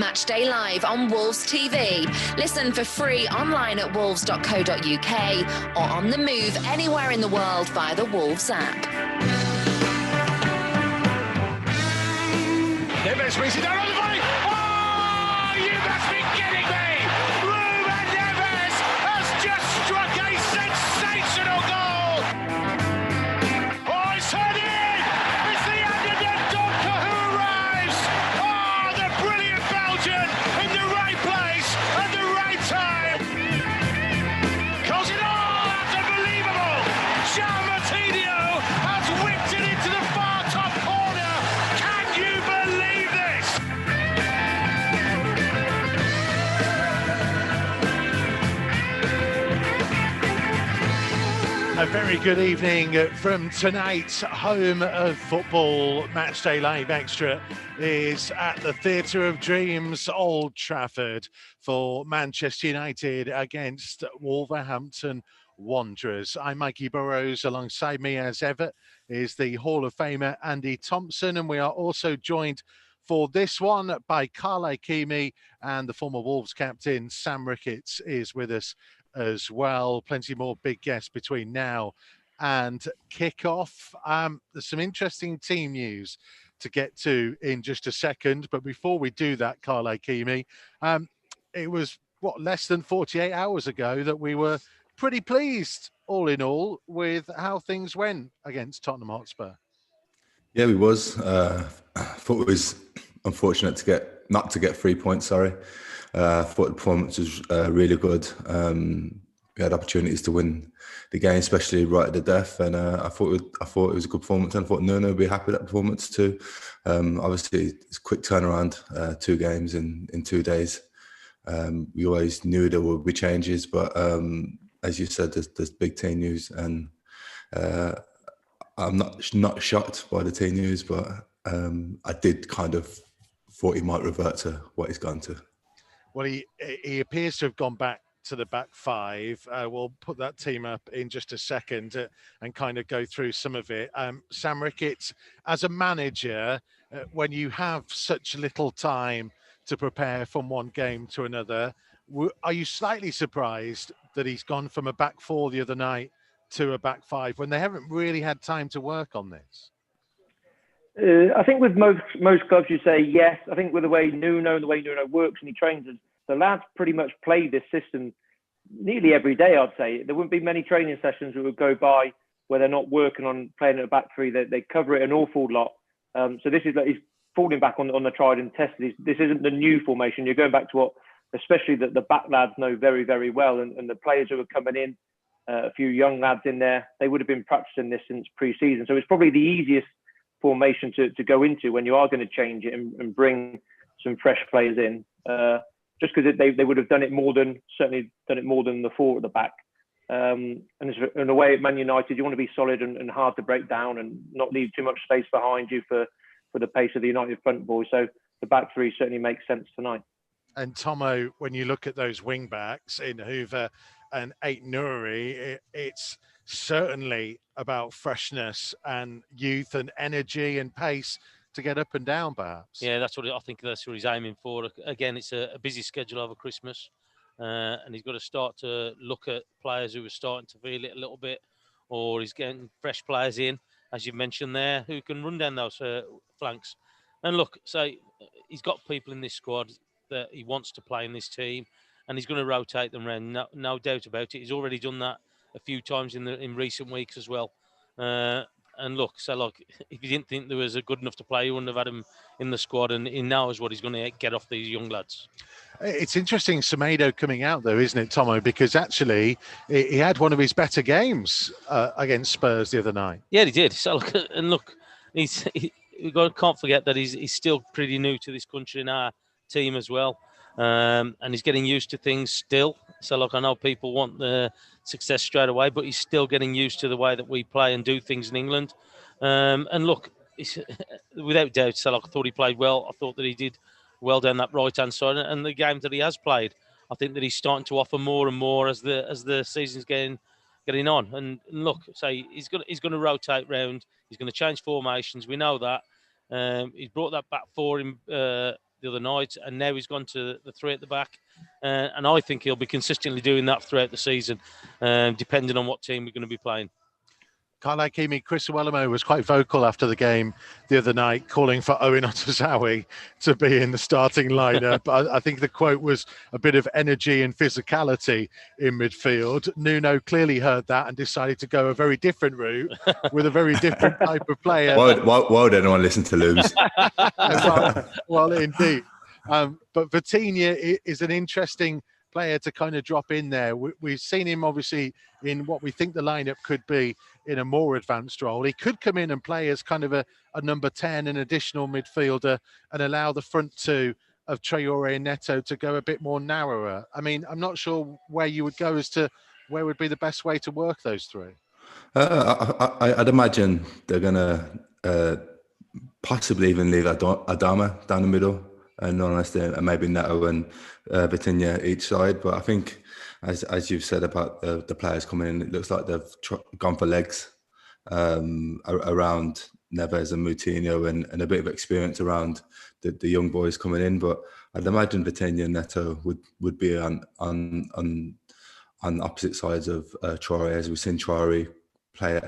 Matchday Live on Wolves TV. Listen for free online at wolves.co.uk or on the move anywhere in the world via the Wolves app. Neves brings it down on the volley. Oh, you must be kidding me! Ruben Neves has just struck a sensational goal. Oh, it's heard in. It's the underdog Donker who arrives. Oh, the brilliant Belgian in the right place at the right time. Calls it all. That's unbelievable. Pedro has whipped it into the far top corner. Can you believe this? A very good evening from tonight's home of football. Matchday Live Extra is at the Theatre of Dreams, Old Trafford, for Manchester United against Wolverhampton Wanderers. I'm Mikey Burrows. Alongside me, as ever, is the Hall of Famer Andy Thompson, and we are also joined for this one by Ikeme, and the former Wolves captain Sam Ricketts is with us as well. Plenty more big guests between now and kick-off. There's some interesting team news to get to in just a second, but before we do that, Ikeme, it was less than 48 hours ago that we were pretty pleased, all in all, with how things went against Tottenham Hotspur. Yeah, we was. I thought it was unfortunate not to get 3 points. I thought the performance was really good. We had opportunities to win the game, especially right at the death, and I thought it was a good performance. And I thought Nuno would be happy with that performance too. Obviously, it's a quick turnaround, 2 games in 2 days. We always knew there would be changes, but as you said, there's big team news, and I'm not shocked by the team news, but I did kind of thought he might revert to what he's gone to. Well, he appears to have gone back to the back five. We'll put that team up in just a second and kind of go through some of it. Sam Ricketts, as a manager, when you have such little time to prepare from one game to another, are you slightly surprised that he's gone from a back four the other night to a back five when they haven't really had time to work on this? I think with most clubs, you say yes. I think with the way Nuno works and he trains us, the lads pretty much play this system nearly every day, I'd say. There wouldn't be many training sessions that would go by where they're not working on playing at a back three. They cover it an awful lot. So this is like he's falling back on the tried and tested. This isn't the new formation. You're going back to what, especially the back lads know very, very well. And the players who are coming in, a few young lads in there, they would have been practicing this since pre-season. So it's probably the easiest formation to go into when you are going to change it and bring some fresh players in. Just because they would have done it more than the four at the back. And in a way at Man United, you want to be solid and hard to break down and not leave too much space behind you for the pace of the United front boy. So the back three certainly makes sense tonight. And Tomo, when you look at those wing backs in Hoover and Ait-Nouri, it's certainly about freshness and youth and energy and pace to get up and down, perhaps. Yeah, that's what I think. That's what he's aiming for. Again, it's a busy schedule over Christmas, and he's got to start to look at players who are starting to feel it a little bit, or he's getting fresh players in, as you mentioned there, who can run down those flanks. And look, so he's got people in this squad that he wants to play in this team, and he's going to rotate them around. No doubt about it. He's already done that a few times in recent weeks as well. And look, if he didn't think there was a good enough to play, he wouldn't have had him in the squad, and he knows what he's going to get off these young lads. It's interesting, Semedo coming out though, isn't it, Tomo? Because actually, he had one of his better games against Spurs the other night. Yeah, he did. So we can't forget that he's still pretty new to this country and our team as well, and he's getting used to things still. So I know people want the success straight away, but he's still getting used to the way that we play and do things in England. And look, without doubt, I thought he played well. I thought that he did well down that right-hand side. And the game that he has played, I think that he's starting to offer more and more as the season's getting on. And look, he's going to rotate round. He's going to change formations. We know that. He's brought that back four in the other night, and now he's gone to the three at the back. And I think he'll be consistently doing that throughout the season, depending on what team we're going to be playing. Carl Ikeme, Chris Uwelemo was quite vocal after the game the other night, calling for Owen Otazawi to be in the starting lineup. I think the quote was a bit of energy and physicality in midfield. Nuno clearly heard that and decided to go a very different route with a very different type of player. Why would anyone listen to Looms? well, indeed. But Vitinha is an interesting player to kind of drop in there. We've seen him obviously in what we think the lineup could be in a more advanced role. He could come in and play as kind of a number 10, an additional midfielder, and allow the front two of Traore and Neto to go a bit more narrower. I mean, I'm not sure where you would go as to where would be the best way to work those three. I'd imagine they're going to possibly even leave Adama down the middle, and honestly, maybe Neto and Vitinha each side. But I think, as you've said about the players coming in, it looks like they've gone for legs around Neves and Moutinho, and a bit of experience around the young boys coming in. But I'd imagine Vitinha and Neto would be on opposite sides of Traore, as we've seen Traore play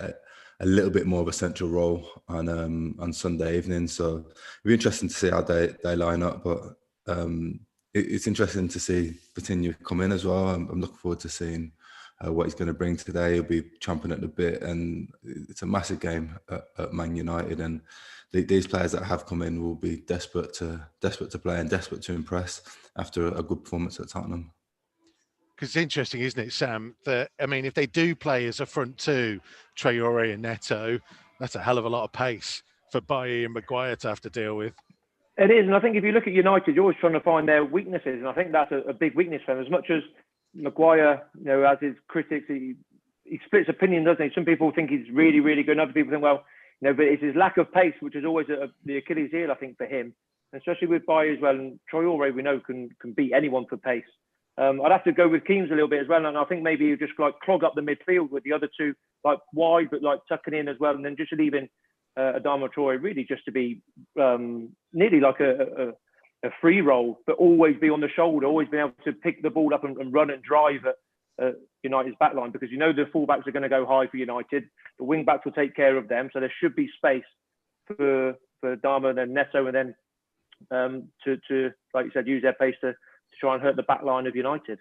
a little bit more of a central role on Sunday evening. So it'll be interesting to see how they line up. But it's interesting to see Vitinha come in as well. I'm looking forward to seeing what he's going to bring today. He'll be chomping at the bit, and it's a massive game at Man United. And these players that have come in will be desperate to play and desperate to impress after a good performance at Tottenham. Because it's interesting, isn't it, Sam, that, I mean, if they do play as a front two, Traore and Neto, that's a hell of a lot of pace for Bailly and Maguire to have to deal with. It is, and I think if you look at United, you're always trying to find their weaknesses, and I think that's a big weakness for them. As much as Maguire, as his critics, he splits opinion, doesn't he? Some people think he's really, really good, and other people think, well, but it's his lack of pace, which is always the Achilles heel, I think, for him, and especially with Bailly as well. And Traore, we know, can beat anyone for pace. I'd have to go with Keames a little bit as well, and I think maybe you just clog up the midfield with the other two wide, but tucking in as well, and then just leaving Adama Traore really just to be nearly like a free role, but always be on the shoulder, always being able to pick the ball up and run and drive at United's backline, because the fullbacks are going to go high for United. The wing backs will take care of them, so there should be space for Adama and then Neto, and then to like you said, use their pace to try and hurt the back line of United.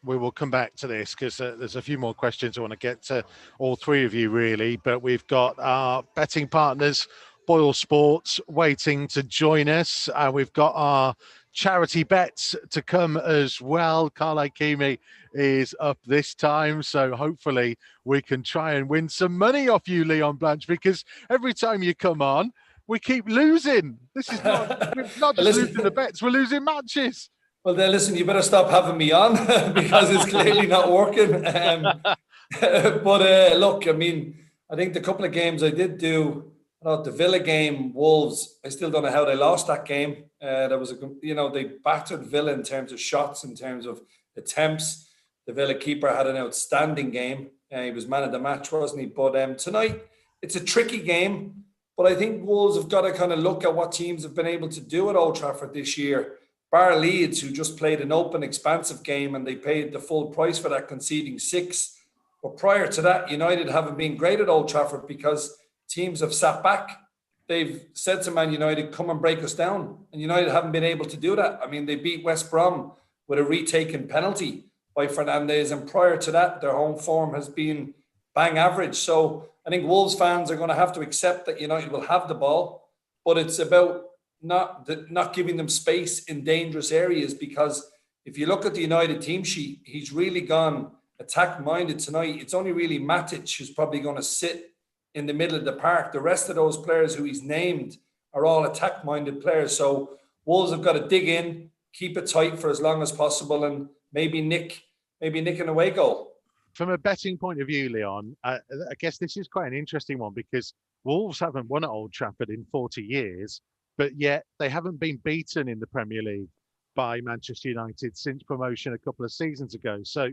We will come back to this because there's a few more questions I want to get to all three of you, really. But we've got our betting partners, Boyle Sports, waiting to join us. We've got our charity bets to come as well. Carl Ikeme is up this time, so hopefully we can try and win some money off you, Leon Blanche, because every time you come on, we keep losing. This is not just losing the bets, we're losing matches. Well, then listen, you better stop having me on because it's clearly not working. But look, I mean, I think the couple of games I did do, the Villa game, Wolves, I still don't know how they lost that game. There was they battered Villa in terms of shots, in terms of attempts. The Villa keeper had an outstanding game. He was man of the match, wasn't he? But tonight, it's a tricky game. But I think Wolves have got to kind of look at what teams have been able to do at Old Trafford this year. Bar Leeds, who just played an open, expansive game, and they paid the full price for that, conceding 6. But prior to that, United haven't been great at Old Trafford because teams have sat back. They've said to Man United, come and break us down. And United haven't been able to do that. I mean, they beat West Brom with a retaken penalty by Fernandes. And prior to that, their home form has been bang average. So I think Wolves fans are going to have to accept that United will have the ball. But it's about not giving them space in dangerous areas, because if you look at the United team sheet, he's really gone attack-minded tonight. It's only really Matic who's probably going to sit in the middle of the park. The rest of those players who he's named are all attack-minded players. So Wolves have got to dig in, keep it tight for as long as possible, and maybe nick an away goal. From a betting point of view, Leon, I guess this is quite an interesting one, because Wolves haven't won at Old Trafford in 40 years. But yet they haven't been beaten in the Premier League by Manchester United since promotion a couple of seasons ago. So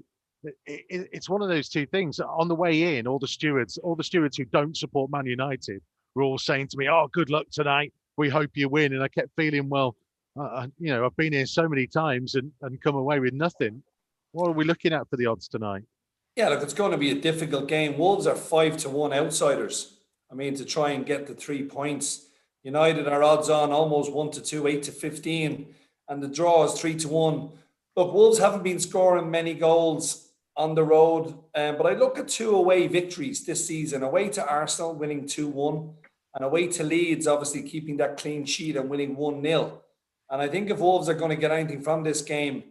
it's one of those two things. On the way in, all the stewards who don't support Man United were all saying to me, "Oh, good luck tonight. We hope you win." And I kept feeling, well, I've been here so many times and come away with nothing. What are we looking at for the odds tonight? Yeah, look, it's going to be a difficult game. Wolves are 5-1 outsiders. I mean, to try and get the 3 points. United are odds on almost 1-2, 8-15, and the draw is 3-1. Look, Wolves haven't been scoring many goals on the road, but I look at 2 away victories this season. Away to Arsenal, winning 2-1, and away to Leeds, obviously keeping that clean sheet and winning 1-0. And I think if Wolves are going to get anything from this game,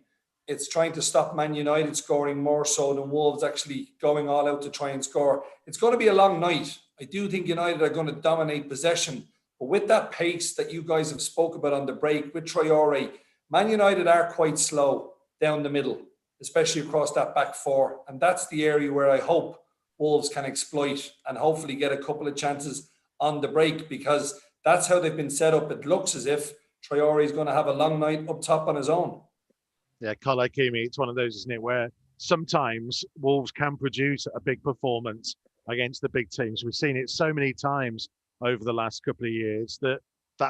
it's trying to stop Man United scoring more so than Wolves actually going all out to try and score. It's going to be a long night. I do think United are going to dominate possession. But with that pace that you guys have spoke about on the break, with Traore, Man United are quite slow down the middle, especially across that back four. And that's the area where I hope Wolves can exploit and hopefully get a couple of chances on the break, because that's how they've been set up. It looks as if Traore is going to have a long night up top on his own. Yeah, Ikeme, it's one of those, isn't it, where sometimes Wolves can produce a big performance against the big teams. We've seen it so many times over the last couple of years that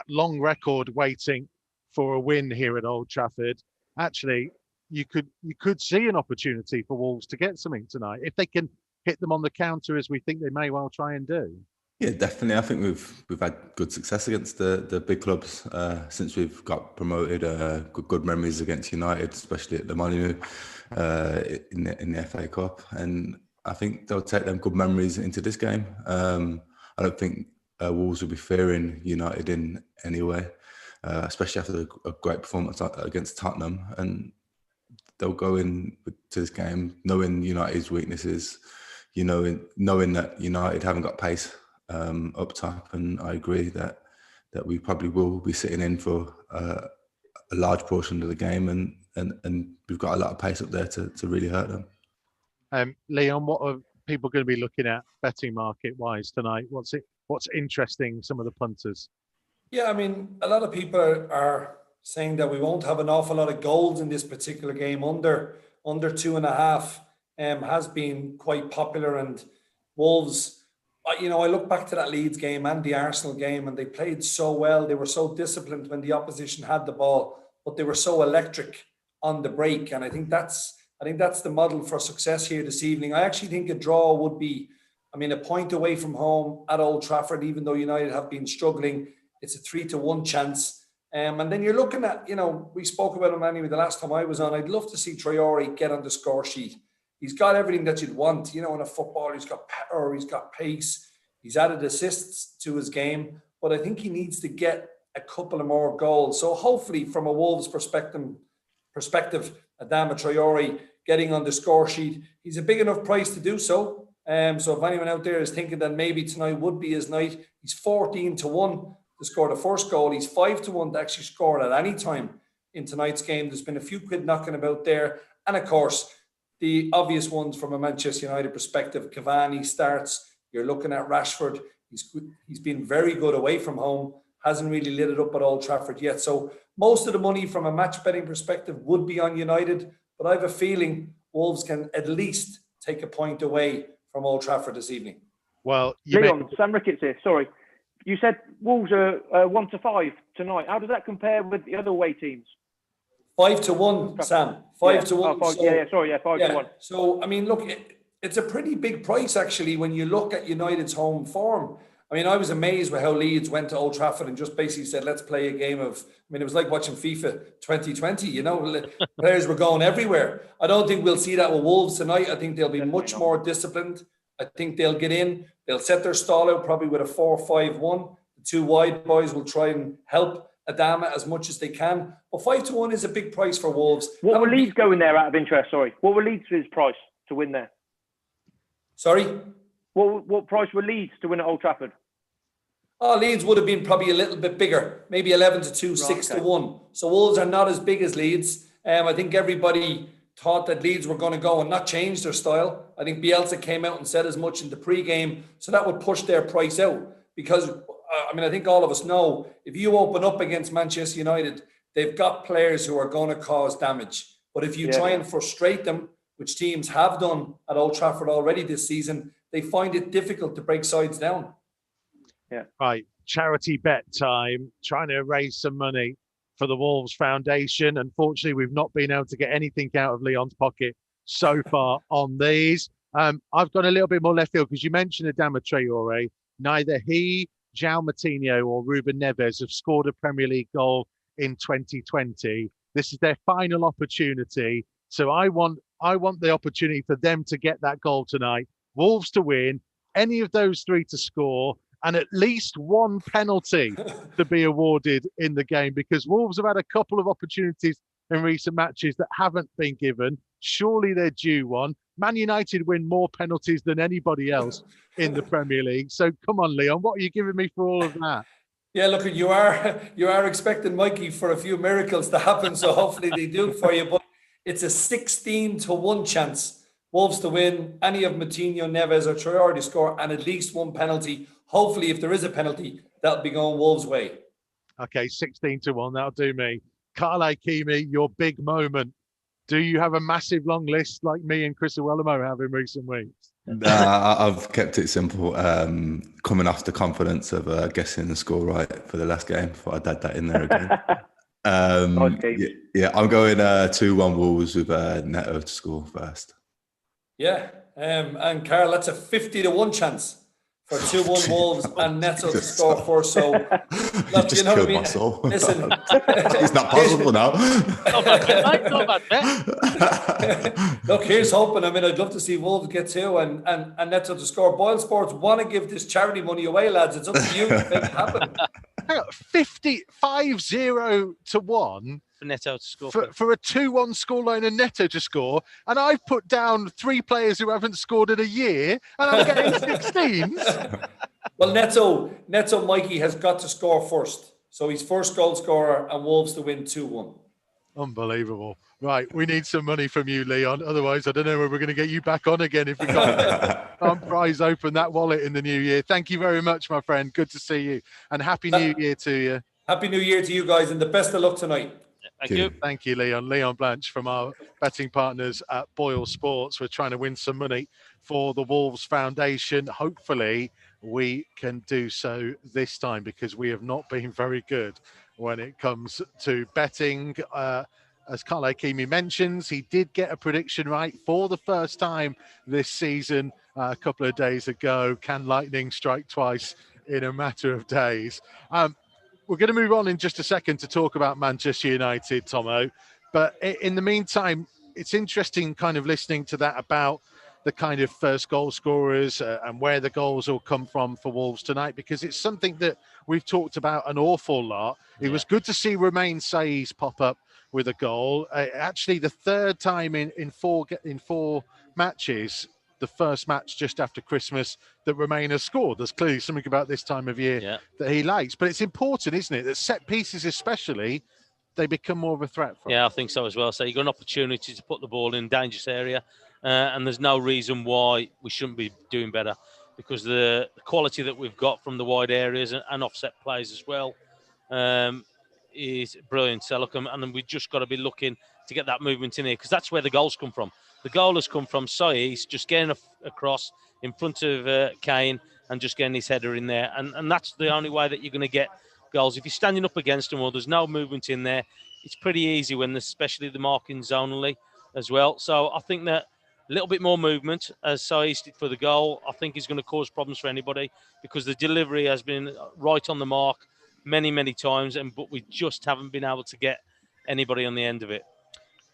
long record waiting for a win here at Old Trafford. Actually, you could see an opportunity for Wolves to get something tonight if they can hit them on the counter, as we think they may well try and do. Yeah, definitely. I think we've had good success against the big clubs since we've got promoted. Good memories against United, especially at the Man Utd in the FA Cup, and I think they'll take them good memories into this game. I don't think Wolves will be fearing United in any way, especially after a great performance against Tottenham, and they'll go in to this game knowing United's weaknesses, knowing that United haven't got pace up top, and I agree that we probably will be sitting in for a large portion of the game, and we've got a lot of pace up there to really hurt them. Leon, what are people going to be looking at betting market wise tonight? What's interesting? Some of the punters. Yeah, I mean, a lot of people are saying that we won't have an awful lot of goals in this particular game. Under 2.5 has been quite popular, and Wolves. I look back to that Leeds game and the Arsenal game, and they played so well. They were so disciplined when the opposition had the ball, but they were so electric on the break. And I think that's the model for success here this evening. I actually think a draw would be, a point away from home at Old Trafford, even though United have been struggling. It's a 3-1 chance. And then you're looking at, we spoke about him anyway the last time I was on. I'd love to see Traore get on the score sheet. He's got everything that you'd want, in a football. He's got power, he's got pace, he's added assists to his game, but I think he needs to get a couple of more goals. So hopefully, from a Wolves perspective, Adama Traore getting on the score sheet, he's a big enough price to do so. So if anyone out there is thinking that maybe tonight would be his night, he's 14-1 to score the first goal. He's 5-1 to actually score at any time in tonight's game. There's been a few quid knocking about there, and of course, the obvious ones from a Manchester United perspective, Cavani starts. You're looking at Rashford. He's been very good away from home. Hasn't really lit it up at Old Trafford yet. So most of the money from a match betting perspective would be on United. But I have a feeling Wolves can at least take a point away from Old Trafford this evening. Well, Leon, Sam Ricketts here. Sorry. You said Wolves are 1-5 tonight. How does that compare with the other away teams? 5-1, Sam. 5-1. 5-1. So, look, it's a pretty big price, actually, when you look at United's home form. I was amazed with how Leeds went to Old Trafford and just basically said, let's play a game of, it was like watching FIFA 2020, players were going everywhere. I don't think we'll see that with Wolves tonight. I think they'll be much more disciplined. I think they'll get in. They'll set their stall out probably with a 4-5-1. The two wide boys will try and help Adama as much as they can. But 5-1 is a big price for Wolves. What will Leeds go in there out of interest? Sorry. What will Leeds his price to win there? Sorry? What price were Leeds to win at Old Trafford? Leeds would have been probably a little bit bigger, maybe 11-2, 6-1. So Wolves are not as big as Leeds. I think everybody thought that Leeds were going to go and not change their style. I think Bielsa came out and said as much in the pre-game, so that would push their price out. Because, I think all of us know, if you open up against Manchester United, they've got players who are going to cause damage. But if you try and frustrate them, which teams have done at Old Trafford already this season, they find it difficult to break sides down. Yeah. Right. Charity bet time. Trying to raise some money for the Wolves Foundation. Unfortunately, we've not been able to get anything out of Leon's pocket so far on these. I've gone a little bit more left field because you mentioned Adama Traore. Neither he, João Moutinho or Ruben Neves have scored a Premier League goal in 2020. This is their final opportunity. So I want the opportunity for them to get that goal tonight. Wolves to win, any of those three to score, and at least one penalty to be awarded in the game, because Wolves have had a couple of opportunities in recent matches that haven't been given. Surely they're due one. Man United win more penalties than anybody else in the Premier League. So come on, Leon, what are you giving me for all of that? Yeah, look, you are expecting Mikey for a few miracles to happen, so hopefully they do for you. But it's a 16-1 chance. Wolves to win, any of Moutinho, Neves or Traore to score, and at least one penalty. Hopefully, if there is a penalty, that'll be going Wolves' way. Okay, 16-1, that'll do me. Carl Ikeme, your big moment. Do you have a massive long list like me and Chris Awelamo have in recent weeks? Nah, I've kept it simple. Coming off the confidence of guessing the score right for the last game, thought I'd add that in there again. Yeah, I'm going 2-1 Wolves with Neto to score first. Yeah, and Carl, that's a 50-1 chance for 2-1 Wolves and Neto to score first. So, look, just you know killed what I my mean? soul. Listen, it's not possible now. Look, here's hoping. I mean, I'd love to see Wolves get 2 and Neto to score. Boyle Sports want to give this charity money away, lads. It's up to you to make it happen. 50-1 For Neto to score. For a 2-1 scoreline and Neto to score. And I've put down 3 players who haven't scored in a year, and I'm getting 16s. Well, Neto Mikey has got to score first. So he's first goal scorer and Wolves to win 2-1. Unbelievable. Right, we need some money from you, Leon. Otherwise, I don't know where we're going to get you back on again if we can't prize open that wallet in the new year. Thank you very much, my friend. Good to see you. And Happy New Year to you. Happy New Year to you guys, and the best of luck tonight. Thank you. Thank you, Leon. Leon Blanche from our betting partners at Boyle Sports. We're trying to win some money for the Wolves Foundation. Hopefully, we can do so this time, because we have not been very good when it comes to betting. As Carl Ikeme mentions, he did get a prediction right for the first time this season a couple of days ago. Can lightning strike twice in a matter of days? We're going to move on in just a second to talk about Manchester United, Tomo. But in the meantime, it's interesting kind of listening to that about the kind of first goal scorers and where the goals will come from for Wolves tonight, because it's something that we've talked about an awful lot. It was good to see Romain Saiz pop up with a goal. Actually, the third time in four matches, the first match just after Christmas, that Romain has scored. There's clearly something about this time of year that he likes. But it's important, isn't it, that set pieces especially, they become more of a threat for him. Yeah, I think so as well. So you've got an opportunity to put the ball in a dangerous area, and there's no reason why we shouldn't be doing better, because the quality that we've got from the wide areas and offset plays as well is brilliant. So look, and we've just got to be looking to get that movement in here, because that's where the goals come from. The goal has come from Saiz just getting across in front of Kane and just getting his header in there. And that's the only way that you're going to get goals. If you're standing up against them or there's no movement in there, it's pretty easy when there's especially the marking zone only as well. So I think that a little bit more movement, as Saiz did for the goal, I think is going to cause problems for anybody, because the delivery has been right on the mark many, many times, but we just haven't been able to get anybody on the end of it.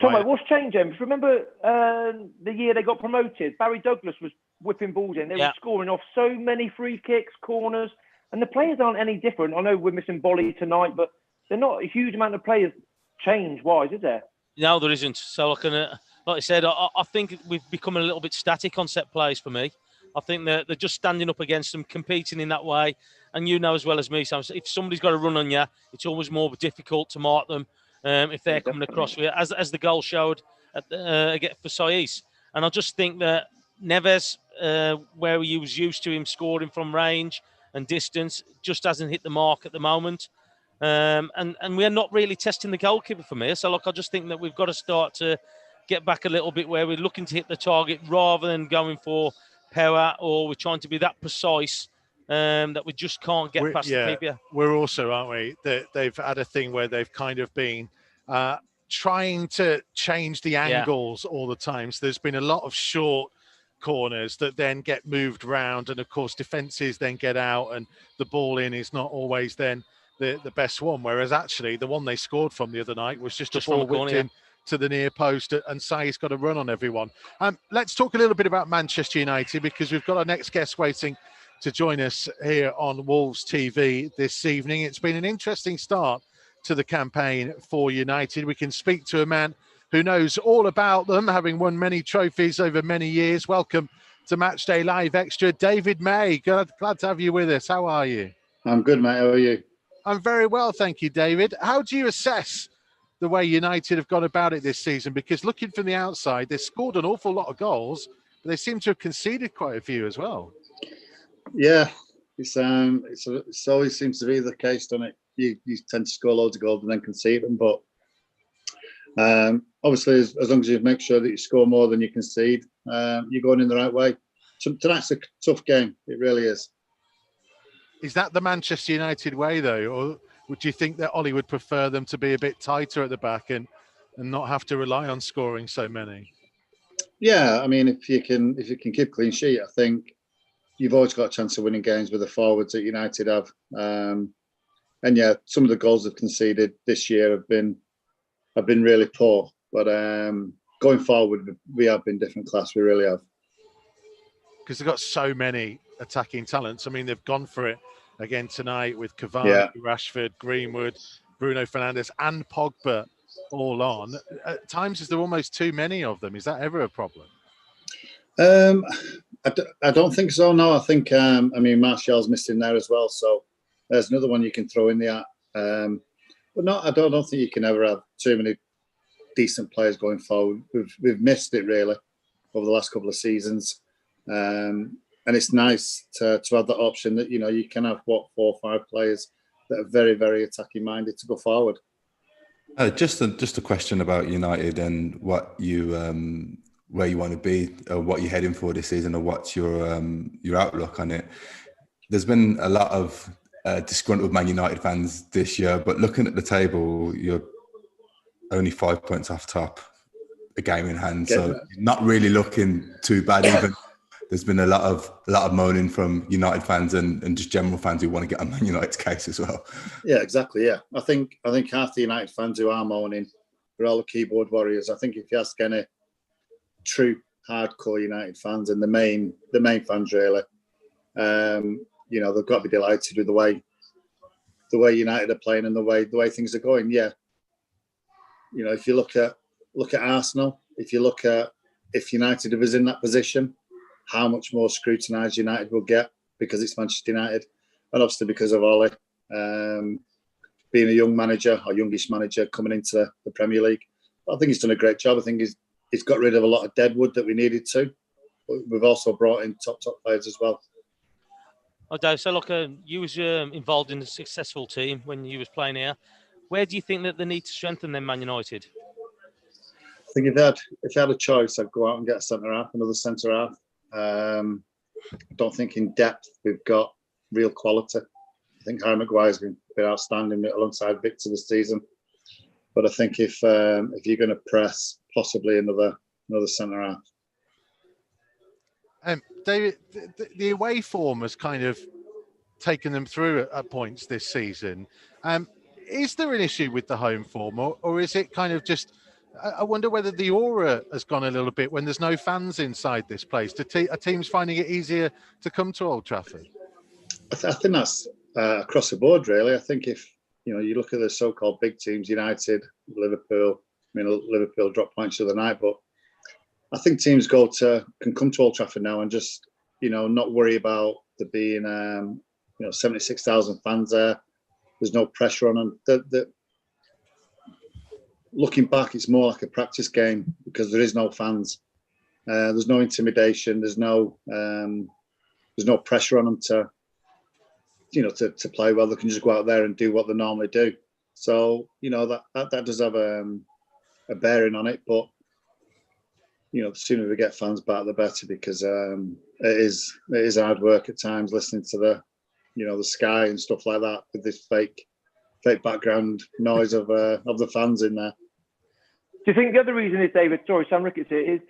Tomo, what's changed, James? Remember the year they got promoted? Barry Douglas was whipping balls in. They were scoring off so many free kicks, corners, and the players aren't any different. I know we're missing Bolly tonight, but they're not a huge amount of players change-wise, is there? No, there isn't. So like I said, I think we've become a little bit static on set plays for me. I think they're just standing up against them, competing in that way. And you know as well as me, Sam, if somebody's got a run on you, it's always more difficult to mark them if they're coming across with you, as the goal showed again for Saiz. And I just think that Neves, where he was used to him scoring from range and distance, just hasn't hit the mark at the moment. And we're not really testing the goalkeeper for me. So, look, I just think that we've got to start to get back a little bit where we're looking to hit the target rather than going for power, or we're trying to be that precise that we just can't get past the keeper. We're also, aren't we? They've had a thing where they've kind of been trying to change the angles all the time. So there's been a lot of short corners that then get moved round, and of course defences then get out, and the ball in is not always then the best one. Whereas actually the one they scored from the other night was just a ball whipped in to the near post, and Sai's got a run on everyone. Let's talk a little bit about Manchester United, because we've got our next guest waiting to join us here on Wolves TV this evening. It's been an interesting start to the campaign for United. We can speak to a man who knows all about them, having won many trophies over many years. Welcome to Matchday Live Extra, David May. Glad to have you with us. How are you? I'm good, mate. How are you? I'm very well, thank you, David. How do you assess the way United have gone about it this season? Because looking from the outside, they've scored an awful lot of goals, but they seem to have conceded quite a few as well. Yeah, it always seems to be the case, doesn't it? You tend to score loads of goals and then concede them, but obviously, as long as you make sure that you score more than you concede, you're going in the right way. Tonight's a tough game. It really is. Is that the Manchester United way, though, or would you think that Ollie would prefer them to be a bit tighter at the back and not have to rely on scoring so many? Yeah, I mean, if you can keep clean sheet, I think you've always got a chance of winning games with the forwards that United have. And yeah, some of the goals they've conceded this year have been really poor. But going forward, we have been different class. We really have. Because they've got so many attacking talents. I mean, they've gone for it again tonight with Cavani, Rashford, Greenwood, Bruno Fernandes and Pogba all on. At times, is there almost too many of them? Is that ever a problem? I don't think so, no. I think, Martial's missed in there as well. So there's another one you can throw in there. But no, I don't think you can ever have too many decent players going forward. We've missed it, really, over the last couple of seasons. And it's nice to have that option that, you can have, 4 or 5 players that are very, very attacking minded to go forward. Just a question about United and what you where you want to be, or what you're heading for this season, or what's your outlook on it. There's been a lot of disgruntled Man United fans this year, but looking at the table, you're only 5 points off top, a game in hand, so not really looking too bad. Even there's been a lot of moaning from United fans and just general fans who want to get on Man United's case as well. Yeah, exactly. Yeah, I think half the United fans who are moaning are all the keyboard warriors. I think if you ask any true hardcore United fans and the main fans, really, they've got to be delighted with the way United are playing and the way things are going. Yeah, if you look at Arsenal, if United was in that position, how much more scrutinised United will get, because it's Manchester United, and obviously because of Ollie being a young manager or youngish manager coming into the Premier League. But I think he's done a great job. I think he's got rid of a lot of deadwood that we needed to. But we've also brought in top players as well. Okay, so look, you was involved in a successful team when you was playing here. Where do you think that they need to strengthen them, Man United? I think if I had a choice, I'd go out and get another centre half. I don't think in depth we've got real quality. I think Harry Maguire's been outstanding alongside Victor this season. But I think if you're going to press, possibly another centre half. David, the away form has kind of taken them through at points this season. Is there an issue with the home form, or is it kind of just? I wonder whether the aura has gone a little bit when there's no fans inside this place. Are teams finding it easier to come to Old Trafford? I think that's across the board, really. I think if you look at the so-called big teams, United, Liverpool. I mean, Liverpool dropped points the other night, but I think teams can come to Old Trafford now and just not worry about there being 76,000 fans there. There's no pressure on them. Looking back, it's more like a practice game because there is no fans. There's no intimidation. There's no pressure on them to play well. They can just go out there and do what they normally do. So that does have a bearing on it. But the sooner we get fans back, the better, because it is hard work at times listening to the sky and stuff like that with this fake background noise of the fans in there. Do you think the other reason is, David, sorry, Sam Ricketts here, is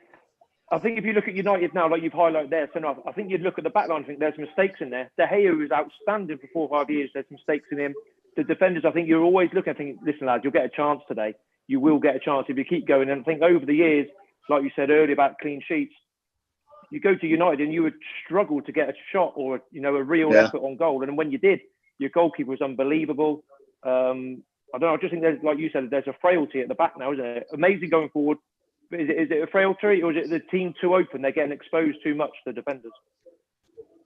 I think if you look at United now, like you've highlighted there, I think you'd look at the back line and think there's mistakes in there. De Gea, who was outstanding for 4 or 5 years, there's mistakes in him. The defenders, I think you're always looking, I think, listen, lads, you'll get a chance today. You will get a chance if you keep going. And I think over the years, like you said earlier about clean sheets, you go to United and you would struggle to get a shot or, a real effort on goal. And when you did, your goalkeeper was unbelievable. I don't know. I just think there's, like you said, there's a frailty at the back now, isn't it? Amazing going forward. But is it a frailty, or is it the team too open? They're getting exposed too much to defenders.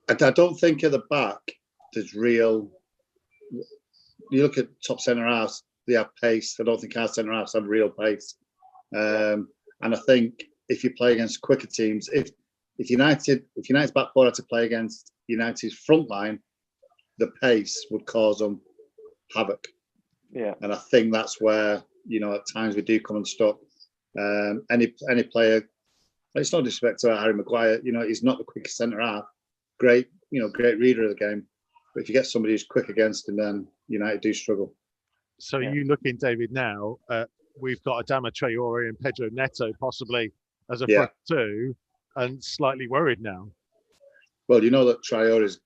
I don't think at the back there's real. You look at top centre halves, they have pace. I don't think our centre halves have real pace. And I think if you play against quicker teams, if United's back four had to play against United's front line, the pace would cause them havoc. Yeah. And I think that's where, at times we do come unstuck. Any player, it's no disrespect to Harry Maguire, he's not the quickest centre half. Great reader of the game. But if you get somebody who's quick against him, then United do struggle. So you looking, David, now, we've got Adama Traore and Pedro Neto possibly as a front two, and slightly worried now. Well, that Traore is,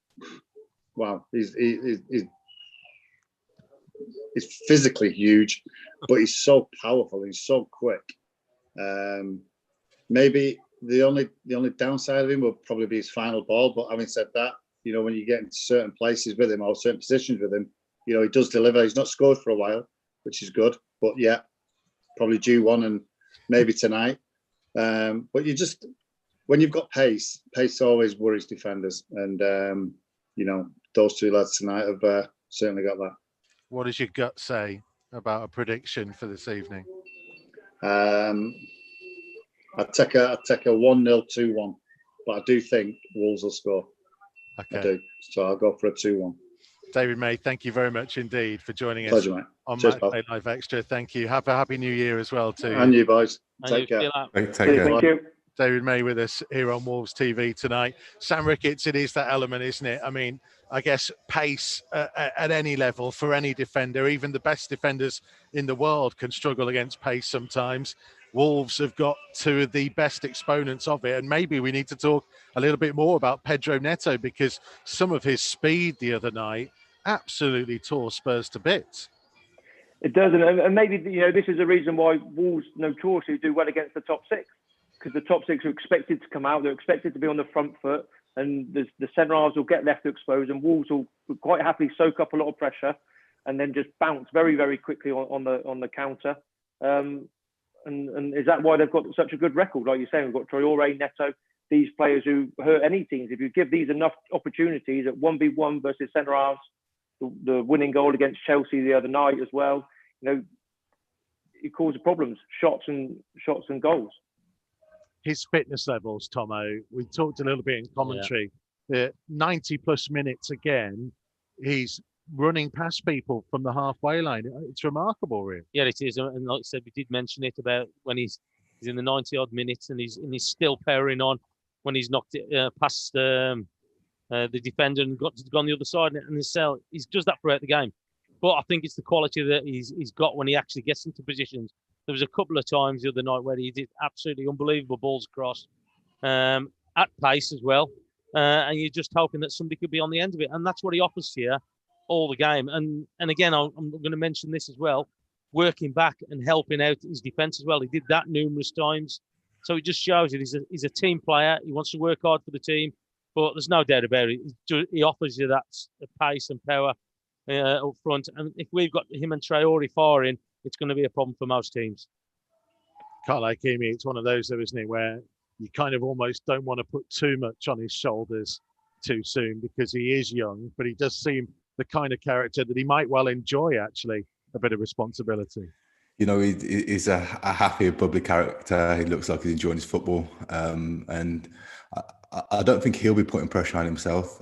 he's physically huge, but he's so powerful. He's so quick. Maybe the only downside of him will probably be his final ball. But having said that, when you get into certain places with him or certain positions with him, he does deliver. He's not scored for a while, which is good. But probably due one, and maybe tonight. But when you've got pace always worries defenders. And, those two lads tonight have certainly got that. What does your gut say about a prediction for this evening? I'd take a 1-0, 2-1. But I do think Wolves will score. Okay. I do. So I'll go for a 2-1. David May, thank you very much indeed for joining Pleasure, us mate. on Cheers, Matchday Live Extra. Thank you. Have a happy new year as well too. And you boys. Take care. Take care. Thank you. David May with us here on Wolves TV tonight. Sam Ricketts, it is that element, isn't it? I mean, I guess pace at any level for any defender, even the best defenders in the world can struggle against pace sometimes. Wolves have got two of the best exponents of it. And maybe we need to talk a little bit more about Pedro Neto, because some of his speed the other night absolutely tore Spurs to bits. It doesn't. And maybe, this is the reason why Wolves notoriously do well against the top six. Because the top six are expected to come out, they're expected to be on the front foot, and the centre halves will get left exposed, and Wolves will quite happily soak up a lot of pressure, and then just bounce very, very quickly on the counter. And is that why they've got such a good record? Like you're saying, we've got Traore, Neto, these players who hurt any teams. If you give these enough opportunities at 1v1 versus centre halves, the winning goal against Chelsea the other night as well, it causes problems, shots and goals. His fitness levels, Tomo, we talked a little bit in commentary. 90 plus minutes again, he's running past people from the halfway line. It's remarkable, really. Yeah, it is. And like I said, we did mention it about when he's in the 90 odd minutes and he's still powering on when he's knocked it past the defender and gone the other side and the cell. He does that throughout the game. But I think it's the quality that he's got when he actually gets into positions. There was a couple of times the other night where he did absolutely unbelievable balls across at pace as well. And you're just hoping that somebody could be on the end of it. And that's what he offers here all the game. And again, I'm going to mention this as well, working back and helping out his defence as well. He did that numerous times. So it just shows you he's a team player. He wants to work hard for the team. But there's no doubt about it. He offers you that pace and power up front. And if we've got him and Traore firing, it's going to be a problem for most teams. Carl Ikeme, it's one of those, though, isn't it, where you kind of almost don't want to put too much on his shoulders too soon, because he is young, but he does seem the kind of character that he might well enjoy, actually, a bit of responsibility. He's a happy, bubbly character. He looks like he's enjoying his football. And I don't think he'll be putting pressure on himself.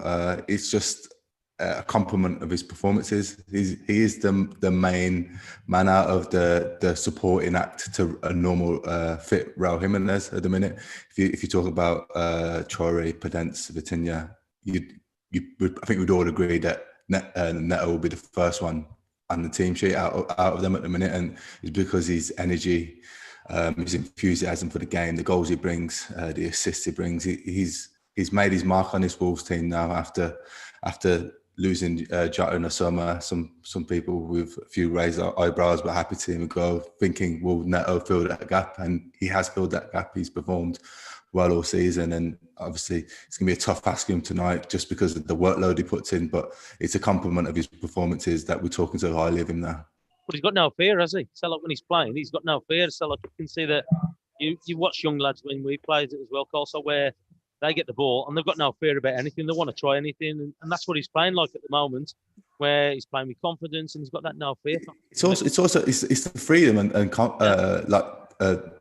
It's just a compliment of his performances. He is the main man out of the supporting act to a normal fit Raul Jimenez at the minute. If you talk about Traore, Podence, Vitinha, I think we'd all agree that Neto will be the first one on the team sheet out of them at the minute, and it's because his energy, his enthusiasm for the game, the goals he brings, the assists he brings. He's made his mark on this Wolves team now after losing Jota in the summer. Some people with a few raised eyebrows were happy to see him go, thinking, will Neto fill that gap? And he has filled that gap. He's performed well all season, and obviously it's going to be a tough ask of him tonight just because of the workload he puts in, but it's a compliment of his performances that we're talking so highly of him now. But he's got no fear, has he? So like when he's playing, he's got no fear. So like you can see that you watch young lads when we played it as well, also where they get the ball and they've got no fear about anything. They want to try anything, and that's what he's playing like at the moment, where he's playing with confidence and he's got that no fear. It's the freedom and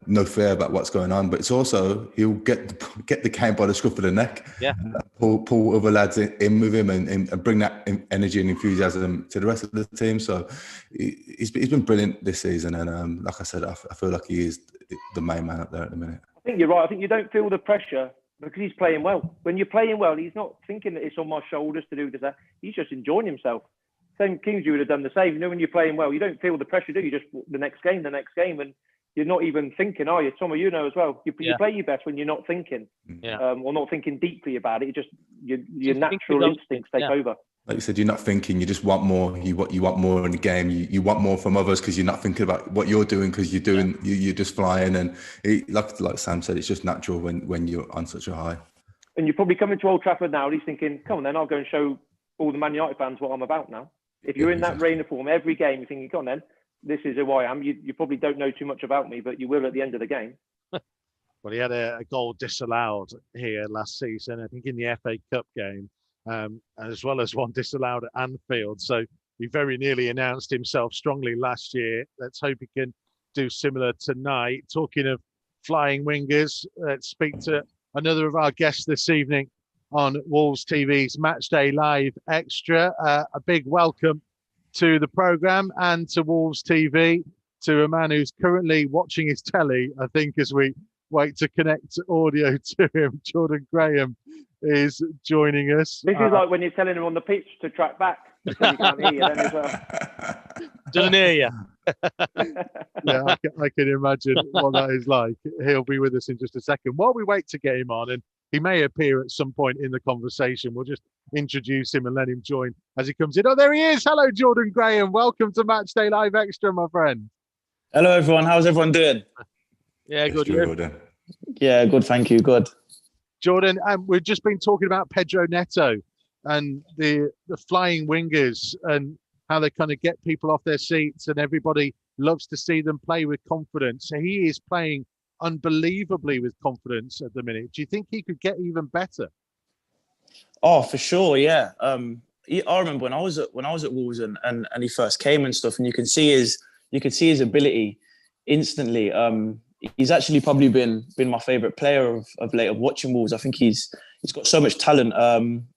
no fear about what's going on, but it's also he'll get the game by the scruff of the neck. Yeah, pull other lads in with him and bring that energy and enthusiasm to the rest of the team. So he's been brilliant this season, and like I said, I feel like he is the main man up there at the minute. I think you're right. I think you don't feel the pressure because he's playing well. When you're playing well, he's not thinking that it's on my shoulders to do this. He's just enjoying himself. Same Kings, you would have done the same. You know, when you're playing well, you don't feel the pressure, do you? Just the next game, and you're not even thinking, are you? Some of you know as well. You play your best when you're not thinking, or not thinking deeply about it. Your natural instincts take over. Like you said, you're not thinking. You just want more. You want more in the game. You want more from others because you're not thinking about what you're doing because you're just flying. And like Sam said, it's just natural when you're on such a high. And you're probably coming to Old Trafford now. And he's thinking, come on, then I'll go and show all the Man United fans what I'm about now. If you're in that reign of form every game, you're thinking, come on, then. This is who I am. You probably don't know too much about me, but you will at the end of the game. Well, he had a goal disallowed here last season, I think in the FA Cup game, as well as one disallowed at Anfield. So he very nearly announced himself strongly last year. Let's hope he can do similar tonight. Talking of flying wingers, let's speak to another of our guests this evening on Wolves TV's Matchday Live Extra. A big welcome to the programme and to Wolves TV, to a man who's currently watching his telly, I think, as we wait to connect audio to him. Jordan Graham is joining us. This is like when you're telling him on the pitch to track back. You can't hear you then as well. Doesn't hear you. Yeah, I can imagine what that is like. He'll be with us in just a second. While we wait to get him on, and he may appear at some point in the conversation, we'll just introduce him and let him join as he comes in. Oh, there he is. Hello, Jordan Graham. Welcome to Matchday Live Extra, my friend. Hello, everyone. How's everyone doing? Yeah, good. Jordan. Yeah, good. Thank you. Good. Jordan, we've just been talking about Pedro Neto and the flying wingers and how they kind of get people off their seats, and everybody loves to see them play with confidence. So he is playing unbelievably with confidence at the minute. Do you think he could get even better? Oh, for sure. Yeah. I remember when I was at Wolves and he first came and stuff, and you could see his ability instantly. He's actually probably been my favourite player of late of watching Wolves. I think he's got so much talent,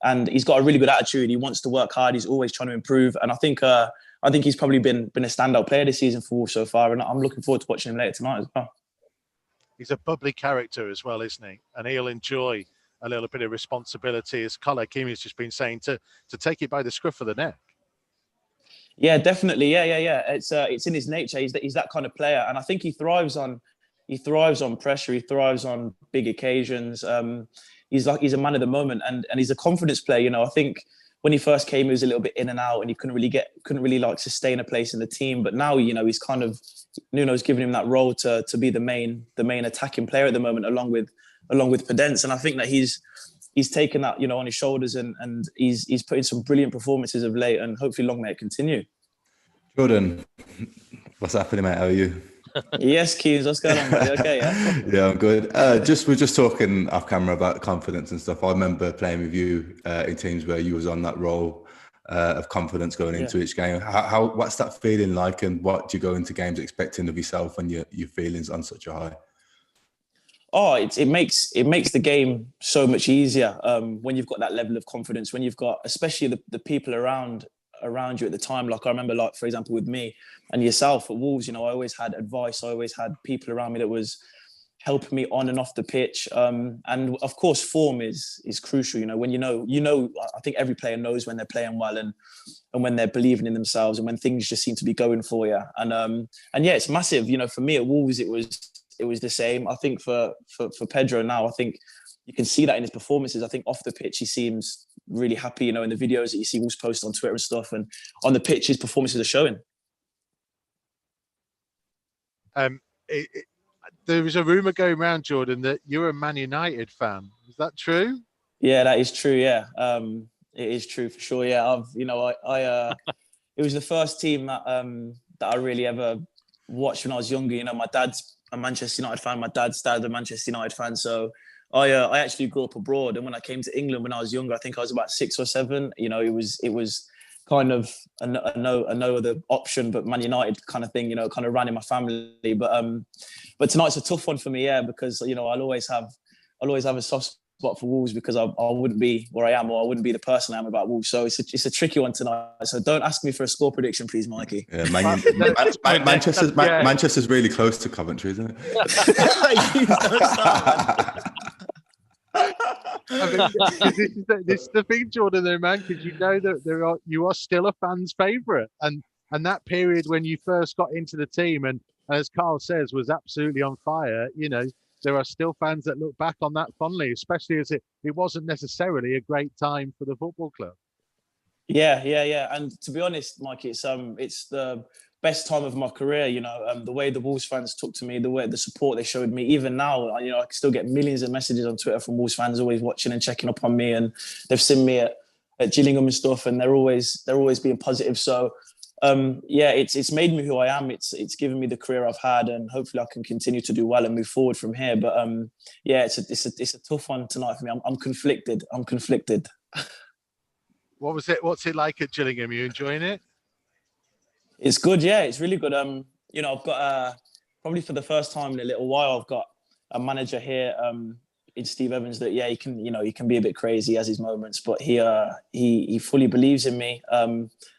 and he's got a really good attitude. He wants to work hard. He's always trying to improve, and I think he's probably been a standout player this season for Wolves so far. And I'm looking forward to watching him later tonight as well. He's a bubbly character as well, isn't he? And he'll enjoy a little bit of responsibility, as Ikeme has just been saying, to take it by the scruff of the neck. Yeah, definitely. Yeah. It's in his nature. He's that kind of player, and I think he thrives on pressure. He thrives on big occasions. He's a man of the moment, and he's a confidence player. You know, I think when he first came, he was a little bit in and out, and he couldn't really like sustain a place in the team. But now, you know, he's kind of, Nuno's giving him that role to be the main attacking player at the moment, along with Pedence. And I think that he's taken that, you know, on his shoulders, and he's put in some brilliant performances of late, and hopefully long may it continue. Jordan, what's happening, mate? How are you? Yes, Keys, what's going on, buddy? Okay, yeah. Yeah, I'm good. We're just talking off camera about confidence and stuff. I remember playing with you in teams where you was on that role of confidence going into each game. What's that feeling like, and what do you go into games expecting of yourself when your feelings on such a high? Oh, it makes the game so much easier when you've got that level of confidence. When you've got, especially the people around you at the time. Like I remember, like for example, with me and yourself at Wolves, you know, I always had advice. I always had people around me that was helping me on and off the pitch. And of course, form is crucial. When I think every player knows when they're playing well and when they're believing in themselves and when things just seem to be going for you. And yeah, it's massive. For me at Wolves, it was the same. I think for Pedro now, I think you can see that in his performances. I think off the pitch, he seems really happy, in the videos that you see Wolves post on Twitter and stuff. And on the pitch, his performances are showing. There was a rumour going around, Jordan, that you're a Man United fan. Is that true? Yeah, that is true. Yeah, it is true for sure. Yeah, it was the first team that I really ever watched when I was younger. My dad's a Manchester United fan. My dad's dad a Manchester United fan. So I actually grew up abroad, and when I came to England when I was younger, I think I was about 6 or 7. It was kind of a no other option but Man United kind of thing. Kind of ran in my family. But tonight's a tough one for me, yeah, because I'll always have a soft spot for Wolves because I wouldn't be where I am, or I wouldn't be the person I am about Wolves. So it's a tricky one tonight. So don't ask me for a score prediction, please, Mikey. Yeah, Manchester's really close to Coventry, isn't it? This is the thing, Jordan, though, man, because that you are still a fan's favourite, and that period when you first got into the team, and as Carl says, was absolutely on fire. There are still fans that look back on that fondly, especially as it wasn't necessarily a great time for the football club. Yeah. And to be honest, Mikey, it's the best time of my career. The way the Wolves fans took to me, the support they showed me. Even now, I still get millions of messages on Twitter from Wolves fans always watching and checking up on me, and they've seen me at Gillingham and stuff, and they're always being positive. So. It's made me who I am. It's given me the career I've had, and hopefully I can continue to do well and move forward from here. But it's a tough one tonight for me. I'm conflicted. What's it like at Gillingham? Are you enjoying it? It's good. Yeah, it's really good. I've got probably for the first time in a little while, I've got a manager here. In Steve Evans, that he can be a bit crazy, he has his moments, but he fully believes in me.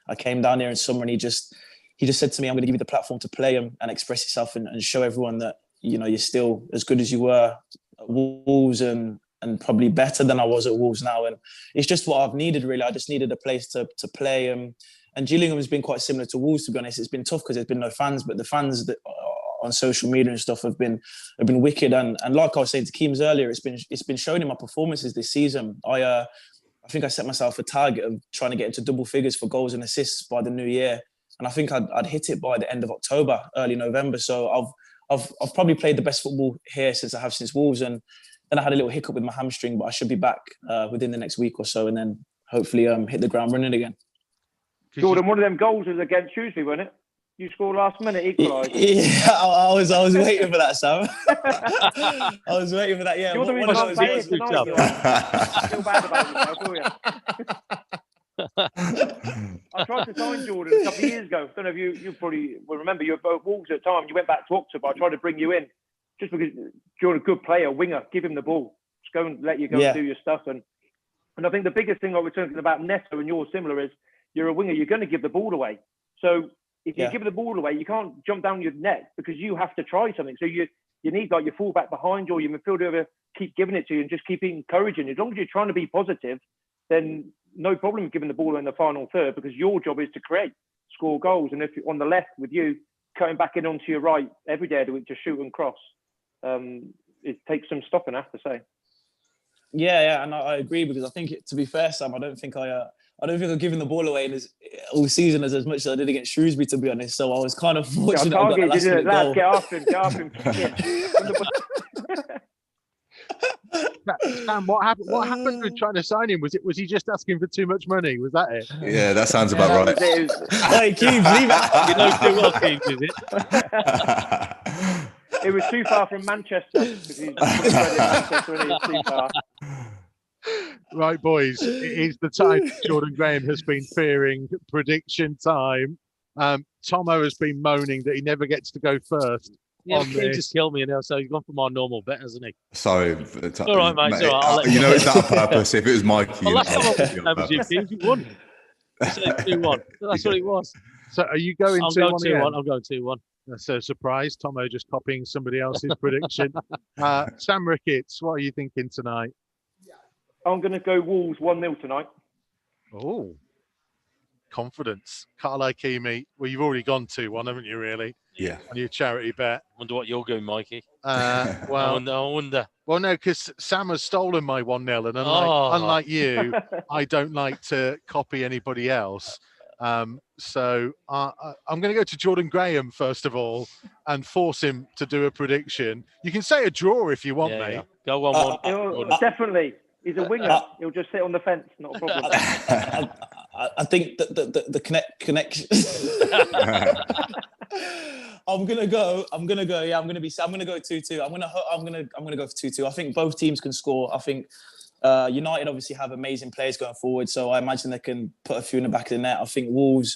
I came down here in summer, and he just said to me, I'm going to give you the platform to play and express yourself and show everyone that you're still as good as you were at Wolves and probably better than I was at Wolves now. And it's just what I've needed, really. I just needed a place to play. And Gillingham has been quite similar to Wolves, to be honest. It's been tough because there's been no fans, but the fans that on social media and stuff have been wicked. And like I was saying to Keems earlier, it's been shown in my performances this season. I think I set myself a target of trying to get into double figures for goals and assists by the new year, and I think I'd hit it by the end of October, early November. So I've probably played the best football here since Wolves, and then I had a little hiccup with my hamstring, but I should be back within the next week or so, and then hopefully hit the ground running again. Jordan, one of them goals was against Shrewsbury, wasn't it? You scored last minute, equalised. Yeah, I was waiting for that, Sam. I was waiting for that. Yeah, you're the reason I'm playing tonight. I feel bad about yourself, I tried to sign Jordan a couple of years ago. I don't know if you probably will remember. You were both Wolves at the time. You went back to Oxford, but I tried to bring you in just because you're a good player, winger. Give him the ball. Just go and let you go and do your stuff. And I think the biggest thing I was talking about Neto and yours similar is you're a winger. You're going to give the ball away. So if you give the ball away, you can't jump down your net because you have to try something. So you need like your fullback behind you or your midfielder keep giving it to you and just keep encouraging. As long as you're trying to be positive, then no problem giving the ball in the final third, because your job is to score goals. And if you're on the left with you, cutting back in onto your right every day to shoot and cross, it takes some stopping, I have to say. Yeah, and I agree, because I think, to be fair, Sam, I don't think I've given the ball away all season as much as I did against Shrewsbury, to be honest. So I was kind of fortunate. I got the last minute goal. Get after him. Sam, what happened with trying to sign him? Was he just asking for too much money? Was that it? Yeah, that sounds about right. Hey, Keems, leave it. You know too well, Keems, is it? It was too far from Manchester. Because he's Manchester and it's too far. Right, boys, it is the time Jordan Graham has been fearing. Prediction time. Tomo has been moaning that he never gets to go first. Yeah, he just killed me now, so he's gone for my normal bet, hasn't he? Sorry. All right, mate. It's all right, it's not on purpose. If it was Mikey, well, last time I was you won. You said 2-1. That's what it was. So are you going 2-1 again? I'm going 2-1. That's a surprise. Tomo just copying somebody else's prediction. Sam Ricketts, what are you thinking tonight? I'm going to go Wolves 1-0 tonight. Oh, confidence. Carl Ikeme. Well, you've already gone 2-1, haven't you, really? Yeah. On your charity bet. Wonder what you're going, Mikey. Well, I wonder. Well, no, because Sam has stolen my 1-0, and unlike you, I don't like to copy anybody else. So I'm going to go to Jordan Graham, first of all, and force him to do a prediction. You can say a draw if you want, mate. Yeah. Go 1-1. Definitely. He's a winger. He'll just sit on the fence, not a problem. I think the connection. I'm gonna go 2-2. I'm gonna go for 2-2. I think both teams can score. I think United obviously have amazing players going forward, so I imagine they can put a few in the back of the net. I think Wolves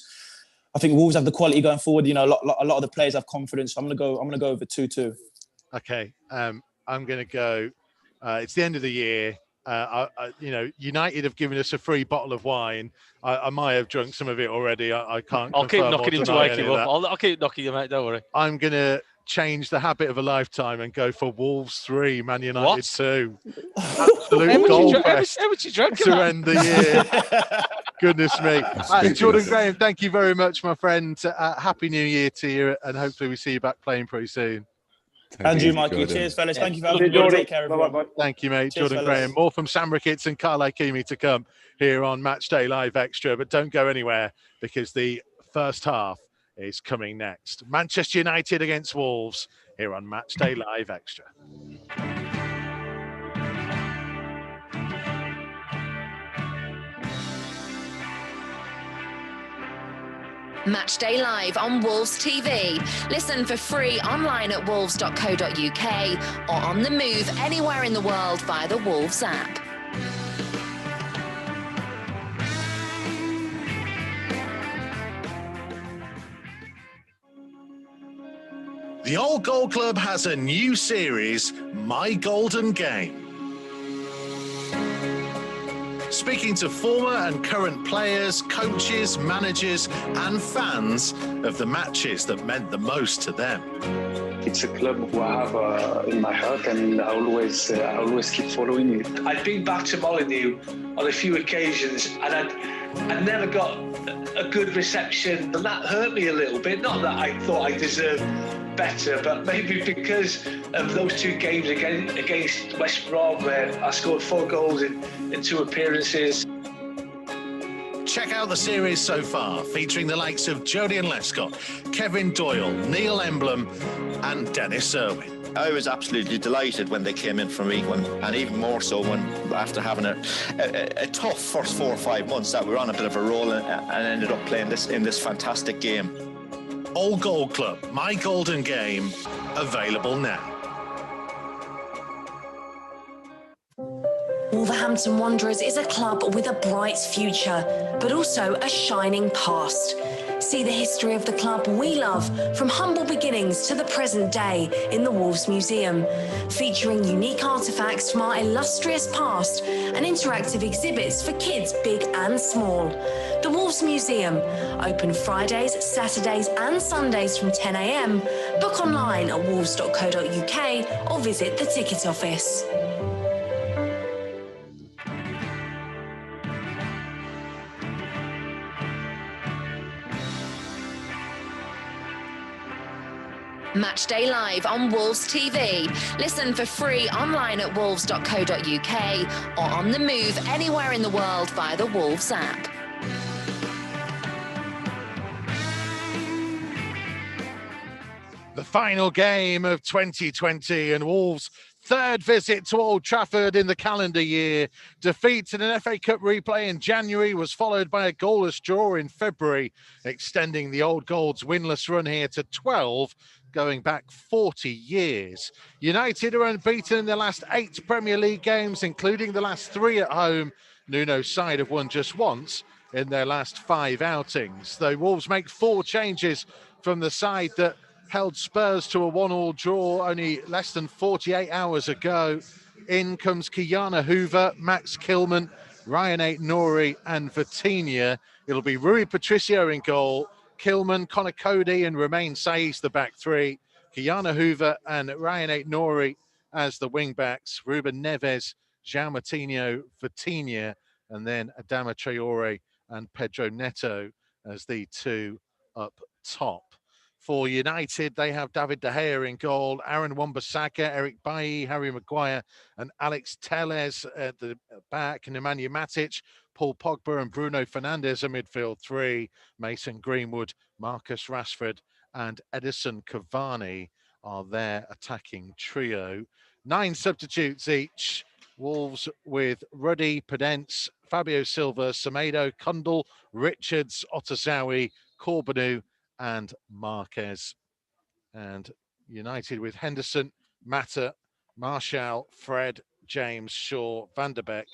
have the quality going forward. You know, a lot of the players have confidence. So I'm gonna go over 2-2. Okay, I'm gonna go. It's the end of the year. United have given us a free bottle of wine. I might have drunk some of it already. I can't. I'll keep knocking him to wake him up. I'll keep knocking him out. Don't worry. I'm gonna change the habit of a lifetime and go for Wolves 3, Man United 2. Absolute goal fest to end the year. Goodness me. Jordan Graham, thank you very much, my friend. Happy New Year to you, and hopefully we see you back playing pretty soon. And you, Mikey. Cheers, fellas. Thank you for having me. Take care, everyone. Thank you, mate. Cheers, Jordan fellas. Graham. More from Sam Ricketts and Carl Ikeme to come here on Matchday Live Extra. But don't go anywhere, because the first half is coming next. Manchester United against Wolves here on Matchday Live Extra. Matchday Live on Wolves TV. Listen for free online at wolves.co.uk or on the move anywhere in the world via the Wolves app. The Old Gold Club has a new series, My Golden Game. Speaking to former and current players, coaches, managers and fans of the matches that meant the most to them. It's a club who I have in my heart, and I always keep following it. I'd been back to Molyneux on a few occasions, and I never got a good reception, and that hurt me a little bit. Not that I thought I deserved better, but maybe because of those two games against West Brom, where I scored 4 goals in 2 appearances. Check out the series so far, featuring the likes of Jodian Lescott, Kevin Doyle, Neil Emblem and Dennis Irwin. I was absolutely delighted when they came in from League One, and even more so when, after having a tough first 4 or 5 months, that we were on a bit of a roll and ended up playing in this fantastic game. Old Gold Club, My Golden Game, available now. Wolverhampton Wanderers is a club with a bright future, but also a shining past. See the history of the club we love, from humble beginnings to the present day, in the Wolves Museum, featuring unique artefacts from our illustrious past and interactive exhibits for kids big and small. The Wolves Museum, open Fridays, Saturdays and Sundays from 10 a.m. Book online at wolves.co.uk or visit the ticket office. Matchday Live on Wolves TV. Listen for free online at wolves.co.uk or on the move anywhere in the world via the Wolves app. The final game of 2020 and Wolves' third visit to Old Trafford in the calendar year. Defeat in an FA Cup replay in January was followed by a goalless draw in February, extending the Old Gold's winless run here to 12, going back 40 years. United are unbeaten in their last 8 Premier League games, including the last 3 at home. Nuno's side have won just once in their last 5 outings. Though Wolves make 4 changes from the side that held Spurs to a 1-1 draw only less than 48 hours ago. In comes Kiana Hoover, Max Kilman, Ryan Ait-Nouri and Vitinha. It'll be Rui Patricio in goal, Kilman, Connor Cody and Romain Saiz, the back three. Kiana Hoover and Ryan Aït-Nouri as the wing backs. Ruben Neves, João Moutinho, Vitinha, and then Adama Traore and Pedro Neto as the two up top. For United, they have David De Gea in goal, Aaron Wan-Bissaka, Eric Bailly, Harry Maguire, and Alex Telles at the back, Nemanja Matic, Paul Pogba and Bruno Fernandes, a midfield three, Mason Greenwood, Marcus Rashford, and Edison Cavani are their attacking trio. 9 substitutes each. Wolves with Ruddy, Pedence, Fabio Silva, Semedo, Kundal, Richards, Otazawi, Corbanu, and Marquez. And United with Henderson, Mata, Martial, Fred, James, Shaw, Van der Beek,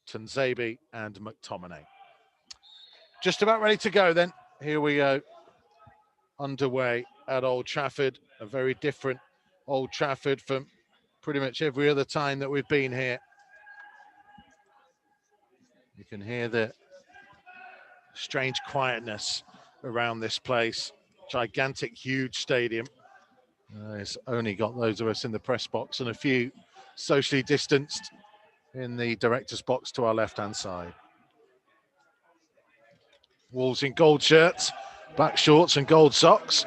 Tanzebi, and McTominay. Just about ready to go then. Here we go. Underway at Old Trafford. A very different Old Trafford from pretty much every other time that we've been here. You can hear the strange quietness around this place. Gigantic, huge stadium. It's only got those of us in the press box and a few socially distanced in the director's box to our left-hand side. Wolves in gold shirts, black shorts and gold socks.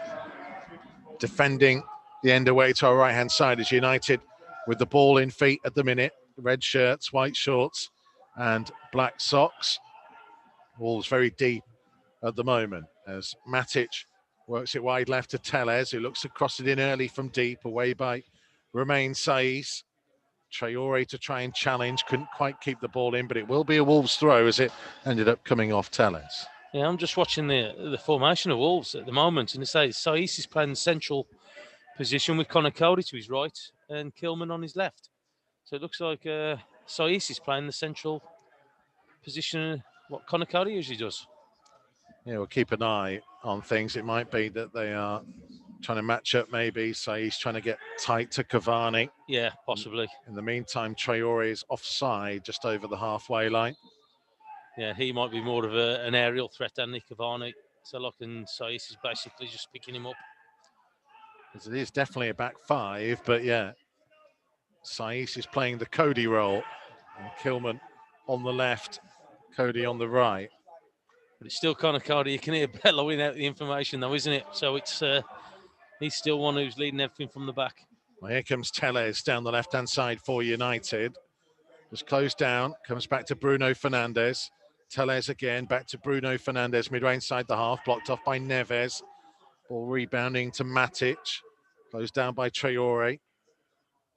Defending the end away to our right-hand side is United with the ball in feet at the minute. Red shirts, white shorts and black socks. Wolves very deep at the moment as Matic works it wide left to Telles, who looks to cross it in early from deep, away by Romain Saiz. Traore to try and challenge, couldn't quite keep the ball in, but it will be a Wolves throw as it ended up coming off Telles. Yeah, I'm just watching the formation of Wolves at the moment, and it says Saiz is playing the central position with Connor Cody to his right and Kilman on his left. So it looks like Saiz is playing the central position, what Connor Cody usually does. Yeah, we'll keep an eye on things. It might be that they are trying to match up maybe. Saiz trying to get tight to Cavani. Yeah, possibly. In the meantime, Traore is offside just over the halfway line. Yeah, he might be more of an aerial threat than Cavani. So like, and Saiz is basically just picking him up. It is definitely a back five, but yeah, Saiz is playing the Cody role. And Kilman on the left, Cody on the right. But it's still Connor Cody. You can hear bellowing out the information though, isn't it? So it's he's still one who's leading everything from the back. Well, here comes Telles down the left-hand side for United. Just closed down, comes back to Bruno Fernandes. Telles again, back to Bruno Fernandes, midway inside the half, blocked off by Neves. Ball rebounding to Matic, closed down by Traore.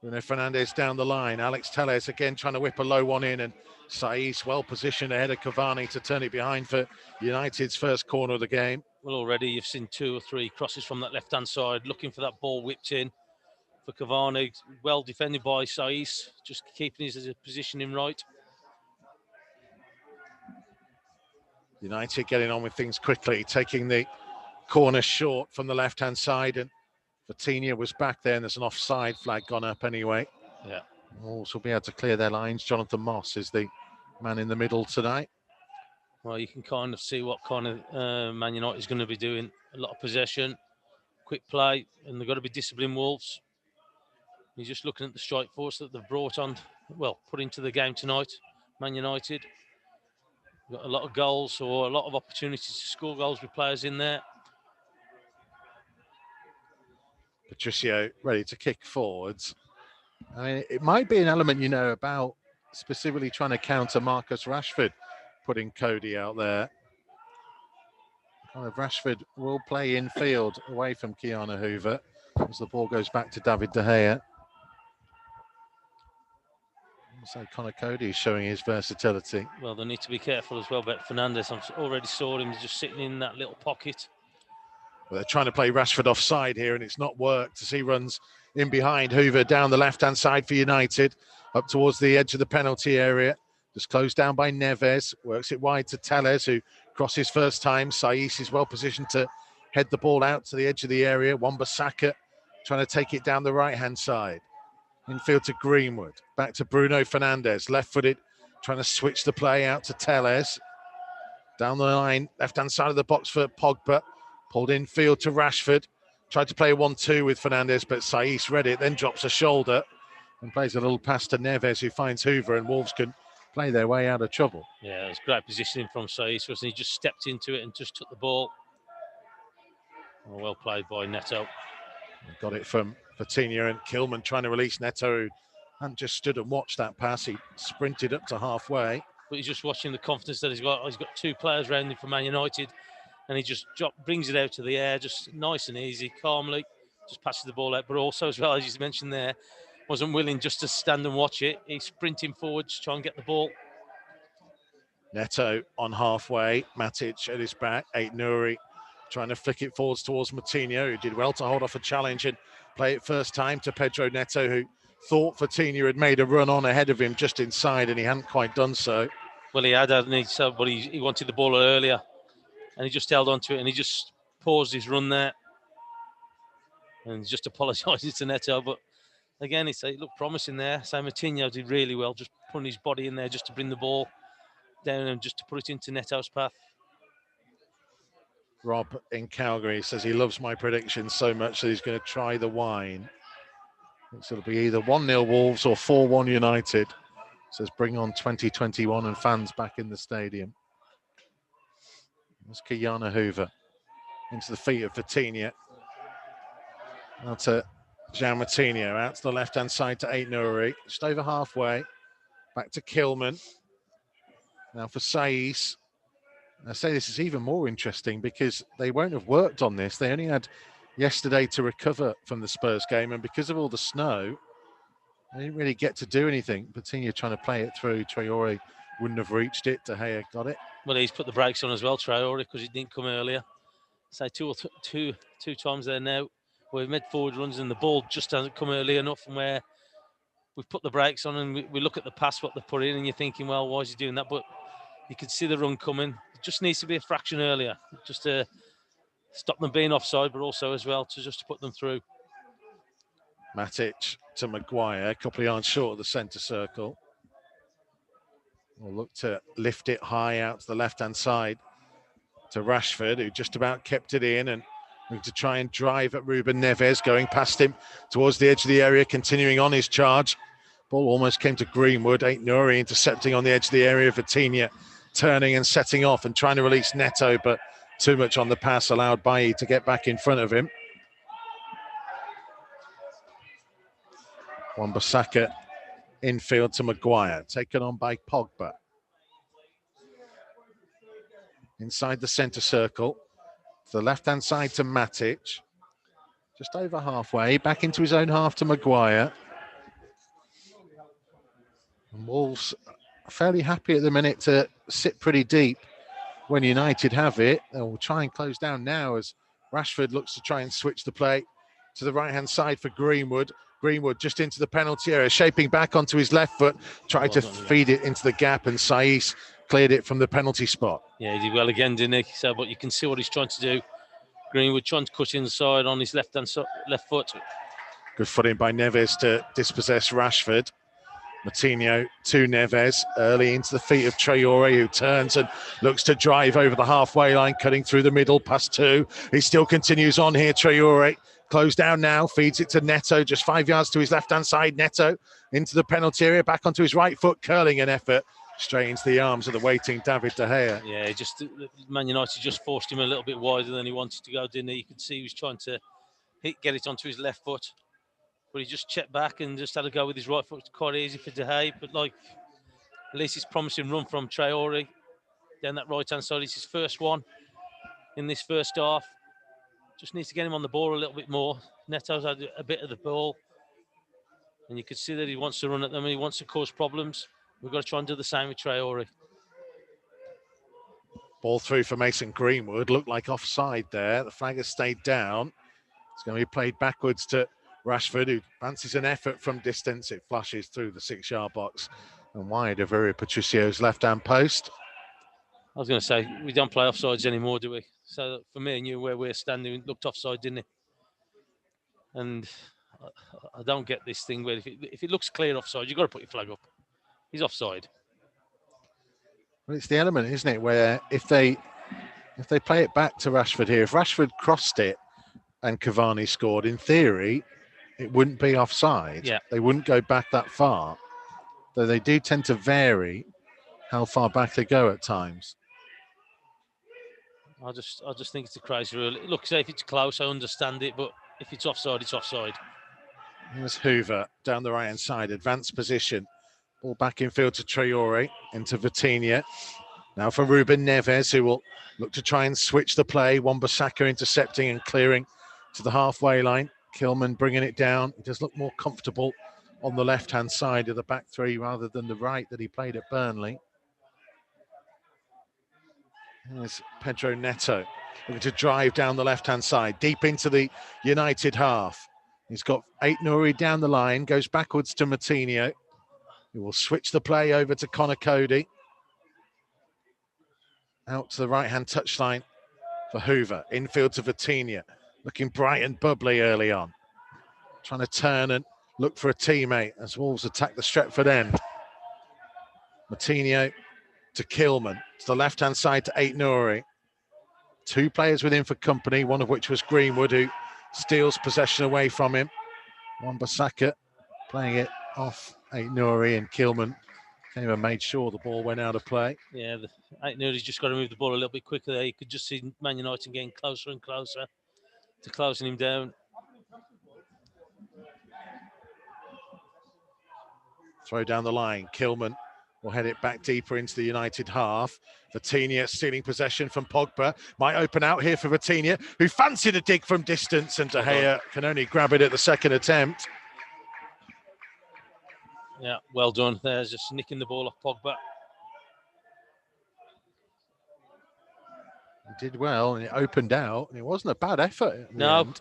Bruno Fernandes down the line. Alex Telles again trying to whip a low one in, and Saiz well positioned ahead of Cavani to turn it behind for United's first corner of the game. Well, already you've seen 2 or 3 crosses from that left-hand side, looking for that ball whipped in for Cavani. Well defended by Saiz, just keeping his positioning right. United getting on with things quickly, taking the corner short from the left-hand side, and Vitinha was back there, and there's an offside flag gone up anyway. Yeah. Wolves will be able to clear their lines. Jonathan Moss is the man in the middle tonight. Well, you can kind of see what kind of Man United is going to be doing. A lot of possession, quick play, and they've got to be disciplined, Wolves. He's just looking at the strike force that they've brought on, well, put into the game tonight, Man United. Got a lot of goals or a lot of opportunities to score goals with players in there. Patricio ready to kick forwards. I mean, it might be an element, you know, about specifically trying to counter Marcus Rashford, putting Cody out there. Kind of Rashford will play infield away from Kiana Hoover as the ball goes back to David De Gea. So Connor Cody is showing his versatility. Well, they need to be careful as well, but Fernandes, I've already saw him just sitting in that little pocket. Well, they're trying to play Rashford offside here, and it's not worked as he runs in behind Hoover down the left-hand side for United, up towards the edge of the penalty area. Just closed down by Neves, works it wide to Telles, who crosses first time. Saiz is well positioned to head the ball out to the edge of the area. Wan-Bissaka trying to take it down the right-hand side. Infield to Greenwood, back to Bruno Fernandes, left-footed, trying to switch the play out to Telles. Down the line, left-hand side of the box for Pogba. Pulled infield to Rashford. Tried to play 1-2 with Fernandes, but Saiss read it, then drops a shoulder and plays a little pass to Neves, who finds Hoover, and Wolves can play their way out of trouble. Yeah, it was great positioning from Saiss, wasn't he? Just stepped into it and just took the ball. Well played by Neto. Got it from Vitinha, and Kilman trying to release Neto, who hadn't just stood and watched that pass. He sprinted up to halfway. But he's just watching the confidence that he's got. He's got 2 players around him for Man United, and he just brings it out to the air, just nice and easy, calmly, just passes the ball out. But also, as well, as you mentioned there, wasn't willing just to stand and watch it. He's sprinting forward to try and get the ball. Neto on halfway, Matic at his back, Aït-Nouri trying to flick it forwards towards Moutinho, who did well to hold off a challenge and play it first time to Pedro Neto, who thought Vitinha had made a run on ahead of him just inside, and he hadn't quite done so. Well, he had, hadn't he? So, but he wanted the ball earlier, and he just held on to it, and he just paused his run there, and just apologised to Neto. But again, it looked promising there. So Moutinho did really well, just putting his body in there just to bring the ball down and just to put it into Neto's path. Rob in Calgary says he loves my predictions so much that he's going to try the wine. So it'll be either 1-0 Wolves or 4-1 United. Says bring on 2021 and fans back in the stadium. There's Kayana Hoover into the feet of Vitinha. Out to João Moutinho, out to the left-hand side to Aït-Nouri. Just over halfway. Back to Kilman. Now for Saiss. I say this is even more interesting because they won't have worked on this. They only had yesterday to recover from the Spurs game, and because of all the snow, they didn't really get to do anything. Vitinha trying to play it through. Traoré wouldn't have reached it. De Gea got it. Well, he's put the brakes on as well, Traoré, because he didn't come earlier. So two times there now. We've made forward runs and the ball just hasn't come early enough, and where we've put the brakes on and we look at the pass, what they put in, and you're thinking, well, why is he doing that? But you can see the run coming. It just needs to be a fraction earlier, just to stop them being offside, but also as well to just put them through. Matic to Maguire, a couple of yards short of the centre circle. We'll look to lift it high out to the left-hand side to Rashford, who just about kept it in, and going to try and drive at Ruben Neves, going past him towards the edge of the area, continuing on his charge. Ball almost came to Greenwood. Aït-Nouri intercepting on the edge of the area. Vitinha turning and setting off and trying to release Neto, but too much on the pass allowed Bailly to get back in front of him. Wan-Bissaka infield to Maguire, taken on by Pogba. Inside the centre circle, to the left-hand side to Matic. Just over halfway, back into his own half to Maguire. And Wolves are fairly happy at the minute to sit pretty deep when United have it. They'll try and close down now as Rashford looks to try and switch the play to the right-hand side for Greenwood. Greenwood just into the penalty area, shaping back onto his left foot, tried to feed it into the gap, and Saiss cleared it from the penalty spot. Yeah, he did well again, didn't he? So, but you can see what he's trying to do. Greenwood trying to cut inside on his left foot. Good footing by Neves to dispossess Rashford. Moutinho to Neves, early into the feet of Traoré, who turns and looks to drive over the halfway line, cutting through the middle, past 2. He still continues on here, Traoré. Closed down now, feeds it to Neto, just 5 yards to his left-hand side. Neto into the penalty area, back onto his right foot, curling an effort straight into the arms of the waiting David De Gea. Yeah, Man United just forced him a little bit wider than he wanted to go, didn't he? You could see he was trying to get it onto his left foot, but he just checked back and just had to go with his right foot. It's quite easy for De Gea, but at least it's promising run from Traoré down that right-hand side. It's his first one in this first half. Just needs to get him on the ball a little bit more. Neto's had a bit of the ball, and you could see that he wants to run at them and he wants to cause problems. We've got to try and do the same with Traoré. Ball through for Mason Greenwood. Looked like offside there. The flag has stayed down. It's going to be played backwards to Rashford, who fancies an effort from distance. It flashes through the 6-yard box and wide of Rui Patricio's left-hand post. I was going to say, we don't play offsides anymore, do we? So for me and you, where we're standing, it looked offside, didn't it? And I don't get this thing where if it looks clear offside, you've got to put your flag up. He's offside. Well, it's the element, isn't it, where if they If they play it back to Rashford here, if Rashford crossed it and Cavani scored, in theory, it wouldn't be offside. Yeah. They wouldn't go back that far. Though they do tend to vary how far back they go at times. I just think it's a crazy rule. Look, say if it's close, I understand it, but if it's offside, it's offside. Here's Hoover down the right-hand side, advanced position. Ball back in field to Traore, into Vitinha. Now for Ruben Neves, who will look to try and switch the play. Wan-Bissaka intercepting and clearing to the halfway line. Kilman bringing it down. He does look more comfortable on the left-hand side of the back three rather than the right that he played at Burnley. There's Pedro Neto looking to drive down the left-hand side, deep into the United half. He's got Aït-Nouri down the line, goes backwards to Moutinho. He will switch the play over to Connor Cody. Out to the right-hand touchline for Hoover. Infield to Vitinha. Looking bright and bubbly early on. Trying to turn and look for a teammate as Wolves attack the Stretford end. Moutinho to Kilman. To the left-hand side to Aït-Nouri. Two players with him for company, one of which was Greenwood, who steals possession away from him. Wan-Bissaka playing it off Aït-Nouri, and Kilman came and made sure the ball went out of play. Yeah, Aït-Nouri's just got to move the ball a little bit quicker there. You could just see Man United getting closer and closer to closing him down. Throw down the line. Kilman will head it back deeper into the United half. Vitinha stealing possession from Pogba. Might open out here for Vitinha, who fancied a dig from distance, and De Gea can only grab it at the second attempt. Yeah, well done. There's just nicking the ball off Pogba. He did well, and it opened out, and it wasn't a bad effort. No,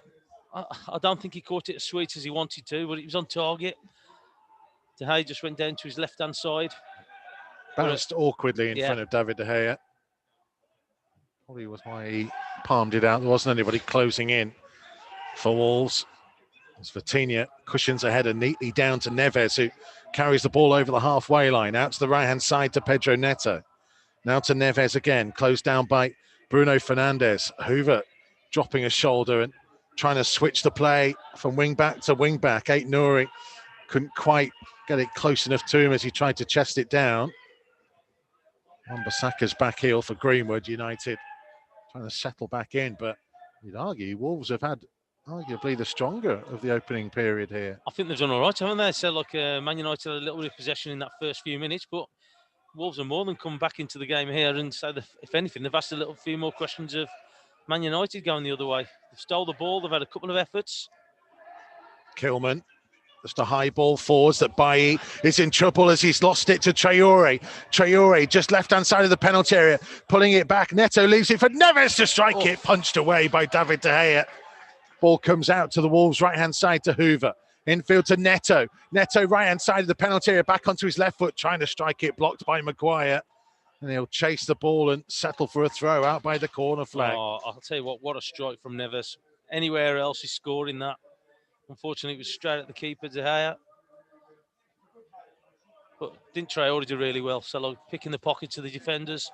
I don't think he caught it as sweet as he wanted to, but it was on target. De Gea just went down to his left-hand side. Bounced awkwardly in front of David De Gea. Probably was why he palmed it out. There wasn't anybody closing in for Wolves. As Vitinha cushions a header neatly down to Neves, who carries the ball over the halfway line. Out to the right-hand side to Pedro Neto. Now to Neves again, closed down by Bruno Fernandes. Hoover dropping a shoulder and trying to switch the play from wing-back to wing-back. Aït-Nouri couldn't quite get it close enough to him as he tried to chest it down. Wan-Bissaka's back heel for Greenwood. United trying to settle back in, but you'd argue Wolves have had arguably the stronger of the opening period here. I think they've done all right, haven't they? So, like, Man United had a little bit of possession in that first few minutes, but Wolves are more than come back into the game here, and so, if anything, they've asked a few more questions of Man United going the other way. They've stole the ball, they've had a couple of efforts. Kilman. Just a high ball forwards that Bailly is in trouble as he's lost it to Traore. Traore just left-hand side of the penalty area, pulling it back. Neto leaves it for Neves to strike it, punched away by David De Gea. Ball comes out to the Wolves' right-hand side to Hoover. Infield to Neto. Neto right-hand side of the penalty area, back onto his left foot, trying to strike it, blocked by Maguire. And he'll chase the ball and settle for a throw out by the corner flag. Oh, I'll tell you what a strike from Neves. Anywhere else he's scoring that. Unfortunately, it was straight at the keeper, De Gea. But didn't Traore do really well. So, like, picking the pockets of the defenders,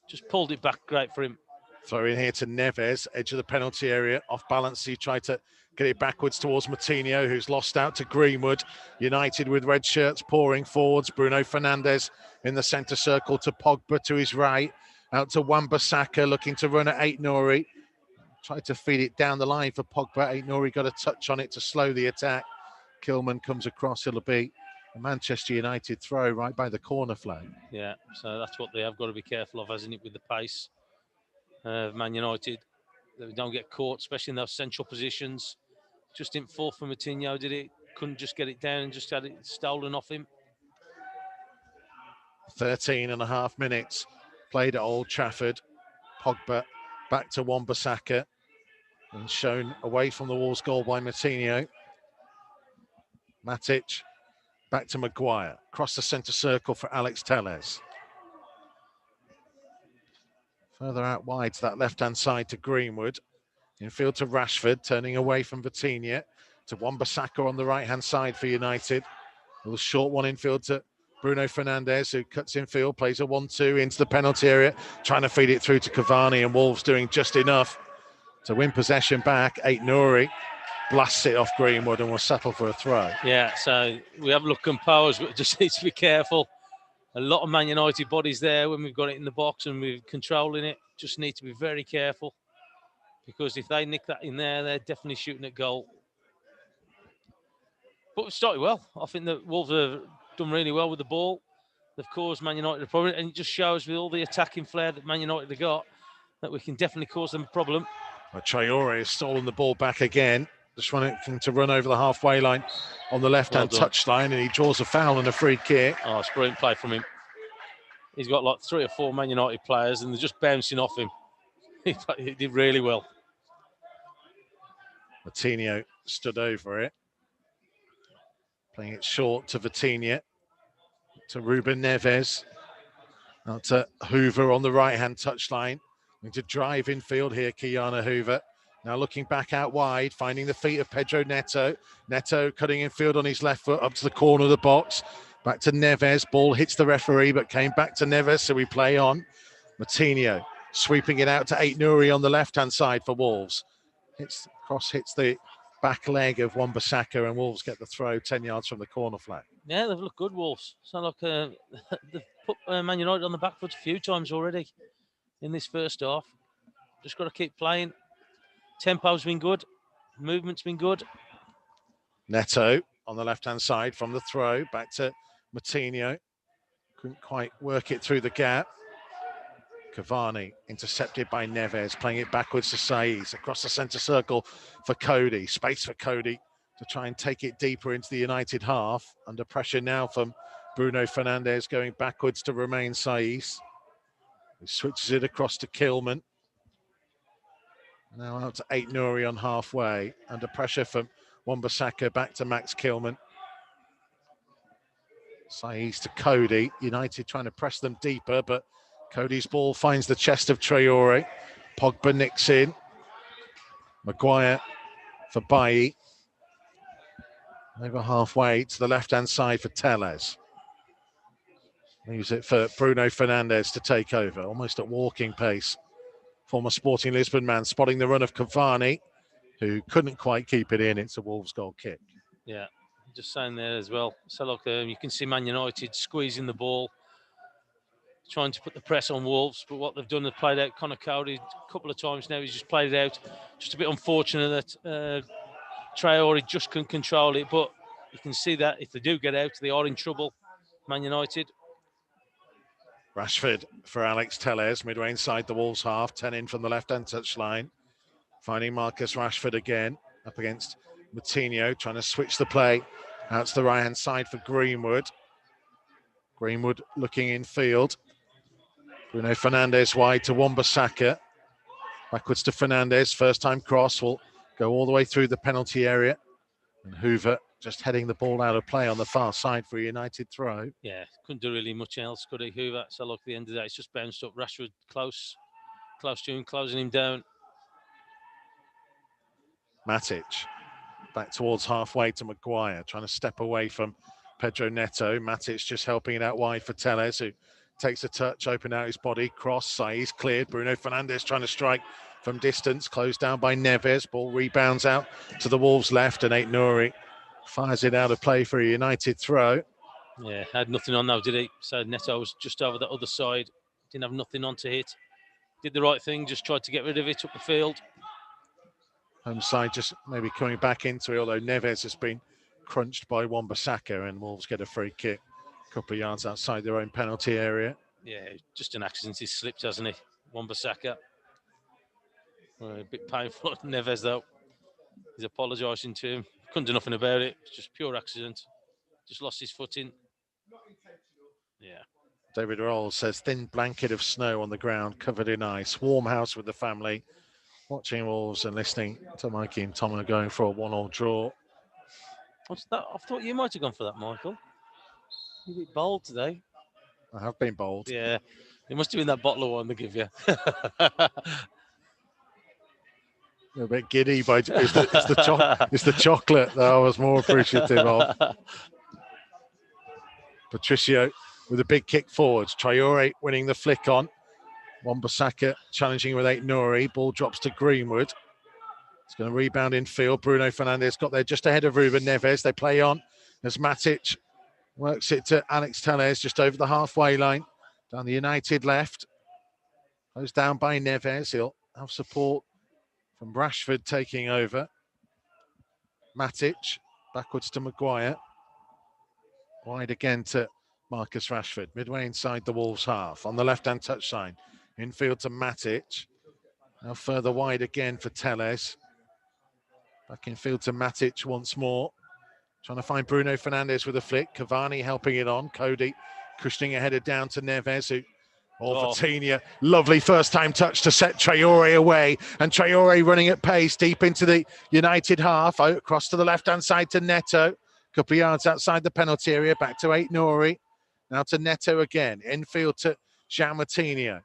just pulled it back great for him. Throw in here to Neves, edge of the penalty area, off balance. He tried to get it backwards towards Moutinho, who's lost out to Greenwood. United with red shirts pouring forwards. Bruno Fernandes in the centre circle to Pogba to his right. Out to Wan-Bissaka, looking to run at Aït-Nouri. Tried to feed it down the line for Pogba. Aït-Nouri got a touch on it to slow the attack. Kilman comes across. It'll be a Manchester United throw right by the corner flag. Yeah, so that's what they have got to be careful of, hasn't it, with the pace of Man United. They don't get caught, especially in those central positions. Just didn't fall for Moutinho, did it? Couldn't just get it down and just had it stolen off him. 13.5 minutes played at Old Trafford. Pogba back to Wan-Bissaka and shown away from the Wolves goal by Moutinho. Matic back to Maguire. Across the centre circle for Alex Telles. Further out wide to that left-hand side to Greenwood. Infield to Rashford, turning away from Vitinha. To Wan-Bissaka on the right-hand side for United. A little short one infield to Bruno Fernandes, who cuts infield, plays a 1-2 into the penalty area, trying to feed it through to Cavani, and Wolves doing just enough to win possession back. Aït-Nouri blasts it off Greenwood and will settle for a throw. Yeah, so we have look composed, but just need to be careful. A lot of Man United bodies there when we've got it in the box and we're controlling it. Just need to be very careful, because if they nick that in there, they're definitely shooting at goal. But we've started well. I think the Wolves have done really well with the ball. They've caused Man United a problem, and it just shows with all the attacking flair that Man United have got that we can definitely cause them a problem. Well, Traore has stolen the ball back again. Just wanting to run over the halfway line on the left-hand touchline, and he draws a foul and a free kick. Oh, it's brilliant play from him. He's got like 3 or 4 Man United players, and they're just bouncing off him. He did really well. Coutinho stood over it. Playing it short to Vitinha, to Ruben Neves, now to Hoover on the right-hand touchline. Going to drive infield here, Kiana Hoover. Now looking back out wide, finding the feet of Pedro Neto. Neto cutting infield on his left foot up to the corner of the box. Back to Neves, ball hits the referee, but came back to Neves, so we play on. Coutinho sweeping it out to Aït-Nouri on the left-hand side for Wolves. Cross hits the back leg of Wan-Bissaka, and Wolves get the throw 10 yards from the corner flag. Yeah, they've looked good, Wolves. So like they've put Man United on the back foot a few times already in this first half. Just got to keep playing. Tempo's been good. Movement's been good. Neto on the left-hand side from the throw, back to Coutinho. Couldn't quite work it through the gap. Cavani intercepted by Neves, playing it backwards to Saiz, across the centre circle for Cody. Space for Cody to try and take it deeper into the United half. Under pressure now from Bruno Fernandes, going backwards to Romain Saiz. He switches it across to Kilman. Now out to Aït-Nouri on halfway. Under pressure from Wan-Bissaka, back to Max Kilman. Saiz to Cody. United trying to press them deeper, but Cody's ball finds the chest of Traore. Pogba nicks in. Maguire for Bailly. Over halfway to the left-hand side for Telles. Leaves it for Bruno Fernandes to take over, almost at walking pace. Former Sporting Lisbon man spotting the run of Cavani, who couldn't quite keep it in. It's a Wolves goal kick. Yeah, just saying there as well. So look, you can see Man United squeezing the ball, trying to put the press on Wolves, but what they've done, they've played out Conor Cody a couple of times now. He's just played it out. Just a bit unfortunate that Traore just couldn't control it, but you can see that if they do get out, they are in trouble, Man United. Rashford for Alex Telles, midway inside the Wolves half, 10 in from the left-hand touchline. Finding Marcus Rashford again, up against Coutinho, trying to switch the play out to the right-hand side for Greenwood. Greenwood looking in field. Bruno Fernandes wide to Wan-Bissaka. Backwards to Fernandes, first-time cross will go all the way through the penalty area. And Hoover just heading the ball out of play on the far side for a United throw. Yeah, couldn't do really much else, could he, Hoover? So look, at the end of the day, it's just bounced up. Rashford close to him, closing him down. Matic back towards halfway to Maguire, trying to step away from Pedro Neto. Matic just helping it out wide for Telles, who takes a touch, open out his body, cross, Saiz cleared. Bruno Fernandes trying to strike from distance, closed down by Neves. Ball rebounds out to the Wolves left, and Aït-Nouri fires it out of play for a United throw. Yeah, had nothing on though, did he? So Neto was just over the other side. Didn't have nothing on to hit. Did the right thing, just tried to get rid of it up the field. Home side just maybe coming back into it, although Neves has been crunched by Wan-Bissaka, and Wolves get a free kick a couple of yards outside their own penalty area. Yeah, just an accident. He's slipped, hasn't he? Wan-Bissaka. A bit painful for Neves though. He's apologising to him. Couldn't do nothing about it. It's just pure accident. Just lost his footing. Yeah. David Rolls says, thin blanket of snow on the ground, covered in ice. Warm house with the family. Watching Wolves and listening to Mikey and Tom are going for a 1-1 draw. What's that? I thought you might have gone for that, Michael. You're a bit bold today. I have been bold. Yeah. It must have been that bottle of wine they give you. A bit giddy, but it's the chocolate that I was more appreciative of. Patricio with a big kick forwards. Traore winning the flick on. Wan-Bissaka challenging with Aït-Nouri. Ball drops to Greenwood. It's going to rebound in field. Bruno Fernandes got there just ahead of Ruben Neves. They play on as Matic works it to Alex Telles just over the halfway line. Down the United left. Goes down by Neves. He'll have support from Rashford taking over. Matic backwards to Maguire. Wide again to Marcus Rashford. Midway inside the Wolves half. On the left-hand touchline. Infield to Matic. Now further wide again for Telles. Back in field to Matic once more. Trying to find Bruno Fernandes with a flick. Cavani helping it on. Cody cushioning a header down to Neves, who Vitinha. Lovely first-time touch to set Traore away. And Traore running at pace deep into the United half. Out across to the left-hand side to Neto. Couple of yards outside the penalty area. Back to Aït-Nouri. Now to Neto again. Infield to João Vitinha.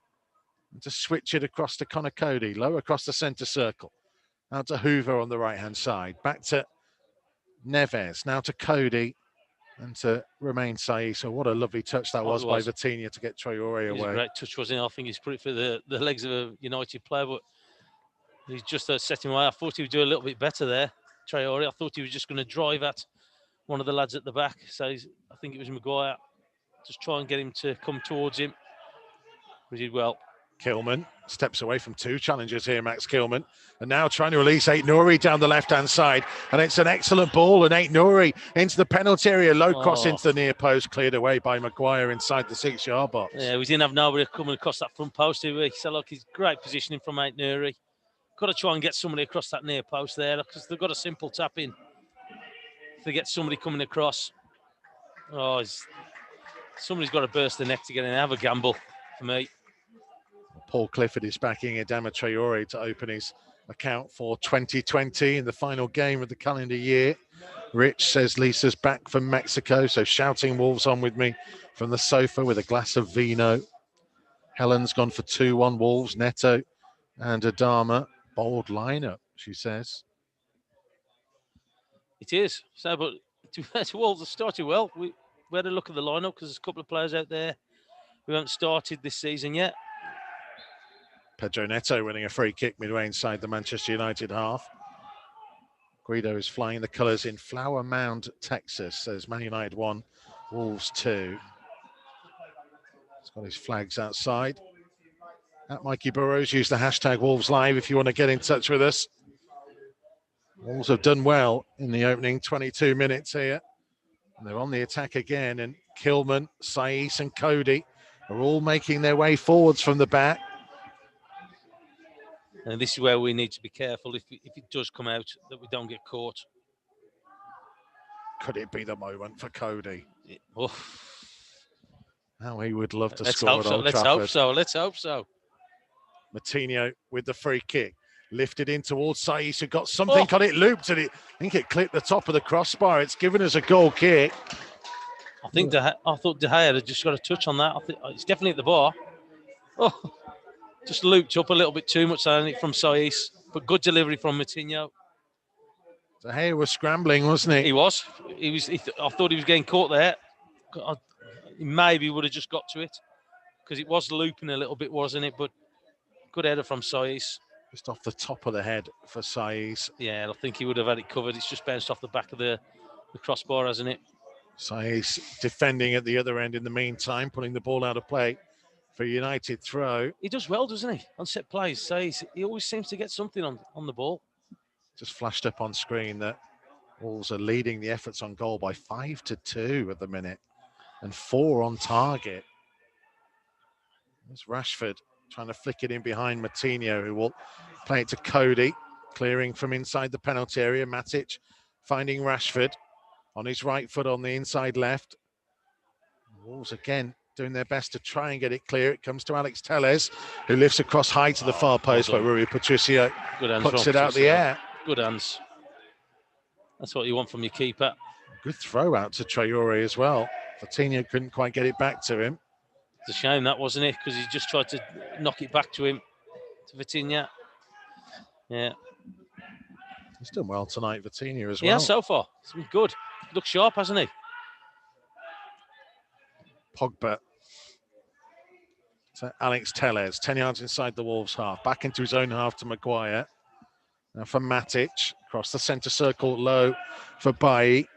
And to switch it across to Connor Cody. Low across the centre circle. Now to Hoover on the right-hand side. Back to Neves. Now to Cody. And to Romain Saiss. So what a lovely touch that was by Vitinha to get Traore away. It was a great touch, wasn't it? I think he's put it for the legs of a United player, but he's just setting away. I thought he would do a little bit better there, Traore. I thought he was just going to drive at one of the lads at the back. So I think it was Maguire. Just try and get him to come towards him. He did well. Kilman steps away from two challenges here, Max Kilman. And now trying to release Aït-Nouri down the left-hand side. And it's an excellent ball. And Aït-Nouri into the penalty area. Low cross into the near post. Cleared away by Maguire inside the 6-yard box. Yeah, we didn't have nobody coming across that front post, did we? So, look, he's great positioning from Aït-Nouri. Got to try and get somebody across that near post there because they've got a simple tap in. If they get somebody coming across, somebody's got to burst the neck to get in and have a gamble for me. Paul Clifford is backing Adama Traore to open his account for 2020 in the final game of the calendar year. Rich says Lisa's back from Mexico, so shouting Wolves on with me from the sofa with a glass of vino. Helen's gone for 2-1 Wolves, Neto and Adama. Bold lineup, she says. It is. So, but to Wolves have started well. We had a look at the lineup because there's a couple of players out there who haven't started this season yet. Pedro Neto winning a free kick midway inside the Manchester United half. Guido is flying the colours in Flower Mound, Texas. Says Man United 1, Wolves 2. He's got his flags outside. At Mikey Burrows, use the hashtag Wolves Live if you want to get in touch with us. Wolves have done well in the opening 22 minutes here. And they're on the attack again. And Kilman, Saiss and Cody are all making their way forwards from the back. And this is where we need to be careful if it does come out that we don't get caught. Could it be the moment for Cody? Oh. How he would love to Let's score hope at so. Old Let's Trafford. hope so. Let's hope so. Matinho with the free kick. Lifted in towards Saiss, who got something on it, looped, and I think it clipped the top of the crossbar. It's given us a goal kick. I thought De Gea had just got a touch on that. I think it's definitely at the bar. Oh, just looped up a little bit too much on it from Saiss, but good delivery from Matinho. De Gea was scrambling, wasn't he? He was. I thought he was getting caught there. He maybe would have just got to it because it was looping a little bit, wasn't it? But good header from Saiss. Just off the top of the head for Saiss. Yeah, I think he would have had it covered. It's just bounced off the back of the crossbar, hasn't it? Saiss defending at the other end in the meantime, putting the ball out of play for United throw. He does well, doesn't he? On set plays, Saiss. He always seems to get something on the ball. Just flashed up on screen that Wolves are leading the efforts on goal by 5-2 at the minute and 4 on target. There's Rashford trying to flick it in behind Matinho, who will play it to Cody, clearing from inside the penalty area. Matic finding Rashford on his right foot on the inside left. Wolves again doing their best to try and get it clear. It comes to Alex Telles, who lifts across high to the far post, but Rui Patricio puts it out the air. Good hands. That's what you want from your keeper. Good throw out to Traore as well. Vitinha couldn't quite get it back to him. It's a shame that, wasn't it? Because he just tried to knock it back to him, to Vitinha. Yeah. He's done well tonight, Vitinha, as well. Yeah, so far. It's been good. Looks sharp, hasn't he? Pogba. So Alex Telles, 10 yards inside the Wolves half. Back into his own half to Maguire. Now for Matic. Across the centre circle, low for Bailly.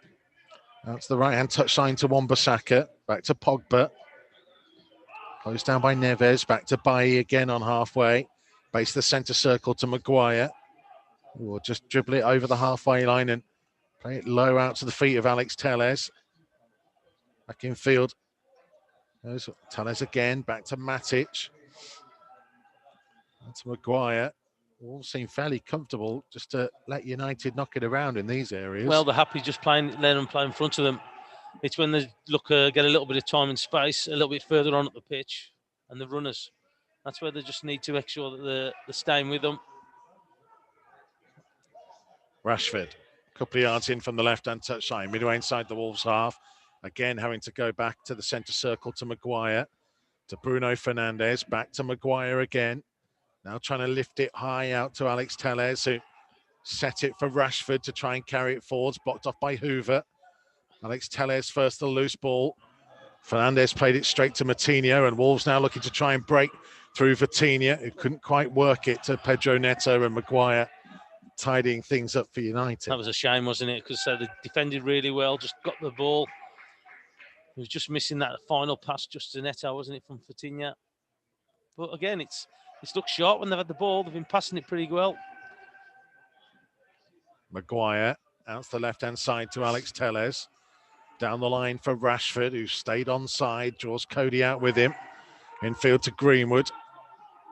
That's the right-hand touchline to Wan-Bissaka. Back to Pogba. Closed down by Neves. Back to Bailly again on halfway. Base the centre circle to Maguire. We'll just dribble it over the halfway line and play it low out to the feet of Alex Telles. Back in field. There's Telles again. Back to Matic. And to Maguire. All seem fairly comfortable just to let United knock it around in these areas. Well, they're happy just letting them play in front of them. It's when they get a little bit of time and space, a little bit further on at the pitch, and the runners. That's where they just need to make sure that they're staying with them. Rashford, a couple of yards in from the left-hand touchline, midway inside the Wolves half. Again, having to go back to the centre circle to Maguire, to Bruno Fernandes, back to Maguire again. Now trying to lift it high out to Alex Telles, who set it for Rashford to try and carry it forwards, blocked off by Hoover. Alex Telles first the loose ball. Fernandes played it straight to Matinho, and Wolves now looking to try and break through Vitinha, who couldn't quite work it to Pedro Neto, and Maguire tidying things up for United. That was a shame, wasn't it? Because they defended really well, just got the ball. He was just missing that final pass just to Neto, wasn't it, from Vitinha? But again, it's looked sharp when they've had the ball. They've been passing it pretty well. Maguire out to the left-hand side to Alex Telles. Down the line for Rashford, who stayed onside, draws Cody out with him. Infield to Greenwood.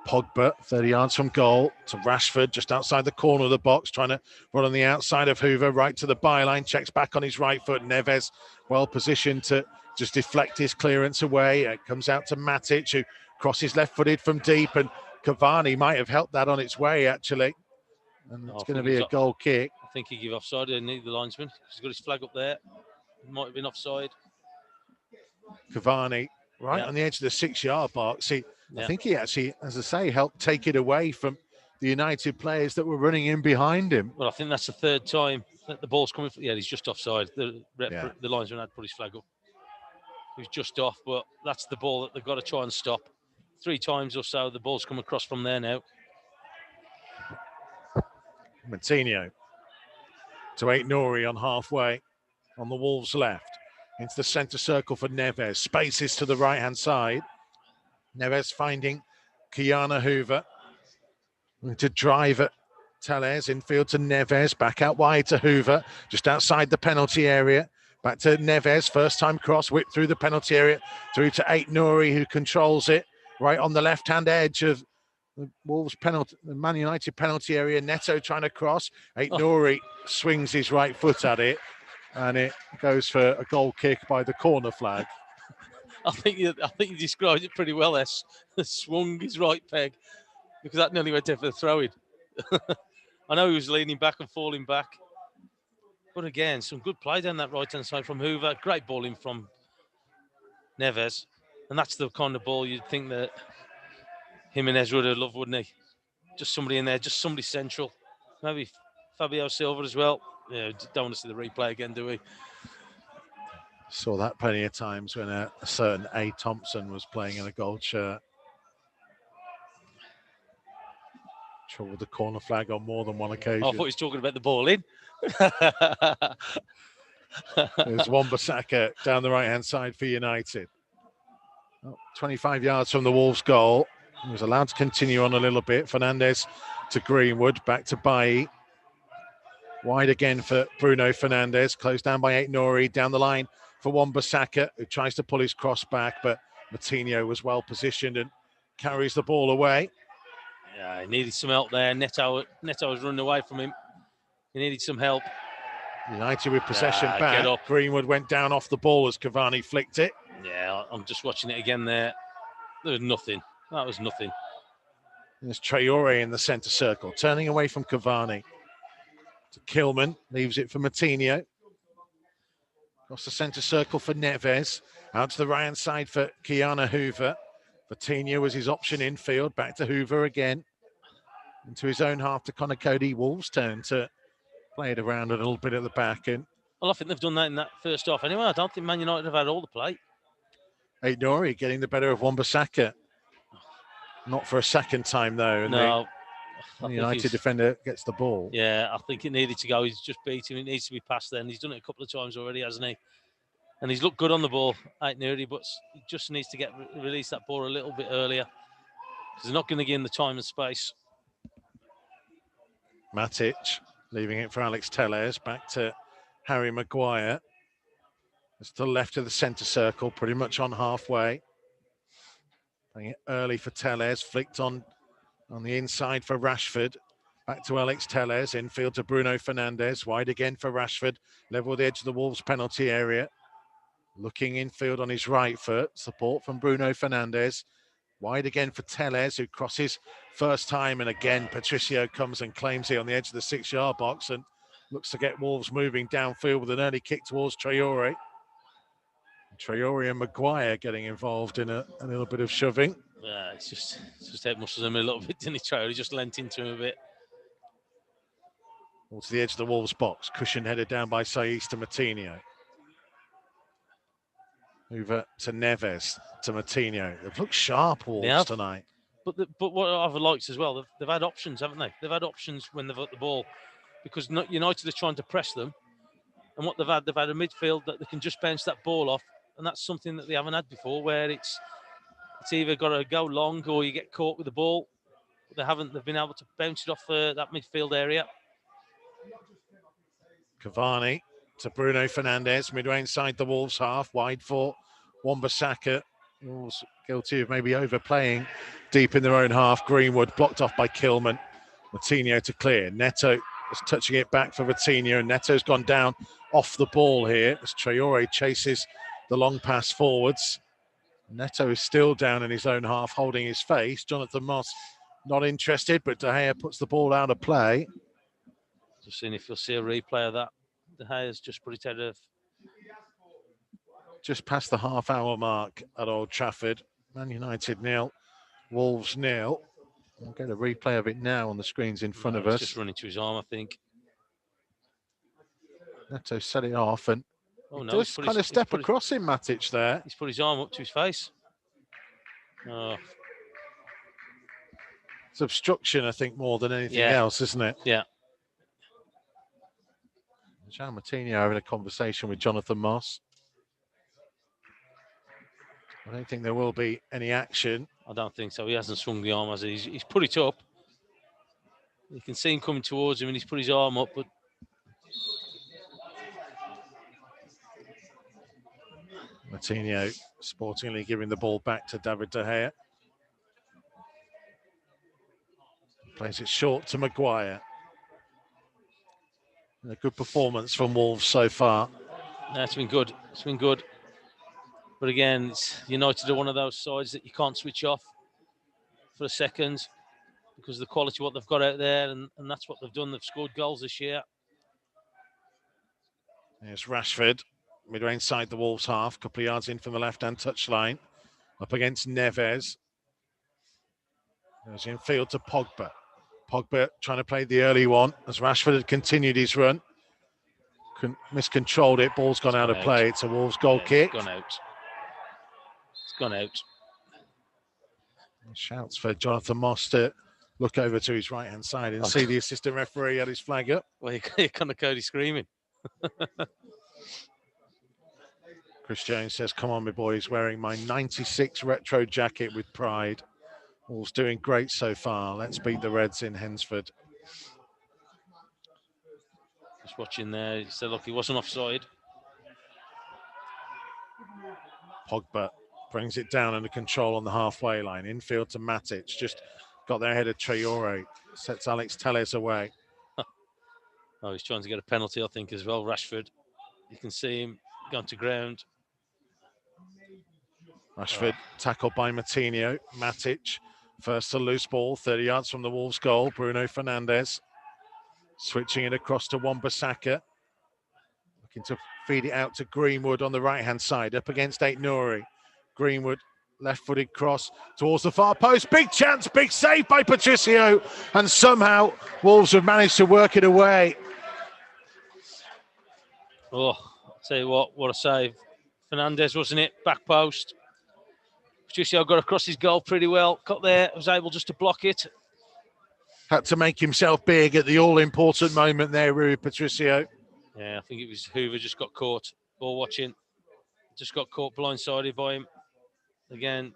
Pogba, 30 yards from goal, to Rashford, just outside the corner of the box, trying to run on the outside of Hoover, right to the byline, checks back on his right foot. Neves, well positioned to just deflect his clearance away. It comes out to Matic, who crosses left-footed from deep, and Cavani might have helped that on its way, actually. And it's going to be a goal kick. I think he gave offside, didn't he, the linesman? He's got his flag up there. It might have been offside. Cavani, right on the edge of the 6-yard box. I think he actually, as I say, helped take it away from the United players that were running in behind him. Well, I think that's the third time that the ball's coming. Yeah, he's just offside. The linesman had put his flag up. He was just off, but that's the ball that they've got to try and stop. 3 times or so, the ball's come across from there now. Matinho to Aït-Nouri on halfway on the Wolves' left. Into the centre circle for Neves. Spaces to the right-hand side. Neves finding Kiana Hoover. To drive at Telles. Infield to Neves. Back out wide to Hoover. Just outside the penalty area. Back to Neves. First time cross. Whip through the penalty area. Through to Aït-Nouri, who controls it. Right on the left-hand edge of the Wolves penalty, the Man United penalty area. Neto trying to cross. Aït-Nouri swings his right foot at it, and it goes for a goal kick by the corner flag. I think you described it pretty well. Swung his right peg, because that nearly went in for the throw-in. I know he was leaning back and falling back, but again, some good play down that right-hand side from Hoover. Great ball in from Neves, and that's the kind of ball you'd think that Jimenez would have loved, wouldn't he? Just somebody in there, just somebody central. Maybe Fabio Silva as well. Yeah, don't want to see the replay again, do we? Saw that plenty of times when a certain A. Thompson was playing in a gold shirt. Trouble with the corner flag on more than one occasion. I thought he was talking about the ball in. There's Wan-Bissaka down the right-hand side for United. 25 yards from the Wolves' goal. He was allowed to continue on a little bit. Fernandes to Greenwood, back to Bailly. Wide again for Bruno Fernandes, closed down by Aït-Nouri, down the line for Wan-Bissaka, who tries to pull his cross back, but Matinho was well positioned and carries the ball away. Yeah, he needed some help there. Neto was running away from him. He needed some help. United with possession back. Greenwood went down off the ball as Cavani flicked it. Yeah, I'm just watching it again there. There was nothing. That was nothing. There's Traore in the centre circle, turning away from Cavani. To Kilman, leaves it for Matinho. Across the centre circle for Neves. Out to the right-hand side for Kiana Hoover. Vitinha was his option infield. Back to Hoover again. Into his own half to Connor Cody. Wolves' turn to play it around a little bit at the back. And well, I think they've done that in that first half anyway. I don't think Man United have had all the play. Nori getting the better of Wan-Bissaka. Not for a second time, though. And No. the United defender gets the ball. Yeah, I think it needed to go. He's just beat him. It needs to be passed then. He's done it a couple of times already, hasn't he? And he's looked good on the ball, Nuri, but he just needs to release that ball a little bit earlier. Because they're not going to give him the time and space. Matic leaving it for Alex Telles. Back to Harry Maguire. It's to the left of the centre circle, pretty much on halfway. Playing it early for Telles, flicked on the inside for Rashford. Back to Alex Telles, infield to Bruno Fernandes. Wide again for Rashford. Level the edge of the Wolves penalty area. Looking infield on his right foot. Support from Bruno Fernandes. Wide again for Telles, who crosses first time. And again, Patricio comes and claims it on the edge of the 6-yard box and looks to get Wolves moving downfield with an early kick towards Traore. Traore and Maguire getting involved in a little bit of shoving. Yeah, it's just head muscles him a little bit, didn't he, Traore? He just leant into him a bit. Towards the edge of the Wolves box. Cushion headed down by Saiz to Matinho. Over to Neves, to Matinho. They've looked sharp, Wolves, tonight. But what I've liked as well, they've had options, haven't they? They've had options when they've got the ball. Because United are trying to press them. And what they've had a midfield that they can just bounce that ball off. And that's something that they haven't had before, where it's either got to go long or you get caught with the ball. They've been able to bounce it off that midfield area. Cavani to Bruno Fernandes, midway inside the Wolves half, wide for Wan-Bissaka. Wolves guilty of maybe overplaying deep in their own half. Greenwood blocked off by Kilman. Matinho to clear. Neto is touching it back for Matinho. Neto's gone down off the ball here as Traore chases the long pass forwards. Neto is still down in his own half, holding his face. Jonathan Moss not interested, but De Gea puts the ball out of play. Just seeing if you'll see a replay of that. De Gea's just put it out of... Just past the half-hour mark at Old Trafford. Man United 0, Wolves 0. We'll get a replay of it now on the screens in front of us. Just running to his arm, I think. Neto set it off and he does kind of step across him, Matic, there. He's put his arm up to his face. Oh. It's obstruction, I think, more than anything else, isn't it? Yeah. Jean Matinho having a conversation with Jonathan Moss. I don't think there will be any action. I don't think so. He hasn't swung the arm, has he? He's put it up. You can see him coming towards him and he's put his arm up, but Matinho sportingly giving the ball back to David De Gea. Plays it short to Maguire. A good performance from Wolves so far. No, it's been good. It's been good. But again, United are one of those sides that you can't switch off for a second because of the quality of what they've got out there, and that's what they've done. They've scored goals this year. There's Rashford, midway inside the Wolves half, a couple of yards in from the left-hand touchline, up against Neves. There's infield to Pogba. Pogba trying to play the early one as Rashford had continued his run. Miscontrolled it, ball's gone out of play. It's a Wolves goal kick. It's gone out. It's gone out. Shouts for Jonathan Moss to look over to his right-hand side and see the assistant referee had his flag up. Well, you're kind of Cody screaming. Chris Jones says, come on, my boys, wearing my 96 retro jacket with pride. Wolves doing great so far. Let's beat the Reds in Hensford. Just watching there. He said, look, he wasn't offside. Pogba brings it down under control on the halfway line. Infield to Matic. Just got there ahead of Traore. Sets Alex Telles away. Oh, he's trying to get a penalty, I think, as well. Rashford. You can see him going to ground. Rashford tackled by Matinho. Matic. First to loose ball, 30 yards from the Wolves goal. Bruno Fernandes switching it across to Wan-Bissaka. Looking to feed it out to Greenwood on the right-hand side, up against Aït-Nouri. Greenwood, left-footed cross towards the far post. Big chance, big save by Patricio. And somehow Wolves have managed to work it away. Oh, I'll tell you what a save. Fernandes, wasn't it? Back post. Patricio got across his goal pretty well. Got there, was able just to block it. Had to make himself big at the all-important moment there, Rui Patricio. Yeah, I think it was Hoover just got caught. Ball watching. Just got caught blindsided by him. Again,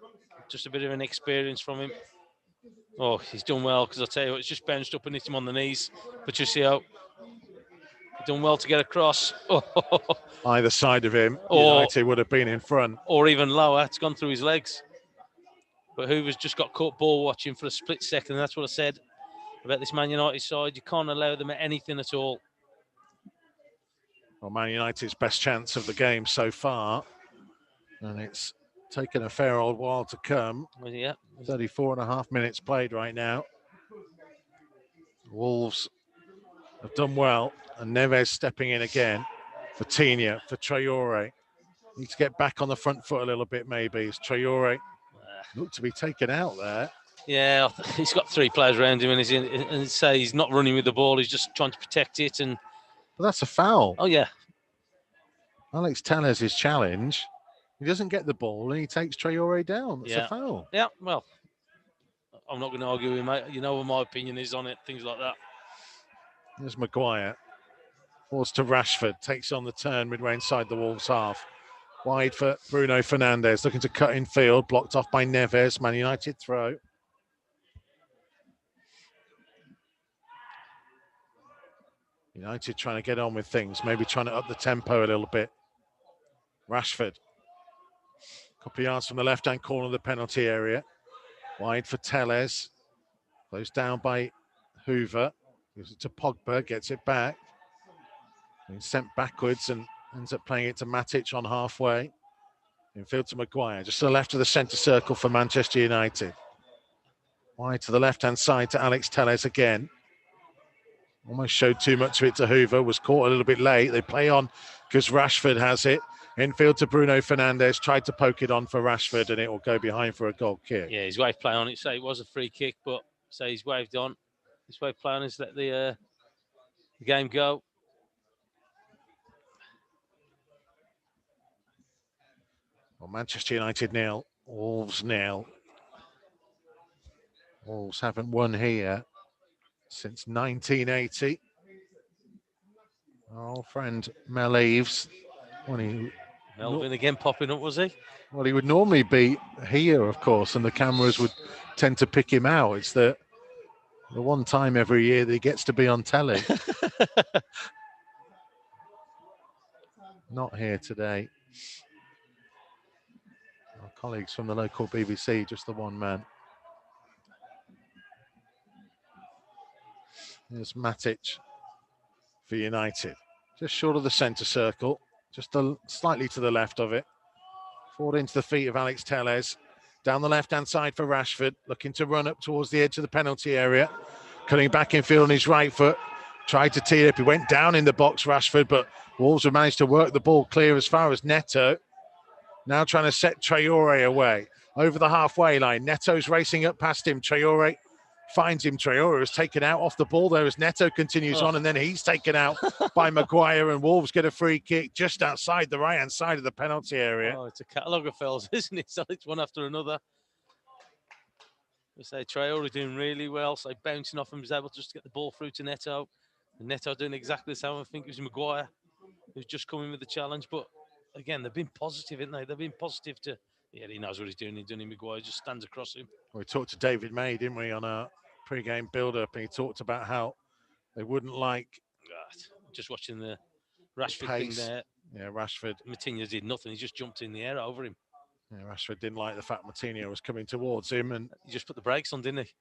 just a bit of an experience from him. Oh, he's done well, because I'll tell you what, it's just bounced up and hit him on the knees. Patricio. Done well to get across. Either side of him, United would have been in front. Or even lower. It's gone through his legs. But Hoover's just got caught ball watching for a split second. And that's what I said about this Man United side. You can't allow them at anything at all. Well, Man United's best chance of the game so far. And it's taken a fair old while to come. Well, yeah. 34.5 minutes played right now. Wolves have done well. And Neves stepping in again for Tina, for Traore. Need to get back on the front foot a little bit, maybe. As Traore looked to be taken out there. Yeah, he's got 3 players around him, and he's not running with the ball. He's just trying to protect it. And well, that's a foul. Oh, yeah. Alex Tellers' challenge. He doesn't get the ball, and he takes Traore down. That's a foul. Yeah, well, I'm not going to argue with him, mate. You know what my opinion is on it, things like that. There's Maguire. Forwards to Rashford, takes on the turn midway inside the Wolves half. Wide for Bruno Fernandes, looking to cut in field, blocked off by Neves. Man United throw. United trying to get on with things, maybe trying to up the tempo a little bit. Rashford. Couple yards from the left-hand corner of the penalty area. Wide for Tellez. Closed down by Hoover. Gives it to Pogba, gets it back. He's sent backwards and ends up playing it to Matic on halfway. Infield to Maguire, just to the left of the centre circle for Manchester United. Wide to the left-hand side to Alex Tellez again. Almost showed too much of it to Hoover, was caught a little bit late. They play on because Rashford has it. Infield to Bruno Fernandes, tried to poke it on for Rashford, and it will go behind for a goal kick. Yeah, his way of play on it, say it was a free kick, but say he's waved on. His way of playing is let the game go. Well, Manchester United 0, Wolves 0. Wolves haven't won here since 1980. Our old friend Mel Eves. Melvin again popping up, was he? Well, he would normally be here, of course, and the cameras would tend to pick him out. It's the one time every year that he gets to be on telly. Not here today. Our colleagues from the local BBC, just the one man. There's Matic for United. Just short of the centre circle, just slightly to the left of it. Forward into the feet of Alex Tellez. Down the left-hand side for Rashford, looking to run up towards the edge of the penalty area. Cutting back in field on his right foot. Tried to tee it up. He went down in the box, Rashford, but Wolves have managed to work the ball clear as far as Neto. Now trying to set Traore away. Over the halfway line. Neto's racing up past him. Traore finds him. Traore is taken out off the ball there as Neto continues on, and then he's taken out by Maguire, and Wolves get a free kick just outside the right-hand side of the penalty area. Oh, it's a catalogue of fouls, isn't it? So it's one after another. We say Traore doing really well, so bouncing off him, was able to just get the ball through to Neto. And Neto doing exactly the same. I think it was Maguire who's just coming with the challenge, but again, they've been positive, haven't they? They've been positive to, yeah, he knows what he's doing. He's doing. Maguire just stands across him. We talked to David May, didn't we, on our pre-game build-up, and he talked about how they wouldn't like... Just watching the Rashford thing there. Yeah, Rashford. Matinho did nothing. He just jumped in the air over him. Yeah, Rashford didn't like the fact Matinho was coming towards him, and he just put the brakes on, didn't he?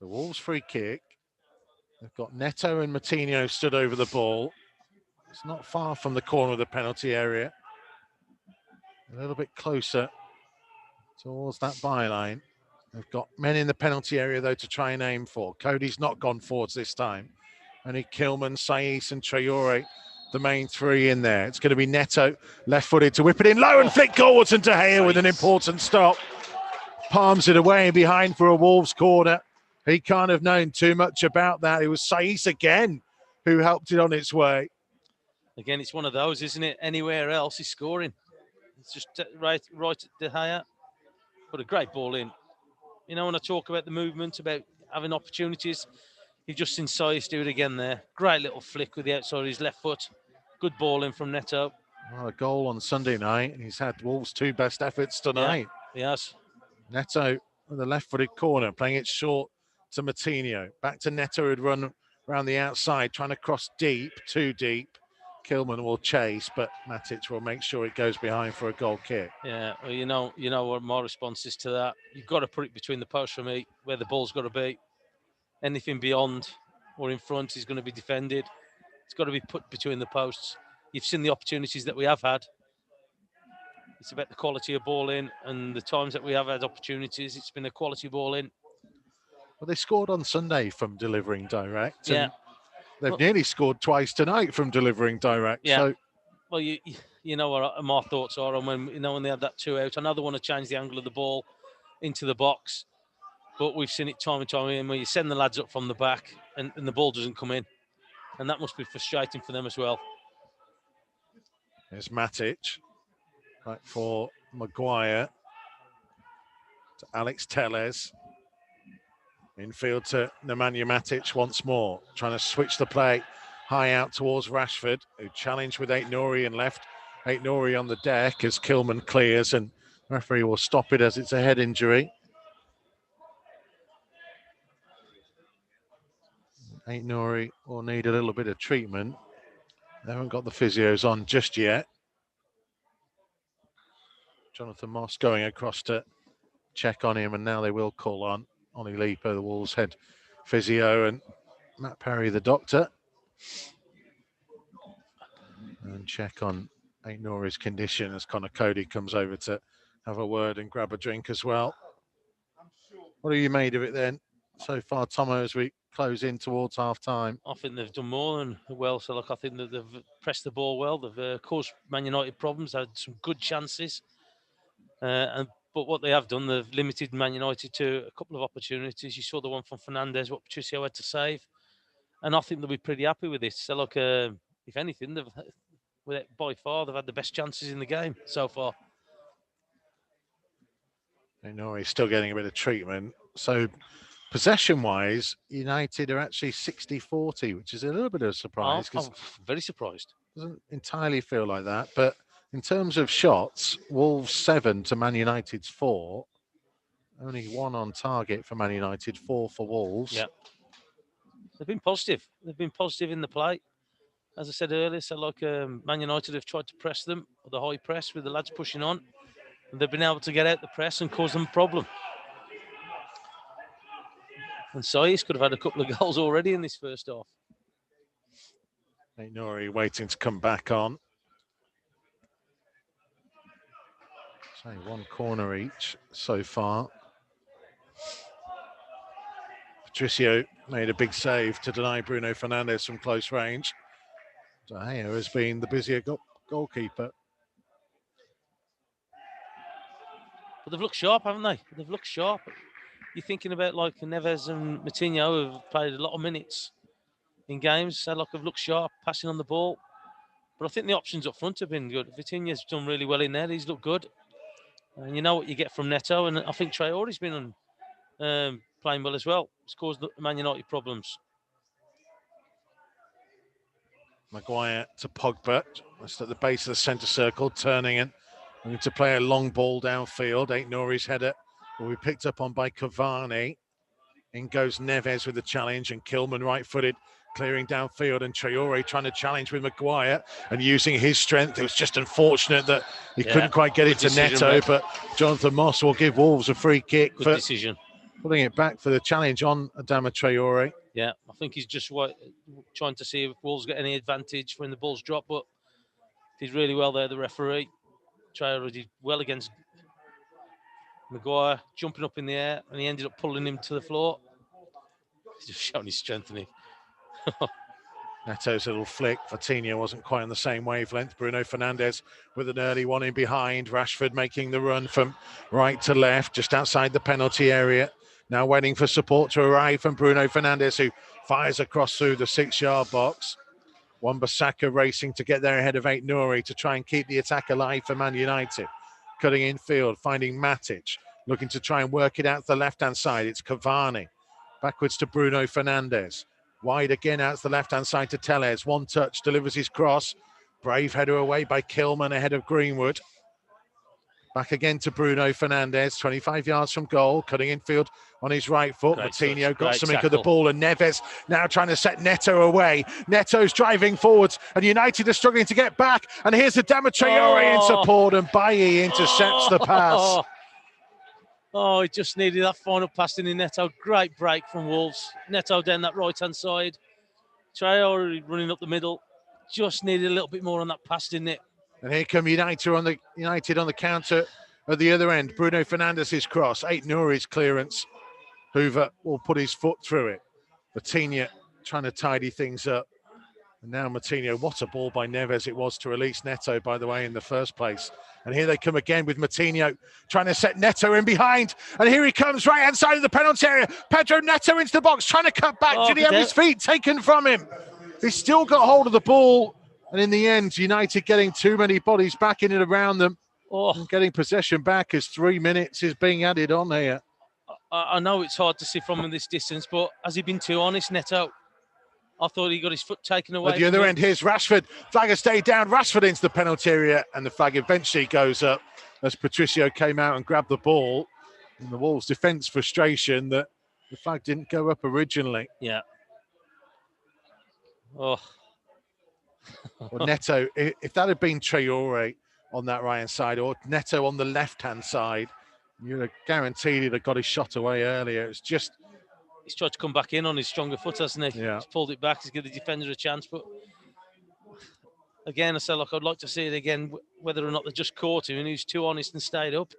The Wolves free kick. They've got Neto and Matinho stood over the ball. It's not far from the corner of the penalty area. A little bit closer towards that byline. They've got men in the penalty area, though, to try and aim for. Cody's not gone forwards this time. Only Kilman, Saiss and Traore, the main three in there. It's going to be Neto, left-footed to whip it in low and flick goals, and De Gea with an important stop. Palms it away and behind for a Wolves corner. He can't have known too much about that. It was Saiss again who helped it on its way. Again, it's one of those, isn't it? Anywhere else, he's scoring. It's just right at De Gea. Put a great ball in. You know, when I talk about the movement, about having opportunities, you've just seen Saïs do it again there. Great little flick with the outside of his left foot. Good ball in from Neto. Well, a goal on Sunday night. He's had Wolves' 2 best efforts tonight. Yeah, yes. Neto with the left-footed corner, playing it short to Moutinho. Back to Neto, who'd run around the outside, trying to cross deep, too deep. Kilman will chase, but Matic will make sure it goes behind for a goal kick. Yeah, well, you know what my response is to that. You've got to put it between the posts for me, where the ball's got to be. Anything beyond or in front is going to be defended. It's got to be put between the posts. You've seen the opportunities that we have had. It's about the quality of ball in, and the times that we have had opportunities, it's been a quality ball in. Well, they scored on Sunday from delivering direct. Yeah. They've nearly scored twice tonight from delivering direct. Yeah. So, well, you know what my thoughts are on when they have that 2 out. I know they want to change the angle of the ball into the box, but we've seen it time and time again where you send the lads up from the back and the ball doesn't come in, and that must be frustrating for them as well. there's Matic, right for Maguire, to Alex Telles. Infield to Nemanja Matic once more, trying to switch the play high out towards Rashford, who challenged with Aït-Nouri and left Aït-Nouri on the deck as Kilman clears, and the referee will stop it as it's a head injury. Aït-Nouri will need a little bit of treatment. They haven't got the physios on just yet. Jonathan Moss going across to check on him, and now they will call on Ollie Leaper, the Wolves head physio, and Matt Perry, the doctor, and check on Aït-Nouri's condition as Connor Cody comes over to have a word and grab a drink as well. What have you made of it then so far, Tomo, as we close in towards half time? I think they've done more than well. So, I think that they've pressed the ball well. They've caused Man United problems, had some good chances. But what they have done, they've limited Man United to a couple of opportunities. You saw the one from Fernandes, what Patricio had to save. And I think they'll be pretty happy with this. So, if anything, by far, they've had the best chances in the game so far. Aït-Nouri's still getting a bit of treatment. So, possession-wise, United are actually 60-40, which is a little bit of a surprise. I'm very surprised. Doesn't entirely feel like that. But in terms of shots, Wolves 7 to Man United's 4. Only 1 on target for Man United, 4 for Wolves. Yeah. They've been positive. They've been positive in the play. As I said earlier, Man United have tried to press them, the high press with the lads pushing on. And they've been able to get out the press and cause them a problem. And Saïs could have had a couple of goals already in this first half. Aït-Nouri waiting to come back on. So 1 corner each so far. Patricio made a big save to deny Bruno Fernandes from close range. De Gea has been the busier goalkeeper. But they've looked sharp, haven't they? They've looked sharp. You're thinking about Neves and Moutinho, who have played a lot of minutes in games. So have looked sharp, passing on the ball. But I think the options up front have been good. Vitinha's done really well in there. He's looked good. And you know what you get from Neto. And I think Traore's been playing well as well. It's caused Man United problems. Maguire to Pogba. That's at the base of the centre circle, turning and going to play a long ball downfield. Aït-Nouri's header will be picked up on by Cavani. In goes Neves with the challenge, and Kilman right-footed, clearing downfield, and Traore trying to challenge with Maguire and using his strength. It was just unfortunate that he couldn't quite get it to Neto, but Jonathan Moss will give Wolves a free kick Good for decision. putting it back for the challenge on Adama Traore. Yeah, I think he's just trying to see if Wolves get any advantage when the ball's dropped, but did really well there, the referee. Traore did well against Maguire, jumping up in the air, and he ended up pulling him to the floor. He's just showing his strength, isn't he? Neto's little flick. Vitinha wasn't quite on the same wavelength. Bruno Fernandes with an early one in behind. Rashford making the run from right to left, just outside the penalty area. Now waiting for support to arrive from Bruno Fernandes, who fires across through the 6-yard box. Wan-Bissaka racing to get there ahead of Aït-Nouri to try and keep the attack alive for Man United. Cutting infield, finding Matic, looking to try and work it out to the left-hand side. It's Cavani. Backwards to Bruno Fernandes. Wide again out to the left-hand side to Telles. One touch, delivers his cross. Brave header away by Kilman ahead of Greenwood. Back again to Bruno Fernandes, 25 yards from goal, cutting infield on his right foot. Martinho got something of the ball, and Neves now trying to set Neto away. Neto's driving forwards, and United are struggling to get back. And here's the Adama Traoré in support, and Bailly intercepts the pass. Oh, he just needed that final pass in Neto. Great break from Wolves. Neto down that right-hand side. Traoré running up the middle. Just needed a little bit more on that pass, didn't it? And here come United on the counter at the other end. Bruno Fernandes' cross, Aït-Nouri's clearance. Hoover will put his foot through it. Martinho trying to tidy things up. And now Martinho, what a ball by Neves it was to release Neto, by the way, in the first place. And here they come again with Martinho trying to set Neto in behind. And here he comes, right-hand side of the penalty area. Pedro Neto into the box, trying to cut back. Did he have his feet taken from him? He's still got hold of the ball. And in the end, United getting too many bodies back in and around them. And getting possession back as 3 minutes is being added on here. I know it's hard to see from this distance, but has he been too honest, Neto? I thought he got his foot taken away. At the other end, here's Rashford. Flag has stayed down. Rashford into the penalty area, and the flag eventually goes up as Patricio came out and grabbed the ball. And the Wolves' defence frustration that the flag didn't go up originally. Yeah. Well, Neto, if that had been Traoré on that right-hand side or Neto on the left-hand side, you'd have guaranteed he'd have got his shot away earlier. It's just... He's tried to come back in on his stronger foot, hasn't he? Yeah. He's pulled it back. He's given the defender a chance. But again, I say, look, I'd like to see it again, whether or not they just caught him and he was too honest and stayed up.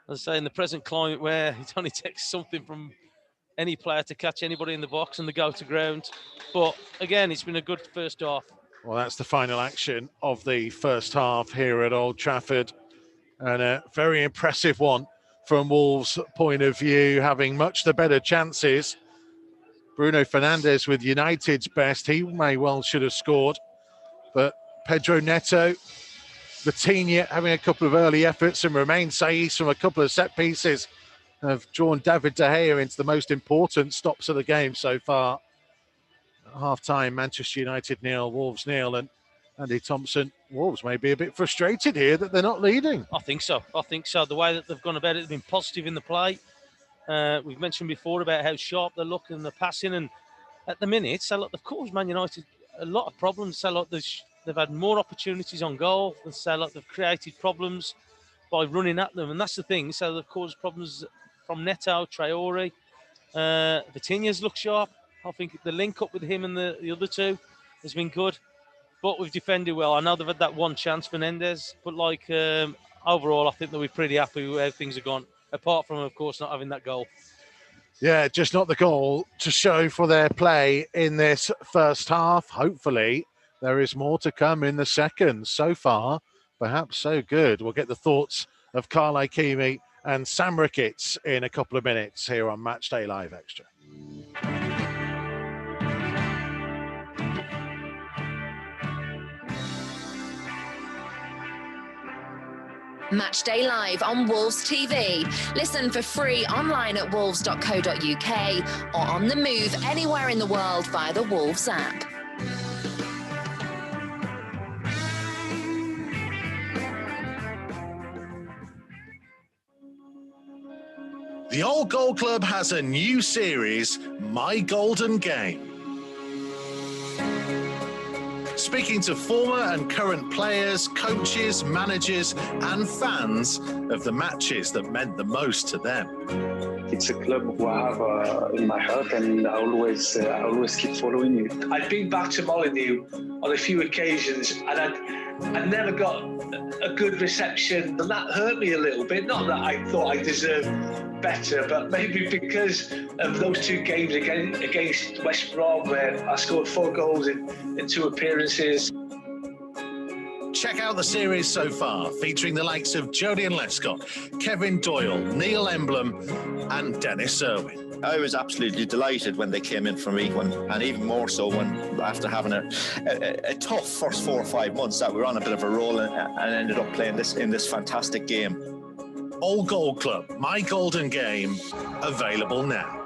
As I say, in the present climate where it only takes something from any player to catch anybody in the box and they go to ground. But again, it's been a good first half. Well, that's the final action of the first half here at Old Trafford. And a very impressive one from Wolves' point of view, having much the better chances. Bruno Fernandes with United's best. He may well should have scored. But Pedro Neto, Vitinha having a couple of early efforts, and Romain Saiss from a couple of set pieces have drawn David De Gea into the most important stops of the game so far. At half-time, Manchester United 0, Wolves 0, and Andy Thompson, Wolves may be a bit frustrated here that they're not leading. I think so. The way that they've gone about it, they've been positive in the play. We've mentioned before about how sharp they look and the passing, and at the minute, so look, they've caused Man United a lot of problems. So look, they've had more opportunities on goal. So look, they've created problems by running at them, and that's the thing. So they've caused problems from Neto, Traoré. Vitinha's looked sharp. I think the link up with him and the other two has been good. But we've defended well. I know they've had that one chance, Fernandes. But like overall, I think that we're pretty happy with how things have gone. Apart from, of course, not having that goal. Yeah, just not the goal to show for their play in this first half. Hopefully, there is more to come in the second. So far, perhaps so good. We'll get the thoughts of Carl Ikeme and Sam Ricketts in a couple of minutes here on Matchday Live Extra. Matchday Live on Wolves TV. Listen for free online at wolves.co.uk or on the move anywhere in the world via the Wolves app. The Old Goal Club has a new series, My Golden Game. Speaking to former and current players, coaches, managers and fans of the matches that meant the most to them. It's a club who I have in my heart, and I always keep following it. I'd been back to Molyneux on a few occasions, and I never got a good reception, and that hurt me a little bit. Not that I thought I deserved better, but maybe because of those two games against West Brom, where I scored 4 goals in 2 appearances. Check out the series so far, featuring the likes of Jodian Lescott, Kevin Doyle, Neil Emblem and Dennis Irwin. I was absolutely delighted when they came in from week one, and even more so when, after having a tough first 4 or 5 months, that we were on a bit of a roll and ended up playing in this fantastic game. All Gold Club, My Golden Game, available now.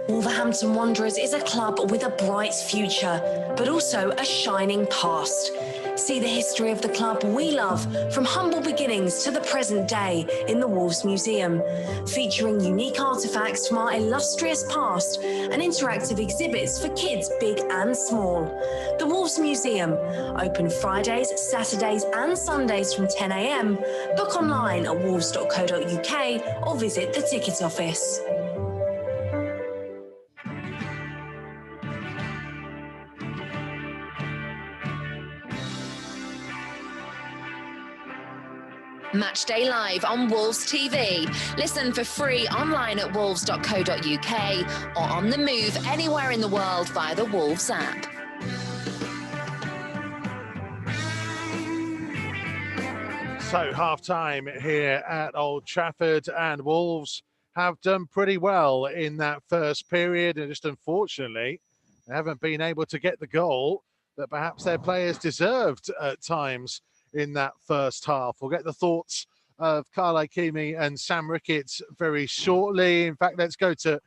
Wolverhampton Wanderers is a club with a bright future, but also a shining past. See the history of the club we love from humble beginnings to the present day in the Wolves Museum, featuring unique artefacts from our illustrious past and interactive exhibits for kids big and small. The Wolves Museum, open Fridays, Saturdays and Sundays from 10 a.m. Book online at wolves.co.uk or visit the ticket office. Matchday Live on Wolves TV. Listen for free online at wolves.co.uk or on the move anywhere in the world via the Wolves app. So half-time here at Old Trafford, and Wolves have done pretty well in that first period, and just unfortunately they haven't been able to get the goal that perhaps their players deserved at times in that first half. We'll get the thoughts of Ikeme and Sam Ricketts very shortly. In fact, let's go to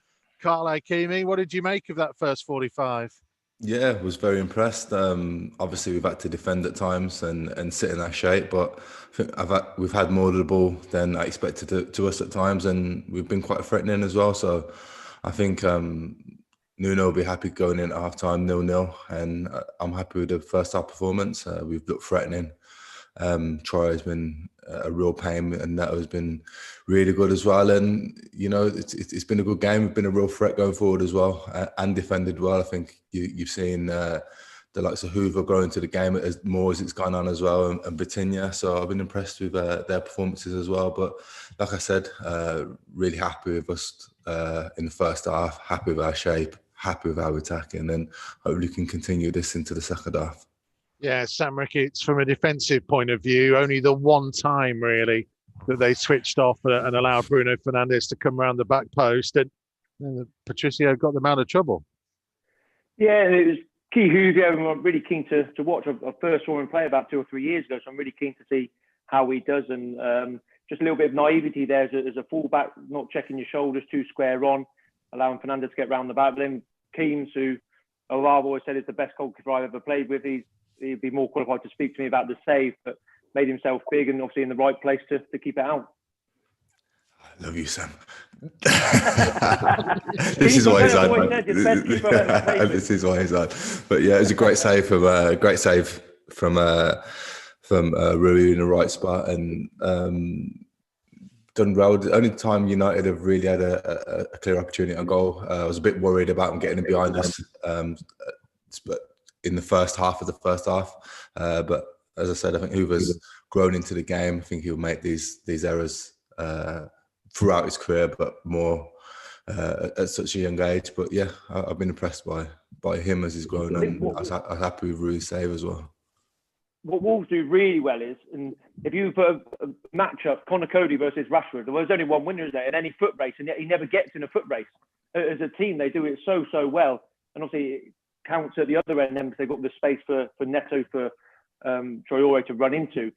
Ikeme. What did you make of that first 45? Yeah, I was very impressed. Obviously, we've had to defend at times and sit in our shape, but I think we've had more of the ball than I expected to us at times, and we've been quite threatening as well. So I think Nuno will be happy going in at half-time 0-0, and I'm happy with the first half performance. We've looked threatening. Troy has been a real pain, and Neto has been really good as well. And you know, it's been a good game. We've been a real threat going forward as well, and defended well. I think you've seen the likes of Hoover grow into the game as more as it's gone on as well, and Batinia. So I've been impressed with their performances as well. But like I said, really happy with us in the first half. Happy with our shape. Happy with our attacking, and hopefully we can continue this into the second half. Yeah, Sam Ricketts, from a defensive point of view, only the one time really that they switched off and allowed Bruno Fernandes to come around the back post, and Patricio got them out of trouble. Yeah, it was key Hoover. I'm really keen to watch. I first saw him play about 2 or 3 years ago, so I'm really keen to see how he does. And just a little bit of naivety there as a fullback, not checking your shoulders too square on, allowing Fernandes to get round the back. But then Keanes, who I've always said is the best goalkeeper I've ever played with, he'd be more qualified to speak to me about the save, but made himself big and obviously in the right place to keep it out. I love you, Sam. This is why he's on. This is why he's on. But yeah, it was a great save from Rui in the right spot, and done well. The only time United have really had a clear opportunity on goal. I was a bit worried about them getting in behind us, but in the first half of the first half. But as I said, I think Hoover's grown into the game. I think he'll make these errors throughout his career, but more at such a young age. But yeah, I've been impressed by him as he's grown, and I was happy with Rui's save as well. What Wolves do really well is, and if you put a match-up, Conor Cody versus Rashford, there was only one winner there in any foot race, and yet he never gets in a foot race. As a team, they do it so well. And obviously, it counts at the other end then because they've got the space for Neto, for Traore to run into.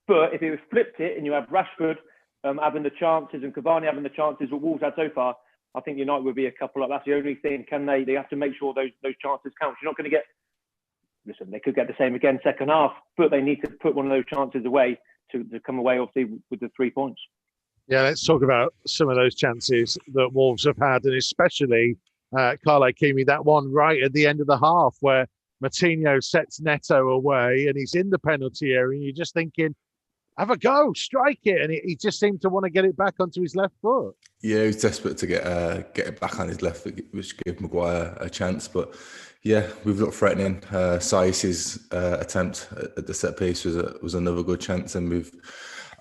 But if it flipped it and you have Rashford having the chances and Cavani having the chances what Wolves had so far, I think United would be a couple up. That's the only thing. They have to make sure those chances count. You're not going to get... Listen, they could get the same again second half, but they need to put one of those chances away to come away, obviously, with the 3 points. Yeah, let's talk about some of those chances that Wolves have had, and especially Ikeme, that one right at the end of the half where Moutinho sets Neto away and he's in the penalty area, and you're just thinking, have a go, strike it. And he just seemed to want to get it back onto his left foot. Yeah, he was desperate to get it back on his left foot, which gave Maguire a chance. But yeah, we've looked threatening. Saïs's attempt at the set piece was another good chance, and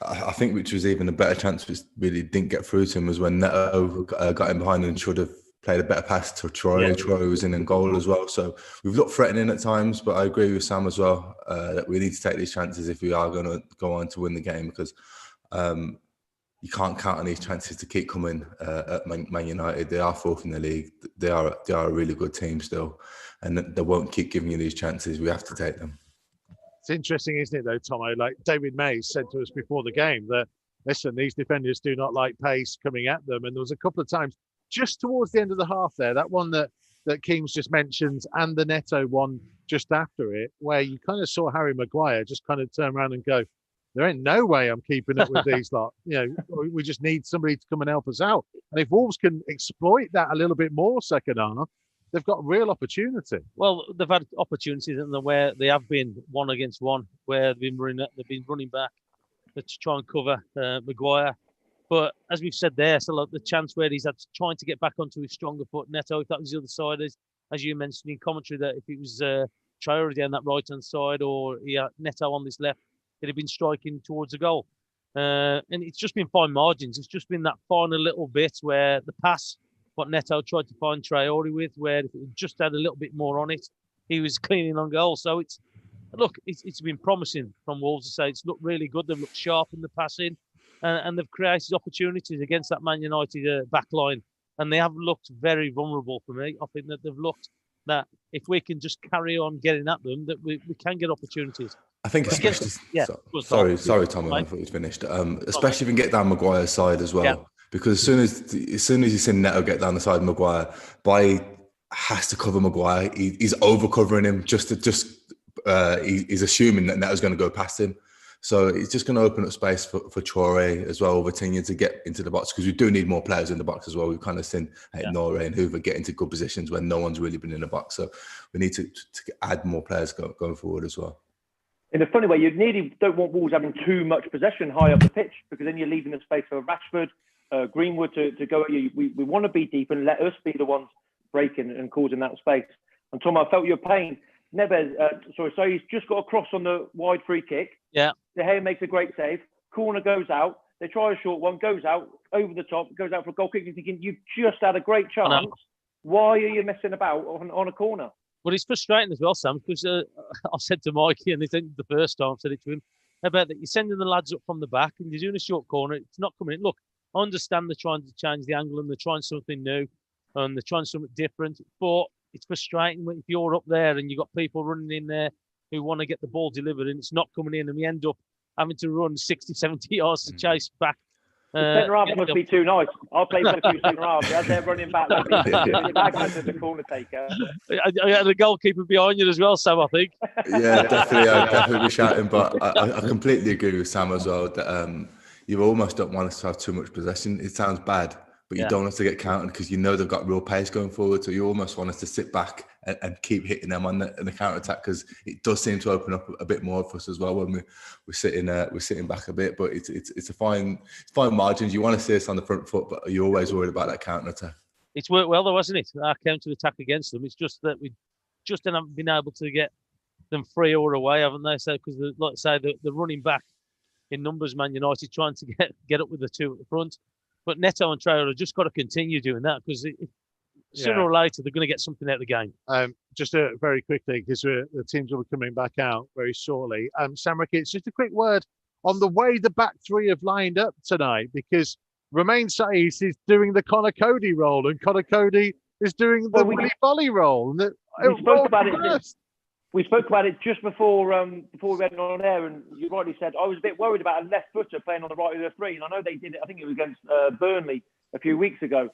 I think which was even a better chance, which really didn't get through to him, was when Neto got in behind and should have played a better pass to Troy. Yeah. Troy was in goal as well. So we've looked threatening at times, but I agree with Sam as well that we need to take these chances if we are going to go on to win the game, because you can't count on these chances to keep coming at Man United. They are fourth in the league. They are a really good team still, and they won't keep giving you these chances. We have to take them. It's interesting, isn't it, though, Tomo? Like David Mays said to us before the game that, listen, these defenders do not like pace coming at them. And there was a couple of times just towards the end of the half there, that one that Keames just mentioned and the Neto one just after it, where you kind of saw Harry Maguire just kind of turn around and go, there ain't no way I'm keeping up with these lot. We just need somebody to come and help us out. And if Wolves can exploit that a little bit more second half, they've got real opportunity. Well, they've had opportunities where they have been 1-against-1, where they've been running back to try and cover Maguire. But as we've said there, so like the chance where he's trying to get back onto his stronger foot, Neto, if that was the other side, as you mentioned in commentary, that if it was Traore down that right-hand side or Neto on this left, he'd have been striking towards the goal. And it's just been fine margins. It's just been that final little bit where the pass, what Neto tried to find Traore with, where if it just had a little bit more on it, he was cleaning on goal. So it's been promising from Wolves to say it's looked really good. They've looked sharp in the passing, and they've created opportunities against that Man United back line. And they have looked very vulnerable for me. I think that they've looked that if we can just carry on getting at them, that we can get opportunities. I think especially... Sorry, Tom, I thought you'd finished. Especially if you can get down Maguire's side as well. Yeah. Because as soon as you see Neto get down the side of Maguire, Bailly has to cover Maguire. He's over covering him. He's assuming that Neto's going to go past him. So it's just going to open up space for Traore as well, Vitinha, to get into the box, because we do need more players in the box as well. We've kind of seen Nore and Hoover get into good positions when no one's really been in the box. So we need to add more players going forward as well. In a funny way, you nearly don't want Wolves having too much possession high up the pitch, because then you're leaving the space for Rashford, Greenwood to go at you. We want to be deep and let us be the ones breaking and causing that space. And Tom, I felt your pain. Neves, so he's just got a cross on the wide free kick. Yeah. De Gea makes a great save. Corner goes out. They try a short one, goes out, over the top, goes out for a goal kick. You're thinking, you've just had a great chance. Why are you messing about on a corner? Well, it's frustrating as well, Sam, because I said to Mikey, and I think the first time I said it to him, about that you're sending the lads up from the back and you're doing a short corner. It's not coming in. Look, I understand they're trying to change the angle and they're trying something new and they're trying something different, but it's frustrating if you're up there and you've got people running in there who want to get the ball delivered and it's not coming in, and we end up having to run 60, 70 yards to chase back. The centre half must be too nice. I'll play for a few centre halves. As they're running back, the corner taker. I had a goalkeeper behind you as well, Sam, I think. Yeah, definitely. I'd definitely be shouting, but I completely agree with Sam as well that you almost don't want us to have too much possession. It sounds bad, but you don't want us to get countered because you know they've got real pace going forward. So you almost want us to sit back and keep hitting them on the counter attack, because it does seem to open up a bit more for us as well when we're sitting back a bit. But it's a fine margins. You want to see us on the front foot, but you're always worried about that counter attack. It's worked well though, hasn't it? Our counter attack against them. It's just that we just haven't been able to get them free or away, haven't they? So because, like I say, the running back in numbers, Man United trying to get up with the two at the front. But Neto and Traore have just got to continue doing that, because sooner or later they're going to get something out of the game. Just very quickly, because the teams will be coming back out very shortly. Sam Ricketts, just a quick word on the way the back three have lined up tonight, because Romain Saiz is doing the Connor Cody role and Connor Cody is doing the Willy Bolly role. We spoke about it just before we went on air, and you rightly said I was a bit worried about a left footer playing on the right of the three, and I know they did it. I think it was against Burnley a few weeks ago.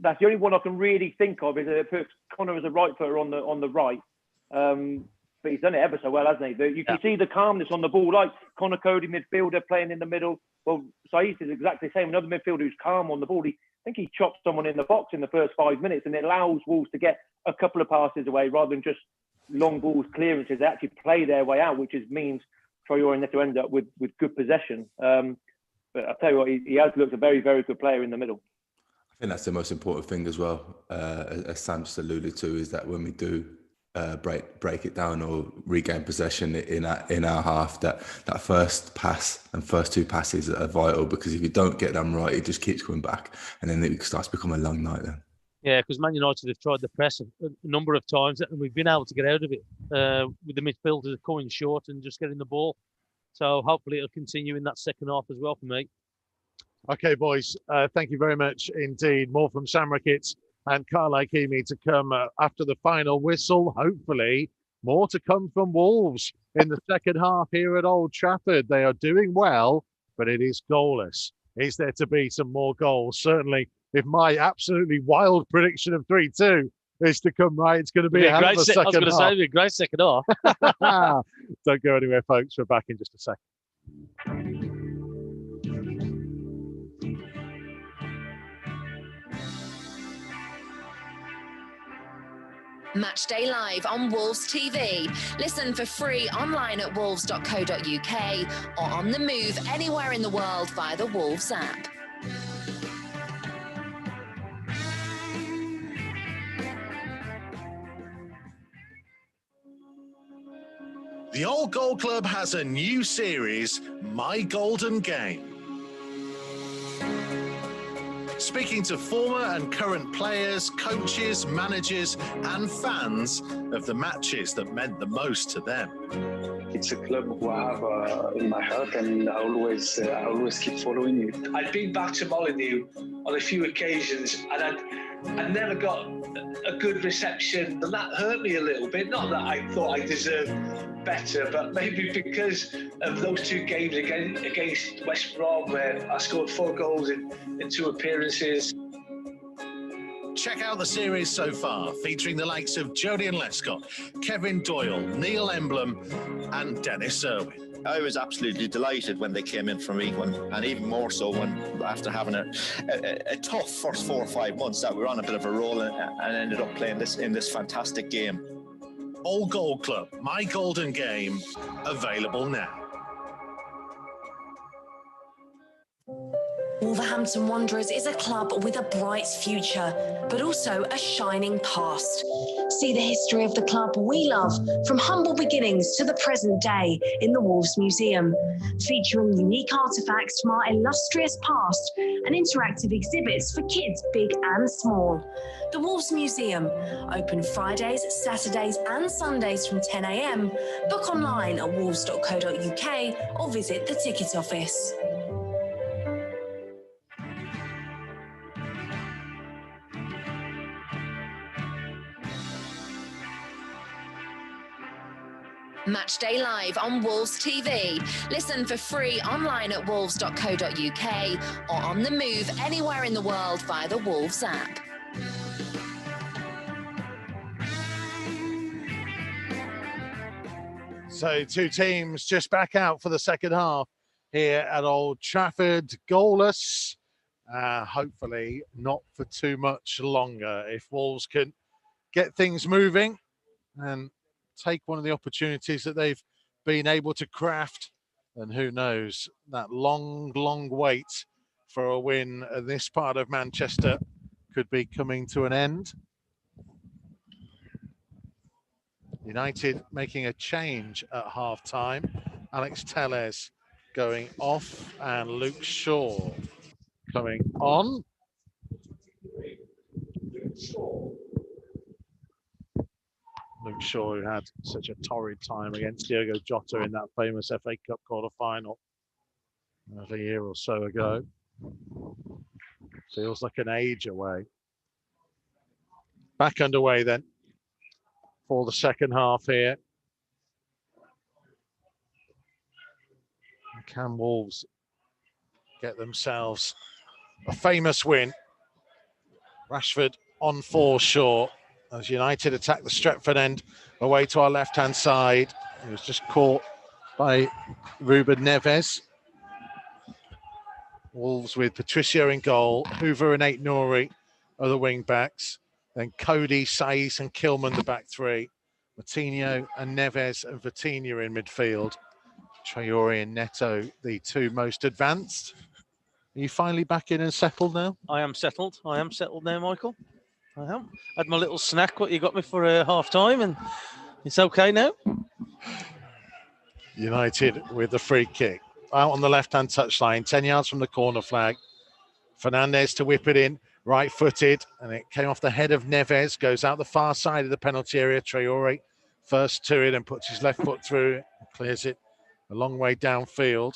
That's the only one I can really think of, is that it puts Connor as a right footer on the right. But he's done it ever so well, hasn't he? You can see the calmness on the ball, like Connor Cody, midfielder, playing in the middle. Well, Saiz is exactly the same. Another midfielder who's calm on the ball. I think he chopped someone in the box in the first 5 minutes, and it allows Wolves to get a couple of passes away rather than just long balls, clearances. They actually play their way out, which means Traore and Neto end up with good possession. But I'll tell you what, he has looked a very, very good player in the middle. I think that's the most important thing as well, as Sam just alluded to, is that when we do break it down or regain possession in our half, that first pass and first two passes are vital, because if you don't get them right, it just keeps coming back, and then it starts to become a long night then. Yeah, because Man United have tried the press a number of times, and we've been able to get out of it with the midfielders coming short and just getting the ball. So hopefully it'll continue in that second half as well for me. Okay, boys, thank you very much indeed. More from Sam Ricketts and Ikeme to come after the final whistle. Hopefully, more to come from Wolves in the second half here at Old Trafford. They are doing well, but it is goalless. Is there to be some more goals? Certainly, if my absolutely wild prediction of 3-2 is to come right, it's going to be a hell of a second half. I was going to say, it'll be a great second half. Don't go anywhere, folks. We're back in just a second. Matchday Live on Wolves TV. Listen for free online at wolves.co.uk or on the move anywhere in the world via the Wolves app. The Old Goal Club has a new series, My Golden Game. Speaking to former and current players, coaches, managers and fans of the matches that meant the most to them. It's a club who I have in my heart, and I always keep following it. I'd been back to Molyneux on a few occasions, and I never got a good reception, and that hurt me a little bit. Not that I thought I deserved better, but maybe because of those two games against West Brom, where I scored 4 goals in 2 appearances. Check out the series so far, featuring the likes of Julian Lescott, Kevin Doyle, Neil Emblem and Dennis Irwin. I was absolutely delighted when they came in from League One, and even more so when, after having a tough first 4 or 5 months, that we were on a bit of a roll and ended up playing in this fantastic game. Old Goal Club, My Golden Game, available now. Wolverhampton Wanderers is a club with a bright future, but also a shining past. See the history of the club we love, from humble beginnings to the present day, in the Wolves Museum, featuring unique artefacts from our illustrious past and interactive exhibits for kids big and small. The Wolves Museum, open Fridays, Saturdays and Sundays from 10 a.m. Book online at wolves.co.uk or visit the ticket office. Matchday Live on Wolves TV. Listen for free online at wolves.co.uk or on the move anywhere in the world via the Wolves app. So 2 teams just back out for the second half here at Old Trafford. Goalless. Hopefully not for too much longer. If Wolves can get things moving and take one of the opportunities that they've been able to craft, and who knows, that long wait for a win in this part of Manchester could be coming to an end. United making a change at half-time. Alex Telles going off and Luke Shaw coming on. Luke Shaw, who had such a torrid time against Diogo Jota in that famous FA Cup quarter-final a year or so ago. Feels like an age away. Back underway then for the second half here. Can Wolves get themselves a famous win? Rashford on foreshore as United attack the Stretford end away to our left-hand side. It was just caught by Ruben Neves. Wolves with Patricio in goal, Hoover and Ait-Nouri are the wing-backs. Then Cody, Saiz and Kilman the back 3. Martinho and Neves and Vitinha in midfield. Traore and Neto, the 2 most advanced. Are you finally back in and settled now? I am settled. I am settled now, Michael. I am. Had my little snack, what you got me for half-time, and it's okay now. United with the free kick. Out on the left-hand touchline, 10 yards from the corner flag. Fernandez to whip it in. right-footed, and it came off the head of Neves, goes out the far side of the penalty area. Traore first to it and puts his left foot through it, clears it a long way downfield.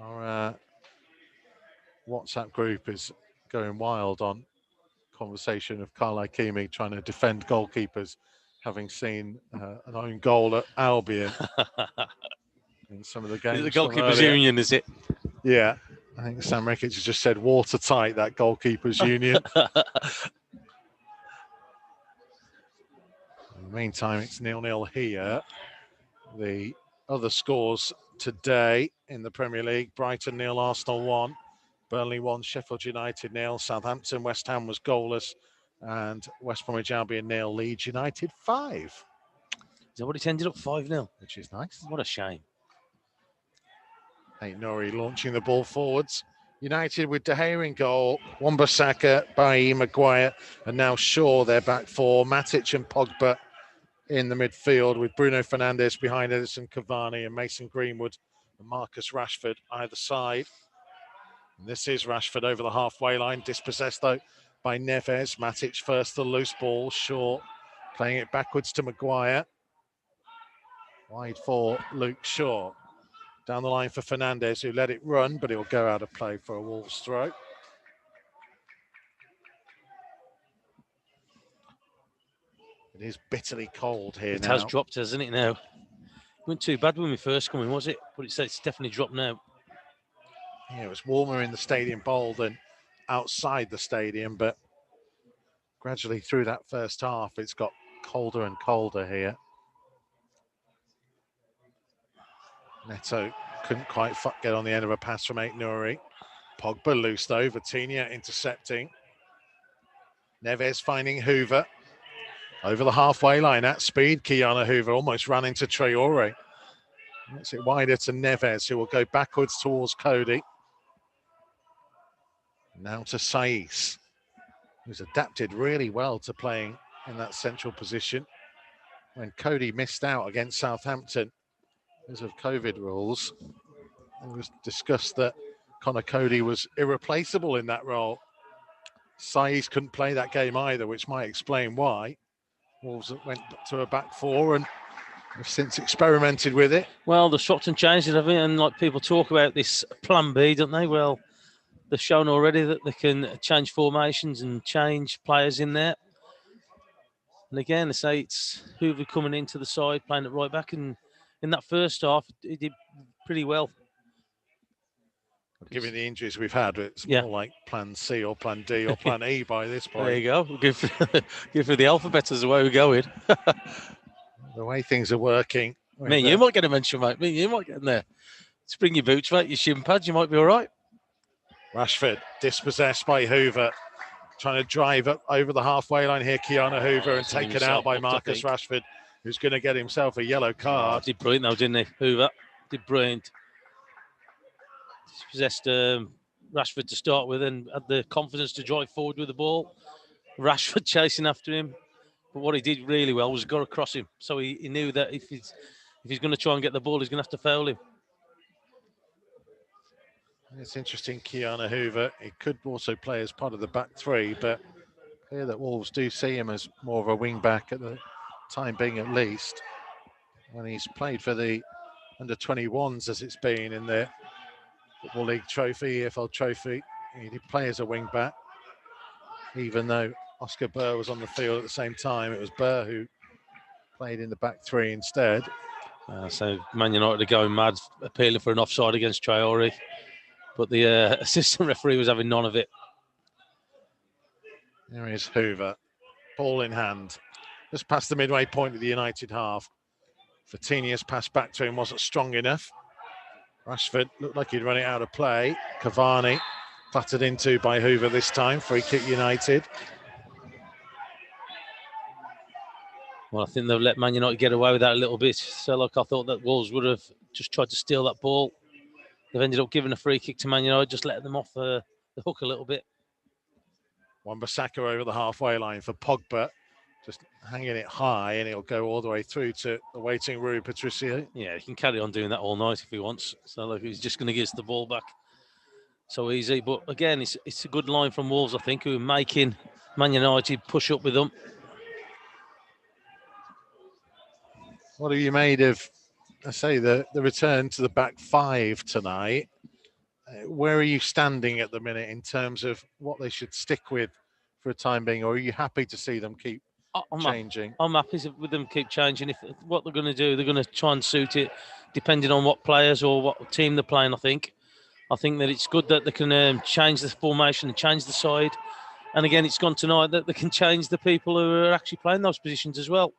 Our WhatsApp group is going wild on conversation of Carl Ikeme trying to defend goalkeepers, having seen an own goal at Albion in some of the games. The goalkeepers union, is it? Yeah, I think Sam Ricketts has just said watertight, that goalkeepers union. In the meantime, it's 0-0 here. The other scores today in the Premier League: Brighton 0, Arsenal 1, Burnley 1, Sheffield United 0, Southampton, West Ham was goalless, and West Bromwich Albion 0, Leeds United 5. Is that what it's ended up 5-0? Which is nice. What a shame. Hey, Nori launching the ball forwards. United with De Gea in goal, Wan-Bissaka, Bailly, Maguire, and now Shaw, their back four. Matic and Pogba in the midfield, with Bruno Fernandes behind Edison Cavani and Mason Greenwood and Marcus Rashford either side. And this is Rashford over the halfway line, dispossessed though by Neves. Matic first, the loose ball. Shaw playing it backwards to Maguire. Wide for Luke Shaw. Down the line for Fernandes, who let it run, but it will go out of play for a Wolves throw. It is bitterly cold here now. It has dropped, hasn't it, now? It wasn't too bad when we first come in, was it? But it's definitely dropped now. Yeah, it was warmer in the Stadium Bowl than outside the stadium, but gradually through that first half, it's got colder and colder here. Neto couldn't quite get on the end of a pass from Aït-Nouri. Pogba loose though, Vitinha intercepting. Neves finding Hoover. Over the halfway line at speed, Kiana Hoover almost ran into Traore. That's it wider to Neves, who will go backwards towards Cody. Now to Saiss, who's adapted really well to playing in that central position. When Cody missed out against Southampton because of COVID rules, it was discussed that Connor Cody was irreplaceable in that role. Saiss couldn't play that game either, which might explain why. Wolves went to a back four and have since experimented with it. Well, they've swapped and changed it, haven't they? And like people talk about this plan B, don't they? Well, they've shown already that they can change formations and change players in there. And again, they say it's Hoover coming into the side, playing it right back. And in that first half, he did pretty well. Given the injuries we've had, it's more like plan C or plan D or plan E by this point. There you go. We'll give for the alphabet as the way we're going. The way things are working. You might get a mention, mate. You might get in there. Spring your boots, mate, your shin pads, you might be all right. Rashford dispossessed by Hoover. Trying to drive up over the halfway line here, Kiana Hoover, and taken out by Marcus Rashford, who's going to get himself a yellow card. Did brilliant though, didn't he? Hoover did brilliant. Possessed Rashford to start with and had the confidence to drive forward with the ball. Rashford chasing after him. But what he did really well was go across him. So he knew that if he's going to try and get the ball, he's going to have to foul him. It's interesting, Kiana Hoover. He could also play as part of the back three, but clear that Wolves do see him as more of a wing back at the time being at least. When he's played for the under-21s as it's been in the Football League Trophy, EFL Trophy, he did play as a wing back. Even though Oscar Burr was on the field at the same time, it was Burr who played in the back three instead. So Man United are going mad, appealing for an offside against Traore. But the assistant referee was having none of it. There is Hoover, ball in hand. Just past the midway point of the United half. Vitinha's pass back to him wasn't strong enough. Rashford looked like he'd run it out of play. Cavani clattered into by Hoover this time. Free kick United. Well, I think they've let Man United get away with that a little bit. So, like, I thought that Wolves would have just tried to steal that ball. They've ended up giving a free kick to Man United, just letting them off the hook a little bit. Wan-Bissaka over the halfway line for Pogba. Just hanging it high, and it'll go all the way through to the waiting Rui Patricio. Yeah, he can carry on doing that all night if he wants. So, look, he's just going to give us the ball back. so easy. But again, it's a good line from Wolves, I think, who are making Man United push up with them. What have you made of, I say, the return to the back five tonight? Where are you standing at the minute in terms of what they should stick with for a time being, or are you happy to see them keep changing? I'm happy with them keep changing. If what they're going to do, they're going to try and suit it, depending on what players or what team they're playing. I think that it's good that they can change the formation and change the side. And again, it's gone tonight that they can change the people who are actually playing those positions as well.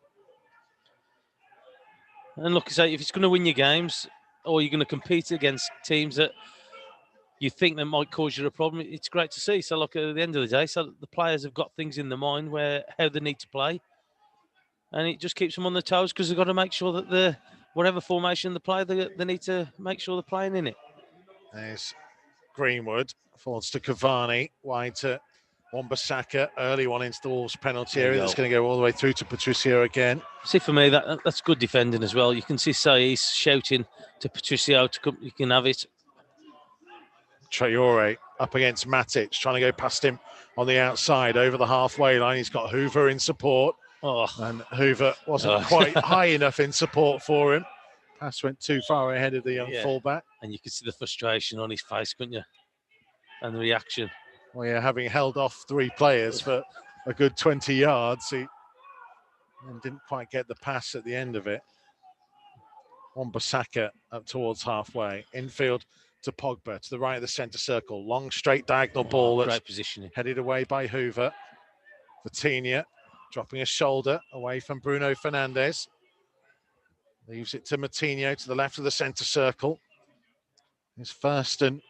And look, I say, if it's going to win your games, or you're going to compete against teams that you think that might cause you a problem, it's great to see. So look, at the end of the day, so the players have got things in their mind where how they need to play, and it just keeps them on their toes because they've got to make sure that whatever formation they play, they need to make sure they're playing in it. There's Greenwood, falls to Cavani, wide to Wan-Bissaka, early one into the Wolves penalty area. That's going to go all the way through to Patricio again. See, for me, that's good defending as well. You can see Sai's shouting to Patricio to come, you can have it. Traore up against Matic, trying to go past him on the outside over the halfway line. He's got Hoover in support. And Hoover wasn't quite high enough in support for him. Pass went too far ahead of the young fullback. And you could see the frustration on his face, couldn't you? And the reaction. Well, yeah, having held off three players for a good 20 yards, he didn't quite get the pass at the end of it. Wan-Bissaka up towards halfway. Infield to Pogba, to the right of the centre circle. Long, straight diagonal ball that's great positioning. Headed away by Hoover. Vitinha dropping a shoulder away from Bruno Fernandes. Leaves it to Matinho to the left of the centre circle. His first and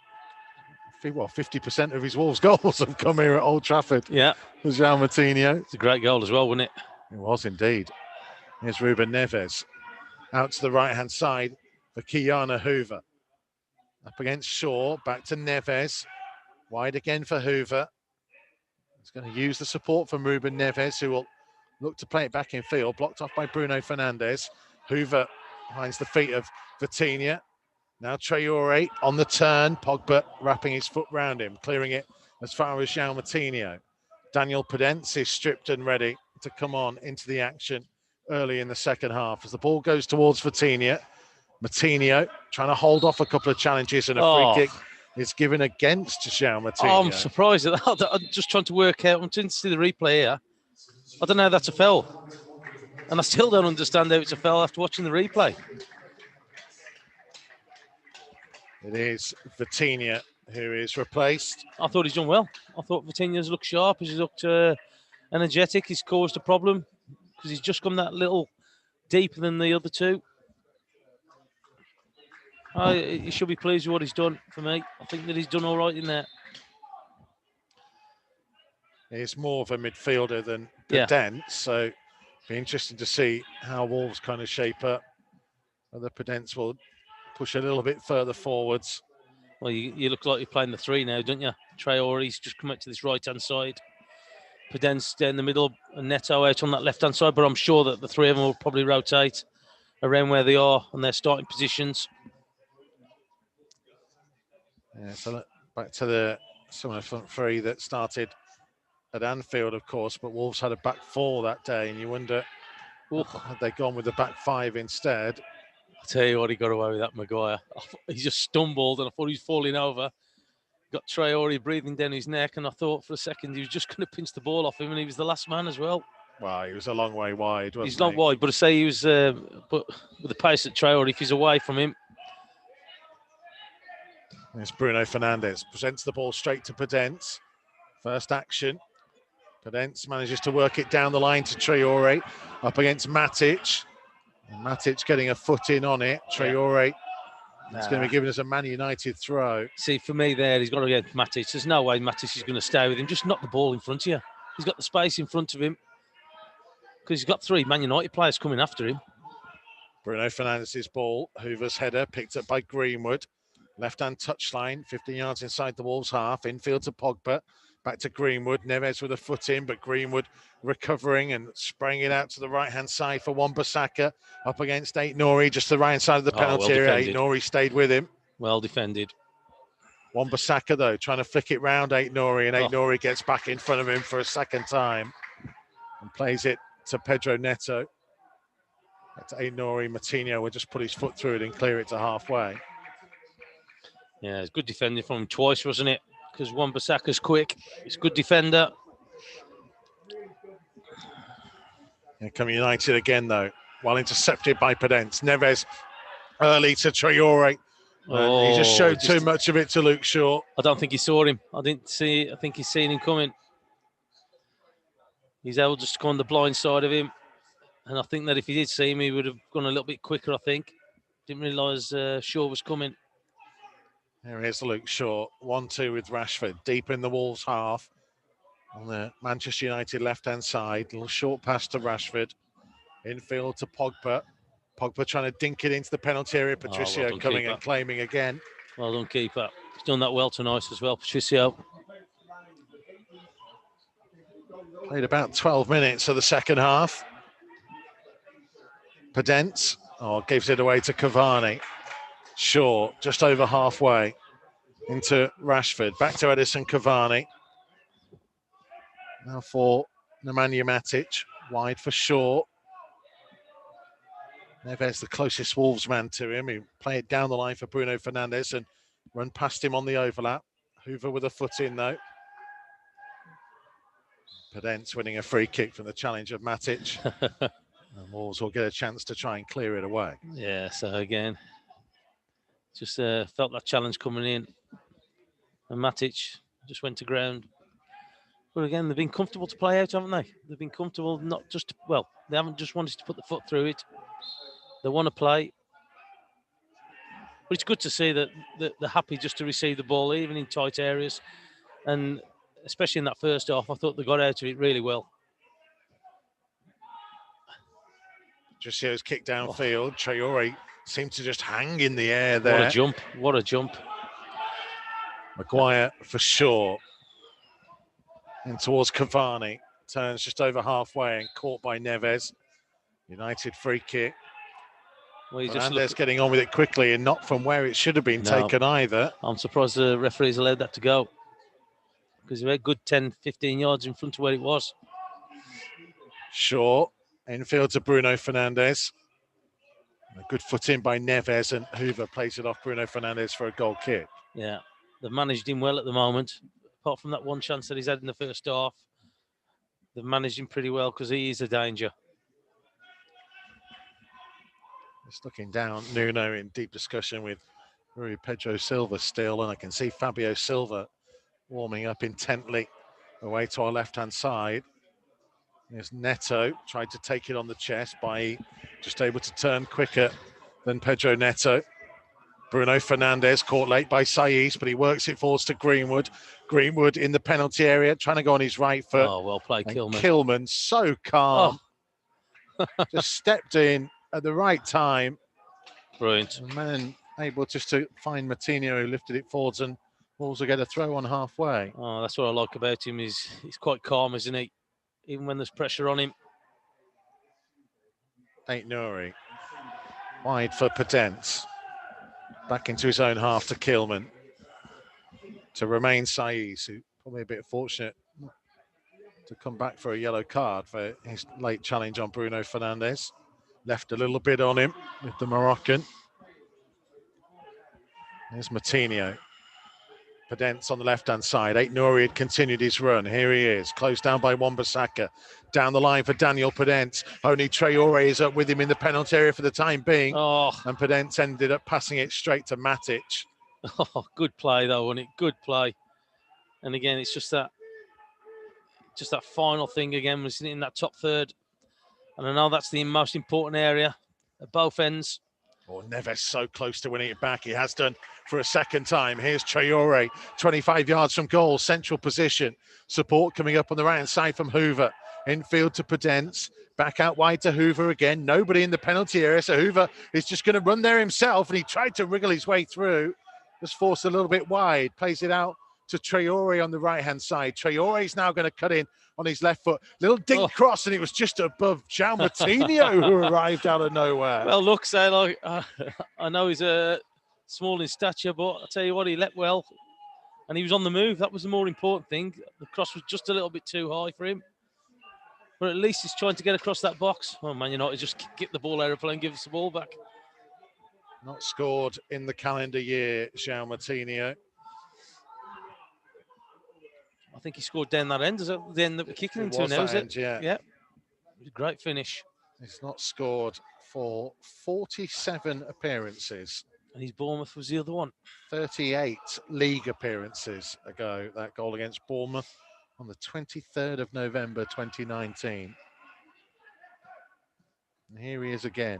50% of his Wolves goals have come here at Old Trafford. Yeah. For João Matinho. It's a great goal as well, wasn't it? It was indeed. Here's Ruben Neves. Out to the right-hand side for Kiana Hoover. Up against Shaw, back to Neves. Wide again for Hoover. He's going to use the support from Ruben Neves, who will look to play it back in field. Blocked off by Bruno Fernandes. Hoover finds the feet of Vitinha. Now Traore on the turn. Pogba wrapping his foot round him, clearing it as far as João Matinho. Daniel Pedence is stripped and ready to come on into the action early in the second half. As the ball goes towards Vitinha, Matinho trying to hold off a couple of challenges, and a free kick is given against João Matinho. Oh, I'm surprised at that. I'm just trying to work out. I'm trying to see the replay here. I don't know how that's a foul. And I still don't understand how it's a foul after watching the replay. It is Vitinha who is replaced. I thought he's done well. I thought Vitinha's looked sharp. He's looked energetic. He's caused a problem because he's just come that little deeper than the other two. He should be pleased with what he's done for me. I think that he's done all right in there. He's more of a midfielder than Pedence, so it'll be interesting to see how Wolves kind of shape up. Whether Pedence will push a little bit further forwards. Well, you look like you're playing the three now, don't you? Traore's just come out to this right-hand side. Pedence down the middle and Neto out on that left-hand side, but I'm sure that the three of them will probably rotate around where they are on their starting positions. Yeah, so back to some of the front three that started at Anfield, of course, but Wolves had a back four that day, and you wonder, had they gone with the back five instead? I'll tell you what, he got away with that, Maguire. He just stumbled, and I thought he was falling over. Got Traore breathing down his neck, and I thought for a second he was just going to pinch the ball off him, and he was the last man as well. Well, he was a long way wide, wasn't he? He's not wide, but I say he was, but with the pace at Traore, if he's away from him. There's Bruno Fernandes, presents the ball straight to Pedence. First action. Pedence manages to work it down the line to Traore, up against Matic. And Matic getting a foot in on it. Traore, it's going to be given as a Man United throw. See, for me there, he's got to get Matic. There's no way Matic is going to stay with him. Just knock the ball in front of you. He's got the space in front of him because he's got three Man United players coming after him. Bruno Fernandes' ball, Hoover's header, picked up by Greenwood. Left-hand touchline, 15 yards inside the Wolves' half. Infield to Pogba. Back to Greenwood. Neves with a foot in, but Greenwood recovering and spraying it out to the right-hand side for Wan-Bissaka. Up against Aït-Nouri, just the right-hand side of the penalty area. Aït-Nouri stayed with him. Well defended. Wan-Bissaka, though, trying to flick it round Aït-Nouri, and Aït-Nouri gets back in front of him for a second time and plays it to Pedro Neto. That's Aït-Nouri. Matinho will just put his foot through it and clear it to halfway. Yeah, it's good defending from him twice, wasn't it? Because Wan-Bissaka's quick. He's a good defender. Here come United again, though. Well intercepted by Pedence. Neves early to Traore. He just showed too much of it to Luke Shaw. I don't think he saw him. I think he's seen him coming. He's able just to go on the blind side of him. And I think that if he did see him, he would have gone a little bit quicker, I think. Didn't realise Shaw was coming. There is Luke Shaw. 1-2 with Rashford. Deep in the Wolves half. On the Manchester United left-hand side. Little short pass to Rashford. Infield to Pogba. Pogba trying to dink it into the penalty area. Patricio well done, coming keeper. And claiming again. Well done, keeper. He's done that well tonight as well, Patricio. Played about 12 minutes of the second half. Pedence gives it away to Cavani. Shaw just over halfway into Rashford. Back to Edison Cavani. Now for Nemanja Matic. Wide for Shaw. Neves, the closest Wolves man to him. He play it down the line for Bruno Fernandes and run past him on the overlap. Hoover with a foot in, though. Pedence winning a free kick from the challenge of Matic. And Wolves will get a chance to try and clear it away. Yeah, so again, just felt that challenge coming in. And Matic just went to ground. But again, they've been comfortable to play out, haven't they? They've been comfortable, not just, they haven't just wanted to put the foot through it. They want to play. But it's good to see that they're happy just to receive the ball, even in tight areas. And especially in that first half, I thought they got out of it really well. Patricio's kick downfield. Traore seemed to just hang in the air there. What a jump. What a jump. Maguire for sure. And towards Cavani. Turns just over halfway and caught by Neves. United free kick. Well, Fernandes getting on with it quickly and not from where it should have been taken either. I'm surprised the referees allowed that to go. Because they were a good 10, 15 yards in front of where it was. Shaw. Infield to Bruno Fernandes. A good foot in by Neves, and Hoover plays it off Bruno Fernandes for a goal kick. Yeah, they've managed him well at the moment. Apart from that one chance that he's had in the first half, they've managed him pretty well because he is a danger. Just looking down, Nuno in deep discussion with Rui Pedro Silva still, and I can see Fabio Silva warming up intently away to our left-hand side. There's Neto, tried to take it on the chest by just able to turn quicker than Pedro Neto. Bruno Fernandes caught late by Saiz, but he works it forwards to Greenwood. Greenwood in the penalty area, trying to go on his right foot. Oh, well played, Kilman. Kilman, so calm. Just stepped in at the right time. Brilliant. And then able just to find Matinho, who lifted it forwards, and Wolves will get a throw on halfway. Oh, that's what I like about him. He's quite calm, isn't he? Even when there's pressure on him. Aït-Nouri. Wide for Pedence. Back into his own half to Kilman. To remain Saiz, who probably a bit fortunate to come back for a yellow card for his late challenge on Bruno Fernandes. Left a little bit on him with the Moroccan. There's Matinho. Pedence on the left-hand side. Aït-Nouri had continued his run. Here he is, closed down by Wan-Bissaka. Down the line for Daniel Pedence. Only Traore is up with him in the penalty area for the time being. Oh. And Pedence ended up passing it straight to Matic. Oh, good play though, wasn't it? Good play. And again, it's just that final thing again, was in that top third. And I know that's the most important area at both ends. Oh, Neves so close to winning it back. He has done for a second time. Here's Traore, 25 yards from goal, central position. Support coming up on the right-hand side from Hoover. Infield to Pedence. Back out wide to Hoover again. Nobody in the penalty area, so Hoover is just going to run there himself, and he tried to wriggle his way through. Just forced a little bit wide. Plays it out to Traore on the right-hand side. Traore's now going to cut in on his left foot. Little dink cross, and it was just above João Moutinho, who arrived out of nowhere. Well, look, I know he's small in stature, but I tell you what, he leapt well. and he was on the move. That was the more important thing. The cross was just a little bit too high for him. But at least he's trying to get across that box. Oh, Man United just get the ball aeroplane, give us the ball back. Not scored in the calendar year, João Martinho. I think he scored down that end. Is that the end that we're kicking into now? Is it? Yeah. Yeah. Great finish. He's not scored for 47 appearances. And his Bournemouth was the other one. 38 league appearances ago, that goal against Bournemouth on the 23rd of November 2019. And here he is again.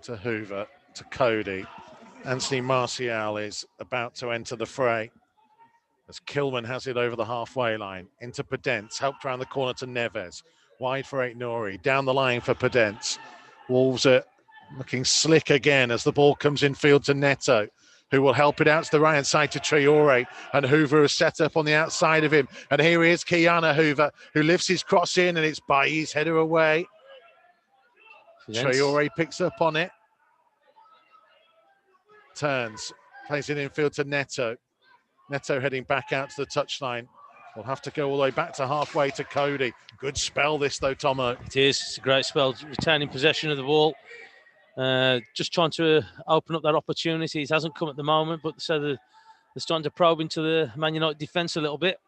To Hoover, to Cody. Anthony Martial is about to enter the fray as Kilman has it over the halfway line. Into Pedence, helped around the corner to Neves. Wide for Aït-Nouri, down the line for Pedence. Wolves are looking slick again as the ball comes in field to Neto, who will help it out to the right-hand side to Traoré, and Hoover is set up on the outside of him. And here is Kiana Hoover, who lifts his cross in, and it's by his header away. Traoré picks up on it. Turns, plays it in field to Neto. Neto heading back out to the touchline. We'll have to go all the way back to halfway to Cody. Good spell this though, Tomo. It is. It's a great spell. Retaining possession of the ball. Just trying to open up that opportunity. It hasn't come at the moment, but so they're starting to probe into the Man United defence a little bit.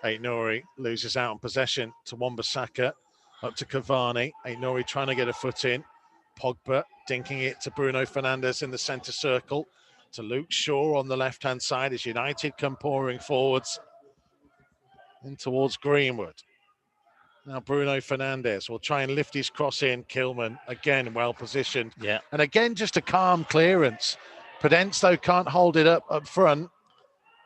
Aït-Nouri loses out on possession to Wan-Bissaka. Up to Cavani. Aït-Nouri trying to get a foot in. Pogba dinking it to Bruno Fernandes in the centre circle. To Luke Shaw on the left-hand side as United come pouring forwards in towards Greenwood. Now Bruno Fernandes will try and lift his cross in. Kilman, again, well positioned. Yeah. And again, just a calm clearance. Pedence, though, can't hold it up front.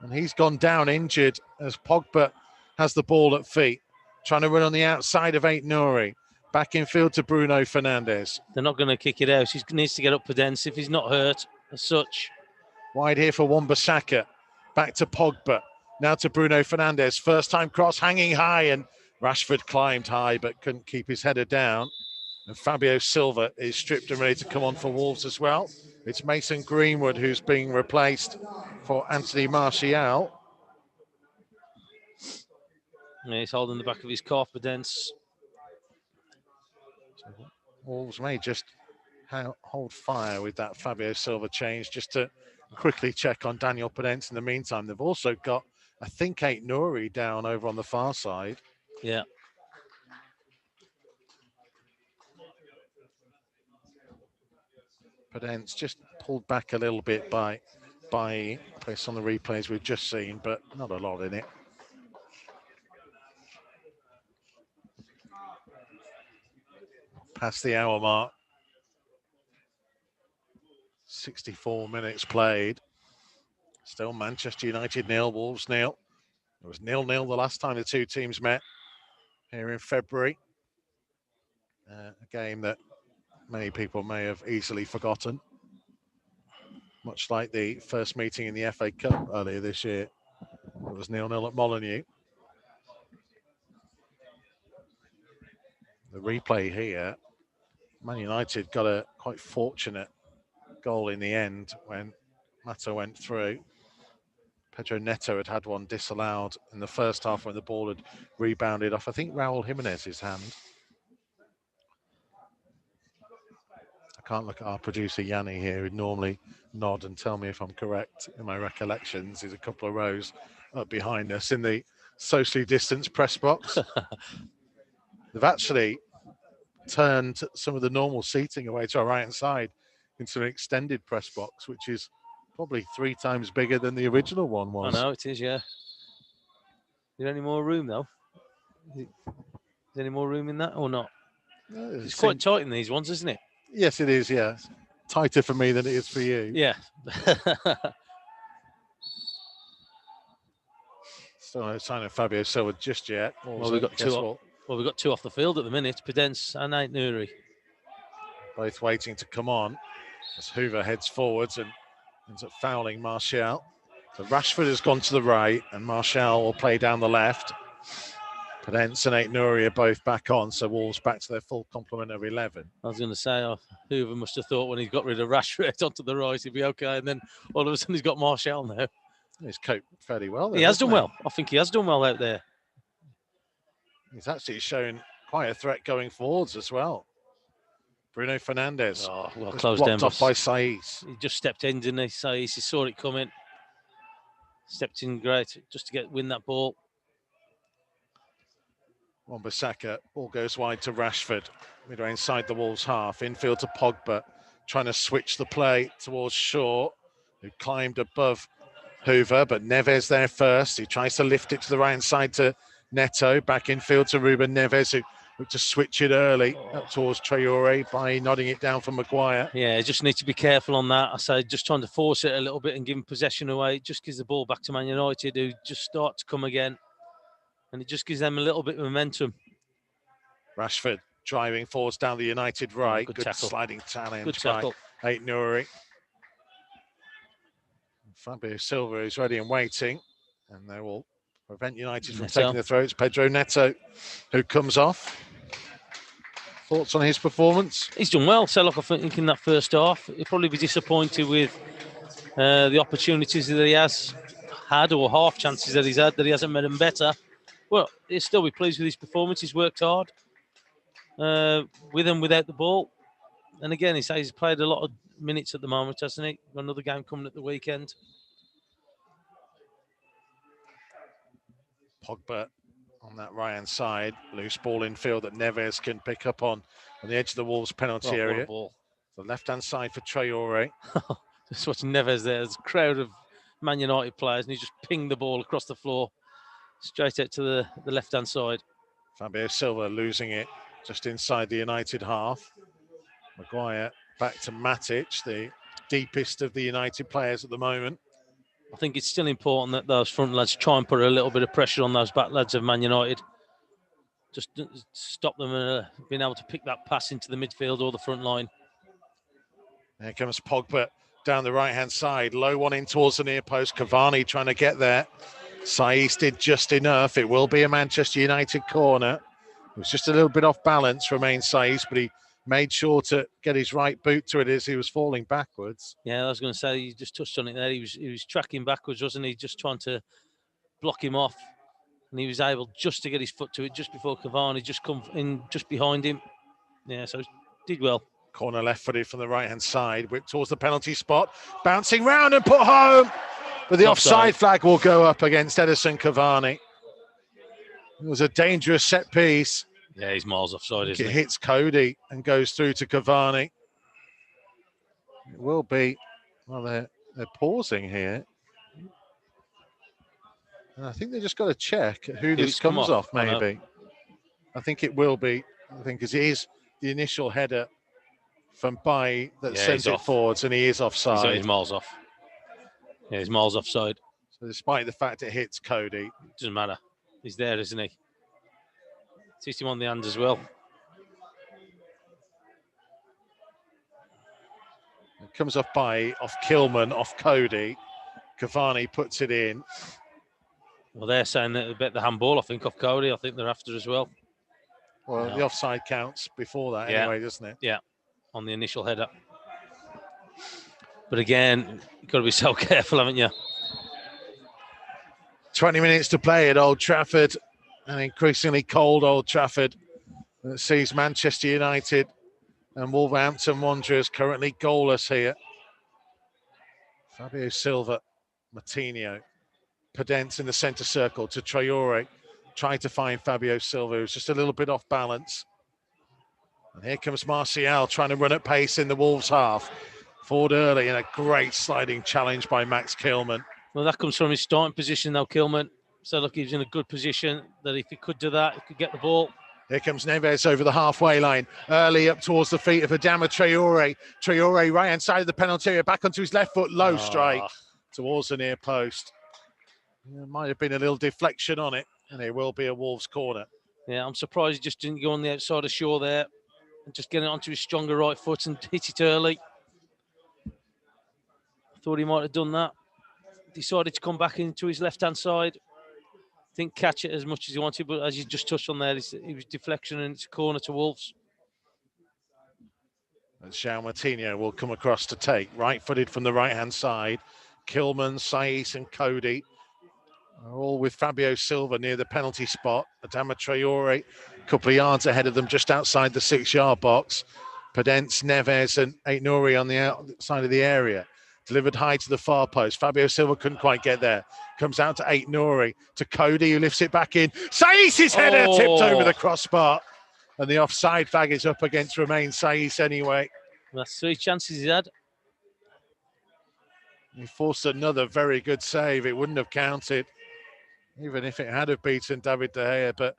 And he's gone down injured as Pogba has the ball at feet. Trying to run on the outside of Aït-Nouri. Back in field to Bruno Fernandes. They're not going to kick it out. He needs to get up Pedence if he's not hurt as such. Wide here for Wan-Bissaka. Back to Pogba. Now to Bruno Fernandes. First time cross hanging high, and Rashford climbed high but couldn't keep his header down. And Fabio Silva is stripped and ready to come on for Wolves as well. It's Mason Greenwood who's being replaced for Anthony Martial. Yeah, he's holding the back of his calf, Pedence. Wolves may just hold fire with that Fabio Silva change just to quickly check on Daniel Pedence. In the meantime, they've also got, I think, Aït-Nouri down over on the far side. Yeah. Pedence just pulled back a little bit by based on the replays we've just seen, but not a lot in it. Past the hour mark. 64 minutes played. Still Manchester United 0, Wolves 0. It was 0-0 the last time the two teams met here in February. A game that many people may have easily forgotten. Much like the first meeting in the FA Cup earlier this year. It was 0-0 at Molineux. The replay here, Man United got a quite fortunate goal in the end when Mata went through. Pedro Neto had one disallowed in the first half when the ball had rebounded off, I think, Raul Jimenez's hand. I can't look at our producer Yanni here, who'd normally nod and tell me if I'm correct in my recollections. He's a couple of rows up behind us in the socially distanced press box. They've actually turned some of the normal seating away to our right-hand side into an extended press box, which is probably 3 times bigger than the original one was. I know, it is, yeah. Is there any more room, though? Is there any more room in that or not? It's quite tight in these ones, isn't it? Yes, it is, yeah. Tighter for me than it is for you. Yeah. Still no sign of Fabio Silva just yet. Well, we've got two off the field at the minute, Pedence and Aït-Nouri. Both waiting to come on as Hoover heads forwards and ends up fouling Martial. So Rashford has gone to the right and Martial will play down the left. Pedence and Aït-Nouri are both back on, so Wolves back to their full complement of 11. I was going to say, Hoover must have thought when he got rid of Rashford onto the right, he'd be okay. And then all of a sudden he's got Martial now. He's coped fairly well there. He has done well. I think he has done well out there. He's actually shown quite a threat going forwards as well. Bruno Fernandes. Oh, well closed down off by Saiss. He just stepped in, didn't he? Saiss, he saw it coming. Stepped in great just to win that ball. Wan-Bissaka, ball goes wide to Rashford. Midway inside the Wolves half. Infield to Pogba. Trying to switch the play towards Shaw, who climbed above Hoover, but Neves there first. He tries to lift it to the right hand side to Neto. Back infield to Ruben Neves, who looked to switch it early up towards Traoré by nodding it down for Maguire. Yeah, just need to be careful on that. I say just trying to force it a little bit and give him possession away. It just gives the ball back to Man United, who just start to come again. And it just gives them a little bit of momentum. Rashford driving forwards down the United right. Good Good tackle. sliding challenge Good tackle. by Aït-Nouri. Fabio Silva is ready and waiting. And they will prevent United from taking the throws. Pedro Neto, who comes off. Thoughts on his performance? He's done well. So, look, I think in that first half, he'll probably be disappointed with the opportunities that he has had, or half chances that he's had, that he hasn't made them better. Well, he'll still be pleased with his performance. He's worked hard with and without the ball. And again, he's played a lot of minutes at the moment, hasn't he? Got another game coming at the weekend. Pogba on that right-hand side. Loose ball in field that Neves can pick up on the edge of the Wolves penalty area. Ball. The left-hand side for Traoré. Just watching Neves there. There's a crowd of Man United players, and he just pinged the ball across the floor, straight out to the left-hand side. Fabio Silva losing it just inside the United half. Maguire back to Matic, the deepest of the United players at the moment. I think it's still important that those front lads try and put a little bit of pressure on those back lads of Man United. Just stop them being able to pick that pass into the midfield or the front line. There comes Pogba down the right-hand side. Low one in towards the near post. Cavani trying to get there. Saiss did just enough. It will be a Manchester United corner. It was just a little bit off balance, remained Saiss, but he made sure to get his right boot to it as he was falling backwards. Yeah, I was going to say, you just touched on it there. He was tracking backwards, wasn't he? Just trying to block him off. And he was able just to get his foot to it just before Cavani just come in just behind him. Yeah, so he did well. Corner left-footed from the right-hand side, whipped towards the penalty spot, bouncing round and put home. But the offside flag will go up against Edison Cavani. It was a dangerous set piece. Yeah, he's miles offside, isn't he? It he? hits Cody and goes through to Cavani. It will be, well, they're pausing here. And I think they just got to check who this comes off, maybe. I think it will be, because it is the initial header from Bai that sends it forwards, and he is offside. He's miles off. Yeah, he's miles offside. So despite the fact it hits Cody. Doesn't matter. He's there, isn't he? Sees him on the hand as well. It comes off Kilman, off Cody. Cavani puts it in. Well, they're saying that a bit the handball, I think, off Cody. I think they're after as well. Well, the offside counts before that anyway, doesn't it? Yeah, on the initial header. But again, you've got to be so careful, haven't you? 20 minutes to play at Old Trafford, an increasingly cold Old Trafford that sees Manchester United and Wolverhampton Wanderers currently goalless here. Fabio Silva, Martinho, Pedence in the centre circle to Traoré, trying to find Fabio Silva, who's just a little bit off balance. And here comes Martial trying to run at pace in the Wolves half. Forward early and a great sliding challenge by Max Kilman. Well, that comes from his starting position now, Kilman. So look, he's in a good position that if he could do that, he could get the ball. Here comes Neves over the halfway line, early up towards the feet of Adama Traoré. Traoré right hand side of the penalty area, back onto his left foot, low strike towards the near post. There might have been a little deflection on it, and it will be a Wolves corner. Yeah, I'm surprised he just didn't go on the outside of Shaw there and just get it onto his stronger right foot and hit it early. I thought he might have done that. Decided to come back into his left-hand side. Didn't catch it as much as he wanted, but as you just touched on there, it was deflection and it's a corner to Wolves. And João Martinho will come across to take. Right-footed from the right-hand side. Kilman, Saiss and Cody are all with Fabio Silva near the penalty spot. Adama Traore a couple of yards ahead of them just outside the 6-yard box. Pedence, Neves and Aït-Nouri on the outside of the area. Delivered high to the far post. Fabio Silva couldn't quite get there. Comes out to Aït-Nouri, to Cody, who lifts it back in. Saïs's header tipped over the crossbar. And the offside flag is up against Romain Saiss anyway. That's 3 chances he had. He forced another very good save. It wouldn't have counted, even if it had have beaten David De Gea. But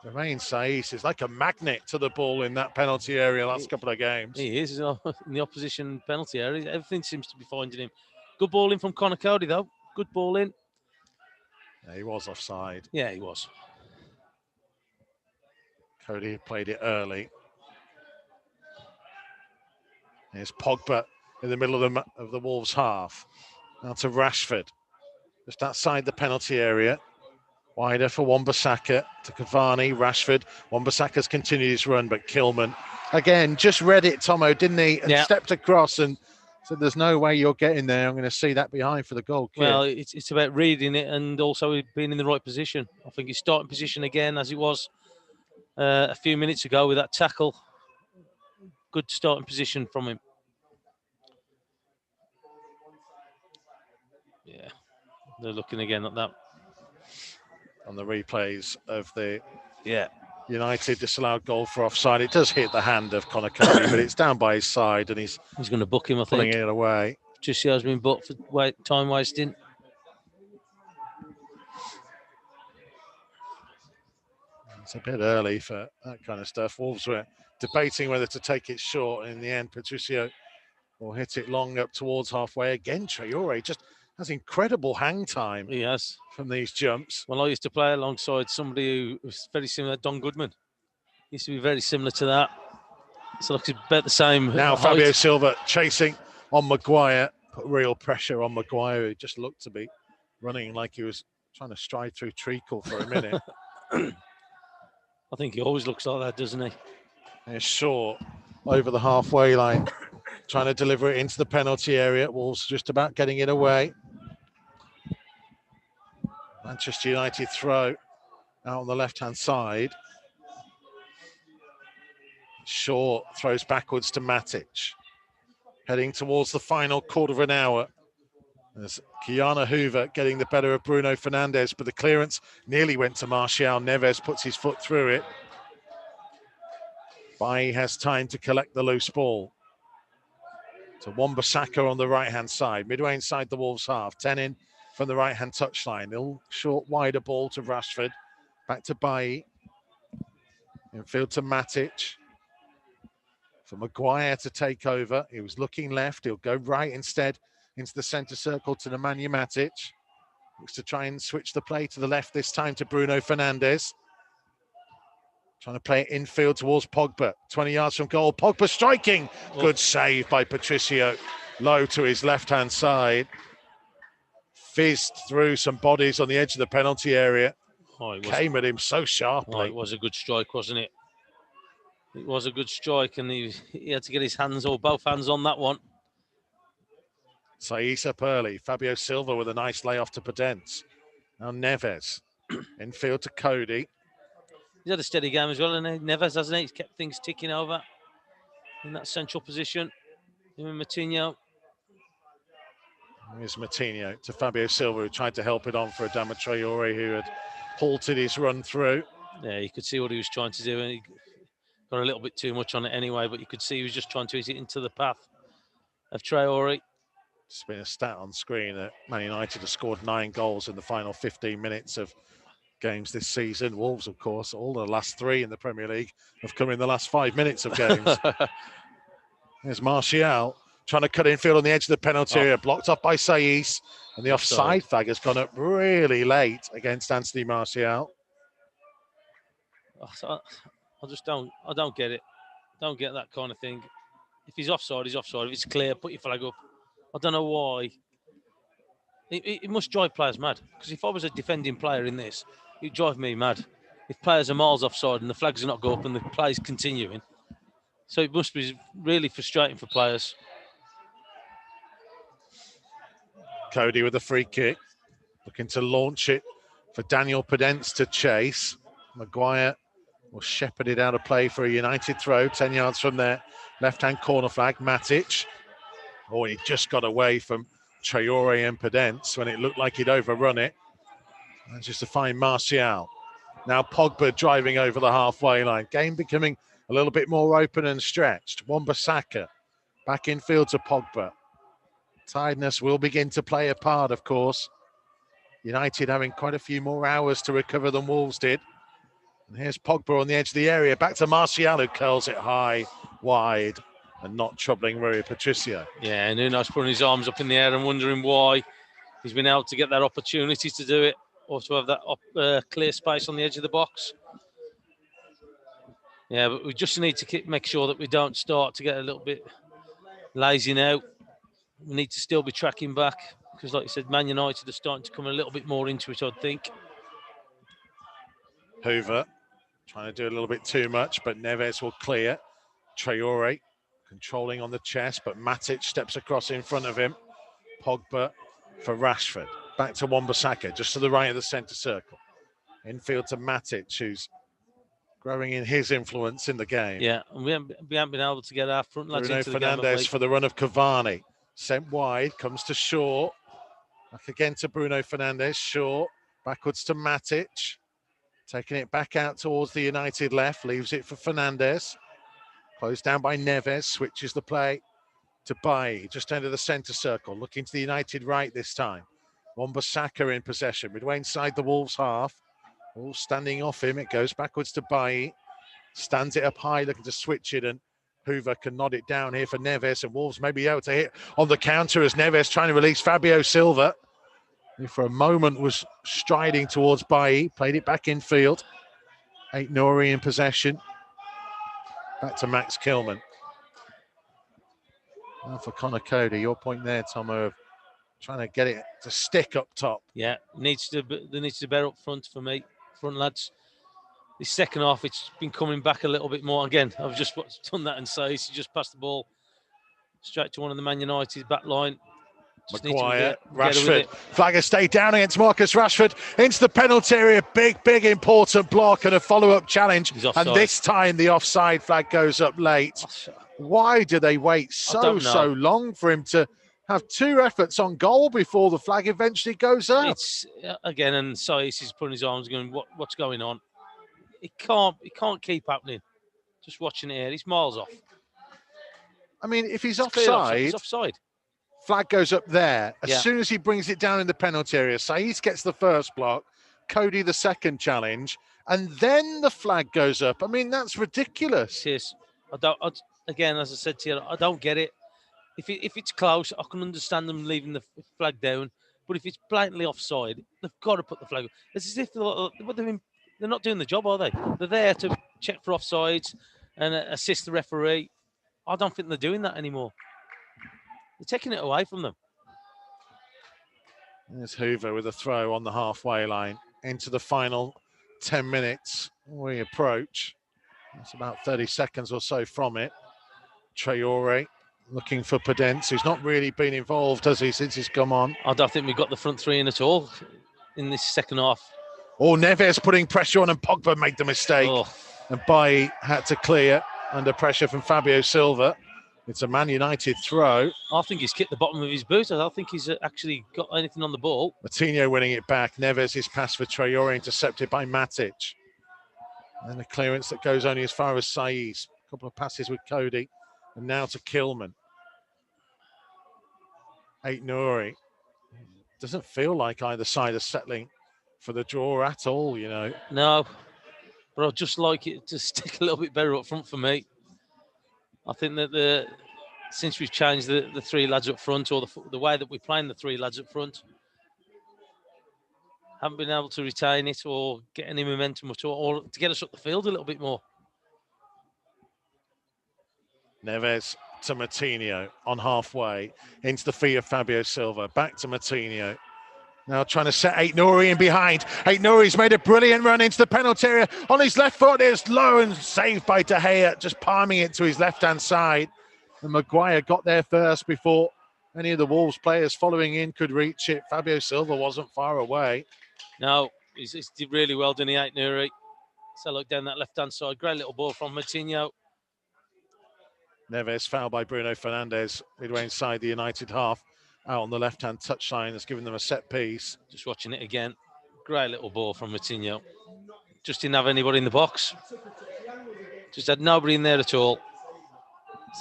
Romain Saiss is like a magnet to the ball in that penalty area last couple of games. He is in the opposition penalty area. Everything seems to be finding him. Good ball in from Conor Cody, though. Good ball in. Yeah, he was offside. Yeah, he was. Cody played it early. Here's Pogba in the middle of the Wolves half. Now to Rashford, just outside the penalty area. Wider for Wan-Bissaka to Cavani, Rashford. Wan-Bissaka's continued his run, but Kilman, again, just read it, Tomo, didn't he? And stepped across and said, there's no way you're getting there. I'm going to see that behind for the goal kick. Well, it's about reading it and also being in the right position. I think his starting position again, as it was a few minutes ago with that tackle. Good starting position from him. Yeah, they're looking again at that. On the replays of the United disallowed goal for offside. It does hit the hand of Conor Cody, but it's down by his side and he's going to book him, I think. Pulling it away. Patricio's been booked for time wasting. It's a bit early for that kind of stuff. Wolves were debating whether to take it short. In the end, Patricio will hit it long up towards halfway. Again, Traore just has incredible hang time. He has. From these jumps. Well, I used to play alongside somebody who was very similar, Don Goodman. He used to be very similar to that. So looks about the same. Now Fabio Silva chasing on Maguire. Put real pressure on Maguire, who just looked to be running like he was trying to stride through treacle for a minute. I think he always looks like that, doesn't he? Here's Shaw over the halfway line, trying to deliver it into the penalty area. Wolves just about getting it away. Manchester United throw out on the left-hand side. Shaw throws backwards to Matic. Heading towards the final quarter of an hour. There's Kiana Hoover getting the better of Bruno Fernandes, but the clearance nearly went to Martial. Neves puts his foot through it. Bailly has time to collect the loose ball. To Wan-Bissaka on the right-hand side, midway inside the Wolves half. 10 in from the right-hand touchline. Little short, wider ball to Rashford. Back to Bailly. Infield to Matic. For Maguire to take over. He was looking left. He'll go right instead into the centre circle to Nemanja Matic. Looks to try and switch the play to the left this time to Bruno Fernandes. Trying to play it infield towards Pogba. 20 yards from goal. Pogba striking. Good save by Patricio. Low to his left-hand side. Fizzed through some bodies on the edge of the penalty area. Came at him so sharply. It was a good strike, wasn't it? It was a good strike, and he had to get his hands or both hands on that one. Saiss up early. Fabio Silva with a nice layoff to Pedence. Now Neves. Infield to Cody. He's had a steady game as well, and Neves, hasn't he? He's kept things ticking over in that central position. Him and Matinho. Here's Matinho to Fabio Silva, who tried to help it on for Adama Traore, who had halted his run through. Yeah, you could see what he was trying to do, and he got a little bit too much on it anyway, but you could see he was just trying to hit it into the path of Traore. It's been a stat on screen that Man United have scored 9 goals in the final 15 minutes of games this season. Wolves, of course, all the last 3 in the Premier League have come in the last 5 minutes of games. There's Martial trying to cut infield on the edge of the penalty area, blocked off by Saiss, and the offside flag has gone up really late against Anthony Martial. I don't get it. Don't get that kind of thing. If he's offside, he's offside. If it's clear, put your flag up. I don't know why. It must drive players mad. Because if I was a defending player in this, it drives me mad. If players are miles offside and the flags are not go up and the play's continuing. So it must be really frustrating for players. Cody with a free kick, looking to launch it for Daniel Pedence to chase. Maguire will shepherd it out of play for a United throw, 10 yards from there. Left-hand corner flag, Matic. Oh, he just got away from Traore and Pedence when it looked like he'd overrun it. Manages to find Martial. Now Pogba driving over the halfway line. Game becoming a little bit more open and stretched. Wan-Bissaka back in field to Pogba. Tiredness will begin to play a part, of course. United having quite a few more hours to recover than Wolves did. And here's Pogba on the edge of the area. Back to Martial, who curls it high, wide, and not troubling Rui Patricio. Yeah, and Nuno's putting his arms up in the air and wondering why he's been able to get that opportunity to do it, or to have that clear space on the edge of the box. Yeah, but we just need to make sure that we don't start to get a little bit lazy now. We need to still be tracking back because, like you said, Man United are starting to come a little bit more into it, I think. Hoover trying to do a little bit too much, but Neves will clear. Traore controlling on the chest, but Matic steps across in front of him. Pogba for Rashford. Back to Wan-Bissaka, just to the right of the centre circle. Infield to Matic, who's growing in his influence in the game. Yeah, and we haven't been able to get our front lads into the game. Bruno Fernandes for the run of Cavani. Sent wide, comes to Shaw. Back again to Bruno Fernandes. Shaw backwards to Matic. Taking it back out towards the United left. Leaves it for Fernandes. Closed down by Neves. Switches the play to Bailly. Just under the centre circle. Looking to the United right this time. Wan-Bissaka in possession. Midway inside the Wolves half. Wolves standing off him. It goes backwards to Bailly. Stands it up high, looking to switch it, and Hoover can nod it down here for Neves, and Wolves may be able to hit on the counter as Neves trying to release Fabio Silva, who for a moment was striding towards Bailly, played it back in field. Aït-Nouri in possession. Back to Max Kilman. Now for Connor Cody, your point there, Tomo, of trying to get it to stick up top. Yeah, there needs to be better up front for me, front lads. This second half, it's been coming back a little bit more. Again, I've just done that and so he just passed the ball straight to one of the Man United back line. Maguire, Rashford, Flagger stayed down against Marcus Rashford into the penalty area. Big, important block and a follow-up challenge. And this time the offside flag goes up late. Why do they wait so long for him to have two efforts on goal before the flag eventually goes up? It's again, and Saiss is putting his arms going, what's going on? It can't keep happening. Just watching it here, he's miles off. I mean, if he's offside, he's offside. Flag goes up there. As soon as he brings it down in the penalty area, Saiss gets the first block, Cody the second challenge, and then the flag goes up. I mean, that's ridiculous. It is. Again, as I said to you, I don't get it. If it's close, I can understand them leaving the flag down. But if it's blatantly offside, they've got to put the flag up. It's as if they're not doing the job, are they? They're there to check for offsides and assist the referee. I don't think they're doing that anymore. They're taking it away from them. There's Hoover with a throw on the halfway line into the final 10 minutes. We approach. That's about 30 seconds or so from it. Traore looking for Pedence, who's not really been involved, has he, since he's come on? I don't think we've got the front three in at all in this second half. Oh, Neves putting pressure on and Pogba made the mistake. And Bailly had to clear under pressure from Fabio Silva. It's a Man United throw. I think he's kicked the bottom of his boot. I don't think he's actually got anything on the ball. Martinho winning it back. Neves is pass for Traore, intercepted by Matic. And a clearance that goes only as far as Saiss. A couple of passes with Cody. And now to Kilman. Aït-Nouri. Doesn't feel like either side is settling for the draw at all, you know. No, but I'd just like it to stick a little bit better up front for me. I think that since we've changed the three lads up front, or the way that we're playing the three lads up front, haven't been able to retain it or get any momentum at all, or to get us up the field a little bit more. Neves to Martinho on halfway, into the feet of Fabio Silva, back to Martinho. Now trying to set Aït-Nouri in behind. Aït-Nouri's made a brilliant run into the penalty area. On his left foot, it's low and saved by De Gea, just palming it to his left-hand side. And Maguire got there first before any of the Wolves players following in could reach it. Fabio Silva wasn't far away. No, he's did really well, didn't he, Aït-Nouri? So look down that left-hand side. Great little ball from Moutinho. Neves fouled by Bruno Fernandes midway inside the United half. Out on the left-hand touchline has given them a set piece. Just watching it again. Great little ball from Moutinho. Just didn't have anybody in the box. Just had nobody in there at all.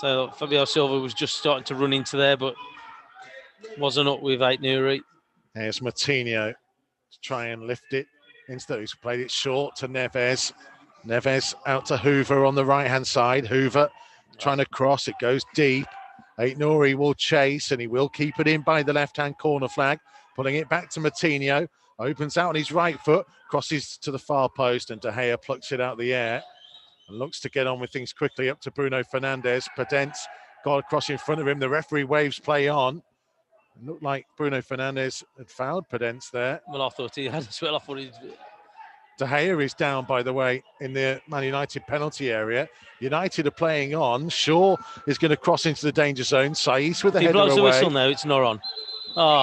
So Fabio Silva was just starting to run into there, but wasn't up with Aït-Nouri. Here's Moutinho to try and lift it. Instead, he's played it short to Neves. Neves out to Hoover on the right-hand side. Hoover trying to cross. It goes deep. Aït-Nouri will chase, and he will keep it in by the left-hand corner flag. Pulling it back to Moutinho. Opens out on his right foot. Crosses to the far post, and De Gea plucks it out of the air. And looks to get on with things quickly up to Bruno Fernandes. Pedence got across in front of him. The referee waves play on. It looked like Bruno Fernandes had fouled Pedence there. Well, I thought he had as well. I thought he... De Gea is down, by the way, in the Man United penalty area. United are playing on. Shaw is going to cross into the danger zone. Saiss with the header away. He blows the whistle now. It's not on. Oh,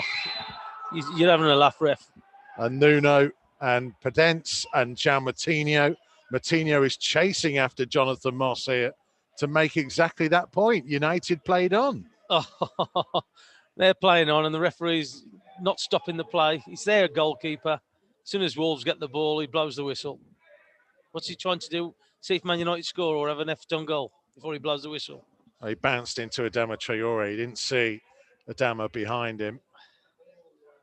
you're having a laugh, ref. And Nuno and Pedence and Jan Moutinho. Moutinho is chasing after Jonathan Moss here to make exactly that point. United played on. Oh, they're playing on, and the referee's not stopping the play. He's their goalkeeper. As soon as Wolves get the ball, he blows the whistle. What's he trying to do? See if Man United score or have an effed goal before he blows the whistle. He bounced into Adama Traore. He didn't see Adama behind him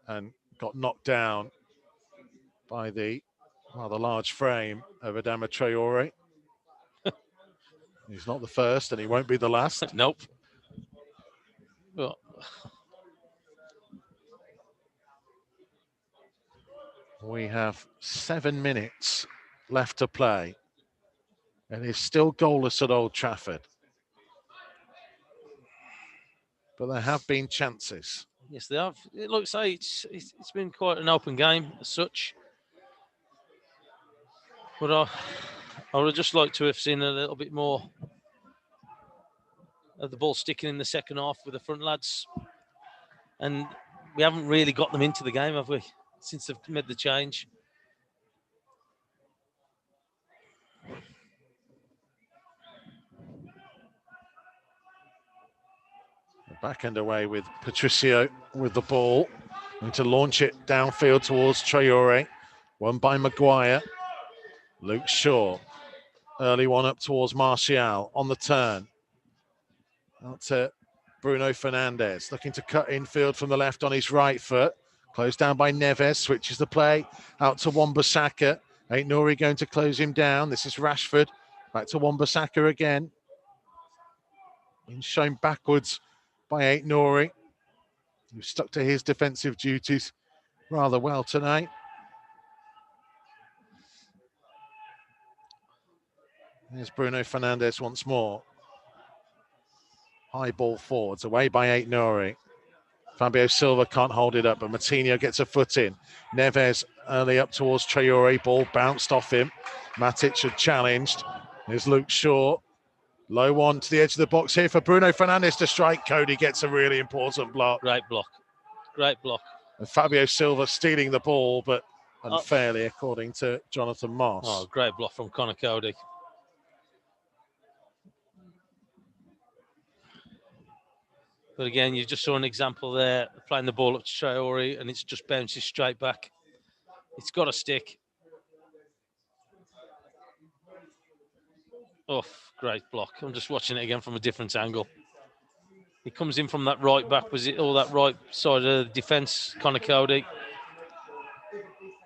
and got knocked down by the rather large frame of Adama Traore. He's not the first, and he won't be the last. Nope. Well, we have 7 minutes left to play. And it's still goalless at Old Trafford. But there have been chances. Yes, they have. It looks like it's been quite an open game as such. But I would just like to have seen a little bit more of the ball sticking in the second half with the front lads. And we haven't really got them into the game, have we? Since they've made the change. Back and away with Patricio with the ball. Going to launch it downfield towards Traore. Won by Maguire. Luke Shaw. Early one up towards Martial on the turn. Out to Bruno Fernandes. Looking to cut infield from the left on his right foot. Closed down by Neves. Switches the play out to Wan-Bissaka. Aït-Nouri going to close him down. This is Rashford. Back to Wan-Bissaka again. Been shown backwards by Aït-Nouri, who stuck to his defensive duties rather well tonight. There's Bruno Fernandes once more. High ball forwards, away by Aït-Nouri. Fabio Silva can't hold it up, but Moutinho gets a foot in. Neves early up towards Traore, ball bounced off him. Matic had challenged. There's Luke Shaw. Low one to the edge of the box here for Bruno Fernandes to strike. Cody gets a really important block. Great block. Great block. And Fabio Silva stealing the ball, but unfairly, according to Jonathan Moss. Oh, great block from Conor Cody. But again, you just saw an example there, playing the ball up to Traore, and it's just bounces straight back. It's got to stick. Oh, great block. I'm just watching it again from a different angle. He comes in from that right back, was it all that right side of the defence, Conor Cody?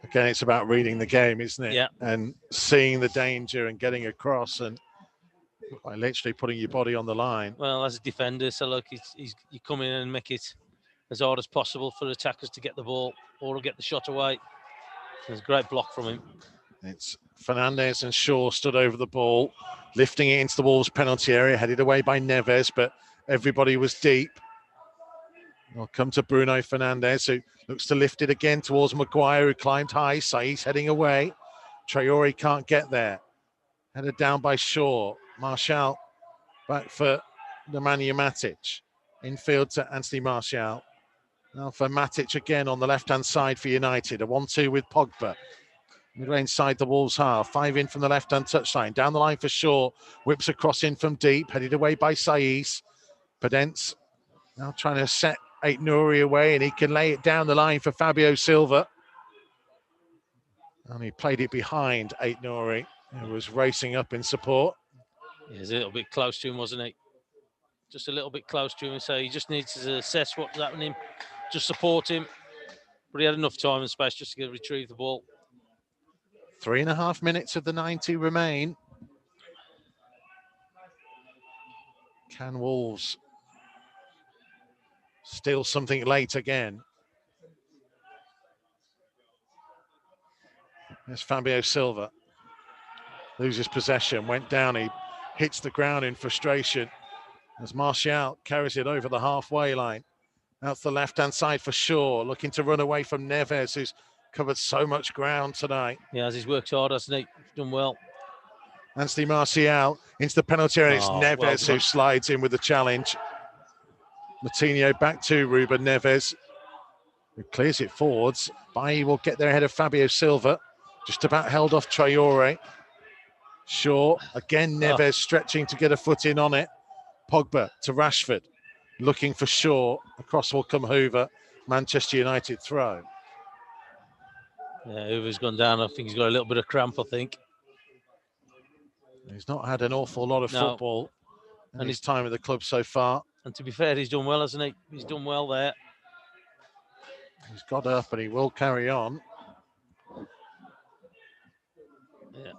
Again, it's about reading the game, isn't it? Yeah. And seeing the danger and getting across and by literally putting your body on the line. Well, as a defender, so look, you come in and make it as hard as possible for attackers to get the ball or get the shot away. There's a great block from him. It's Fernandes and Shaw stood over the ball, lifting it into the Wolves penalty area, headed away by Neves, but everybody was deep. We'll come to Bruno Fernandes, who looks to lift it again towards Maguire, who climbed high. Saiss heading away. Traore can't get there. Headed down by Shaw. Martial back for Nemanja Matic. Infield to Anthony Martial. Now for Matic again on the left-hand side for United. A 1-2 with Pogba. Midway inside the Wolves half. 5 in from the left-hand touchline. Down the line for Shaw. Whips across in from deep. Headed away by Saiss. Pedence now trying to set Aït-Nouri away, and he can lay it down the line for Fabio Silva. And he played it behind Aït-Nouri, who was racing up in support. He was a little bit close to him, wasn't he? Just a little bit close to him, so he just needs to assess what's happening, just support him. But he had enough time and space just to retrieve the ball. 3.5 minutes of the 90 remain. Can Wolves steal something late again? There's Fabio Silva. Loses possession, went down, he hits the ground in frustration as Martial carries it over the halfway line. Out the left-hand side for Shaw, looking to run away from Neves, who's covered so much ground tonight. Yeah, as he's worked hard, hasn't he? He's done well. Anthony Martial into the penalty area. It's Neves well who slides in with the challenge. Moutinho back to Ruben Neves, who clears it forwards. Bailly will get there ahead of Fabio Silva. Just about held off Traore. Shaw, again Neves stretching to get a foot in on it. Pogba to Rashford, looking for Shaw. Across will come Hoover. Manchester United throw. Yeah, Hoover's gone down. I think he's got a little bit of cramp, I think. He's not had an awful lot of football in his time at the club so far. And to be fair, he's done well, hasn't he? He's done well there. He's got up and he will carry on. Yeah.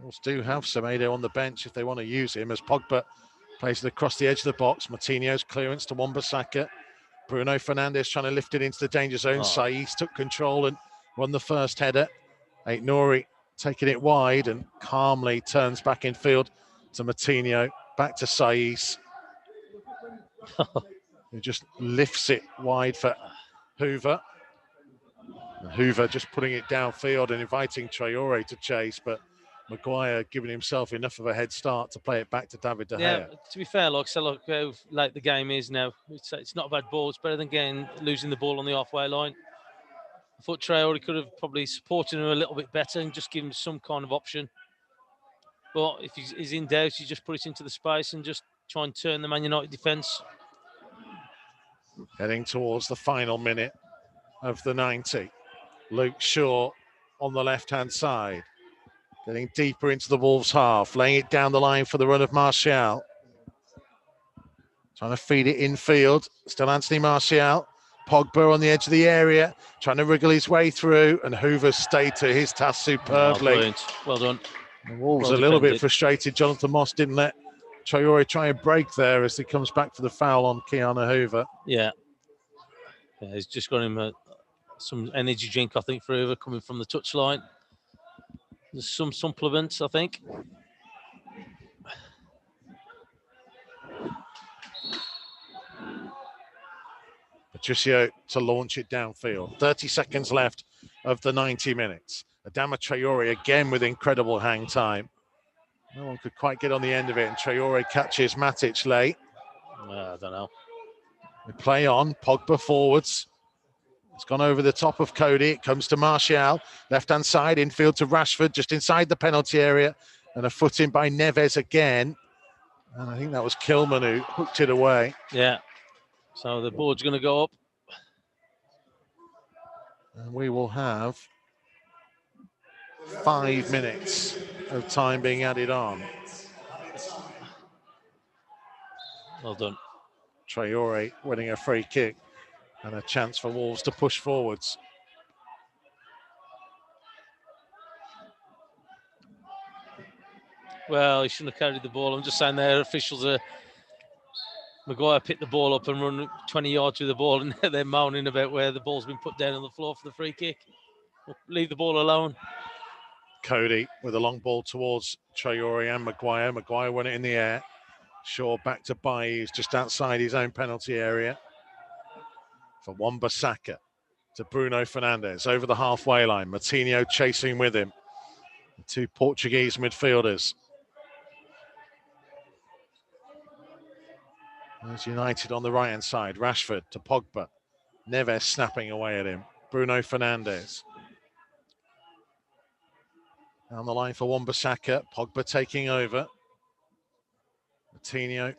Wolves do have Semedo on the bench if they want to use him, as Pogba plays it across the edge of the box. Moutinho's clearance to Wan-Bissaka. Bruno Fernandes trying to lift it into the danger zone. Saiss took control and won the first header. Aït-Nouri taking it wide and calmly turns back in field to Moutinho. Back to Saiss. Who just lifts it wide for Hoover. And Hoover just putting it downfield and inviting Traore to chase, but Maguire giving himself enough of a head start to play it back to David De Gea. Yeah, to be fair, look how late the game is now. It's not a bad ball. It's better than losing the ball on the halfway line. I thought Traore could have probably supported him a little bit better and just give him some kind of option. But if he's in doubt, you just put it into the space and just try and turn the Man United defence. Heading towards the final minute of the 90. Luke Shaw on the left-hand side. Getting deeper into the Wolves half. Laying it down the line for the run of Martial. Trying to feed it infield. Still Anthony Martial. Pogba on the edge of the area. Trying to wriggle his way through. And Hoover stayed to his task superbly. Well done. The Wolves a little bit frustrated. Jonathan Moss didn't let Traore try and break there as he comes back for the foul on Keanu Hoover. Yeah. He's just got him some energy drink, I think, for Hoover coming from the touchline. There's some supplements, I think. Patricio to launch it downfield. 30 seconds left of the 90 minutes. Adama Traore again with incredible hang time. No one could quite get on the end of it, and Traore catches Matic late. I don't know. They play on. Pogba forwards. It's gone over the top of Cody. It comes to Martial. Left-hand side, infield to Rashford, just inside the penalty area. And a foot in by Neves again. And I think that was Kilman who hooked it away. Yeah. So the board's going to go up. And we will have 5 minutes of time being added on. Well done. Traore winning a free kick and a chance for Wolves to push forwards. Well, he shouldn't have carried the ball. I'm just saying their officials are... Maguire picked the ball up and run 20 yards with the ball, and they're moaning about where the ball's been put down on the floor for the free kick. Leave the ball alone. Cody with a long ball towards Traore and Maguire. Maguire won it in the air. Shaw back to Bailly, who's just outside his own penalty area. for Wan-Bissaka to Bruno Fernandes over the halfway line. Martinho chasing with him. The two Portuguese midfielders. There's United on the right-hand side. Rashford to Pogba. Neves snapping away at him. Bruno Fernandes. Down the line for Wan-Bissaka. Pogba taking over. Martinho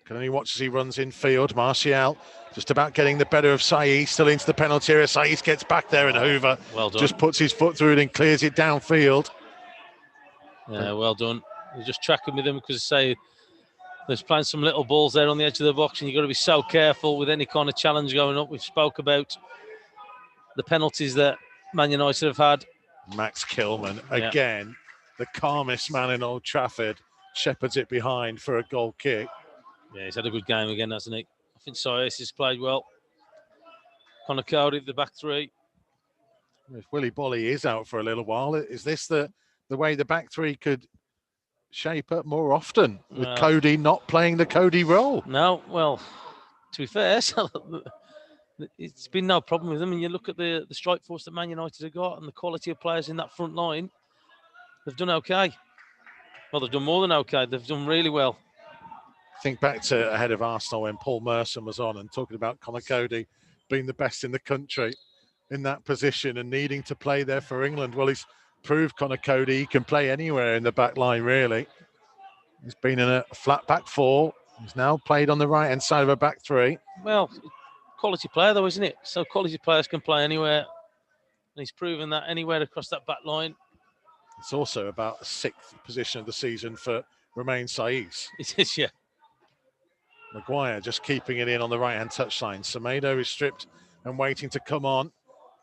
can only watch as he runs in field. Martial just about getting the better of Saiz, still into the penalty area. Saiz gets back there and Hoover just puts his foot through it and clears it downfield. Yeah, well done. You're just tracking with him because say there's playing some little balls there on the edge of the box, and you've got to be so careful with any kind of challenge going up. We've spoke about the penalties that Man United have had. Max Kilman, again, the calmest man in Old Trafford, shepherds it behind for a goal kick. Yeah, he's had a good game again, hasn't he? I think Saiz has played well. Connor Cody, the back three. If Willy Bolly is out for a little while, is this the way the back three could shape up more often, with Cody not playing the Cody role? No, well, to be fair, it's been no problem with them. And you look at the strike force that Man United have got and the quality of players in that front line, they've done okay. Well, they've done more than okay. They've done really well. Think back to ahead of Arsenal when Paul Merson was on and talking about Connor Cody being the best in the country in that position and needing to play there for England. Well, he's proved, Connor Cody, he can play anywhere in the back line, really. He's been in a flat back four. He's now played on the right-hand side of a back three. Well, quality player, though, isn't it? So quality players can play anywhere. And he's proven that anywhere across that back line. It's also about the 6th position of the season for Romain Saiz. It is, yeah. Maguire just keeping it in on the right-hand touchline. Semedo is stripped and waiting to come on.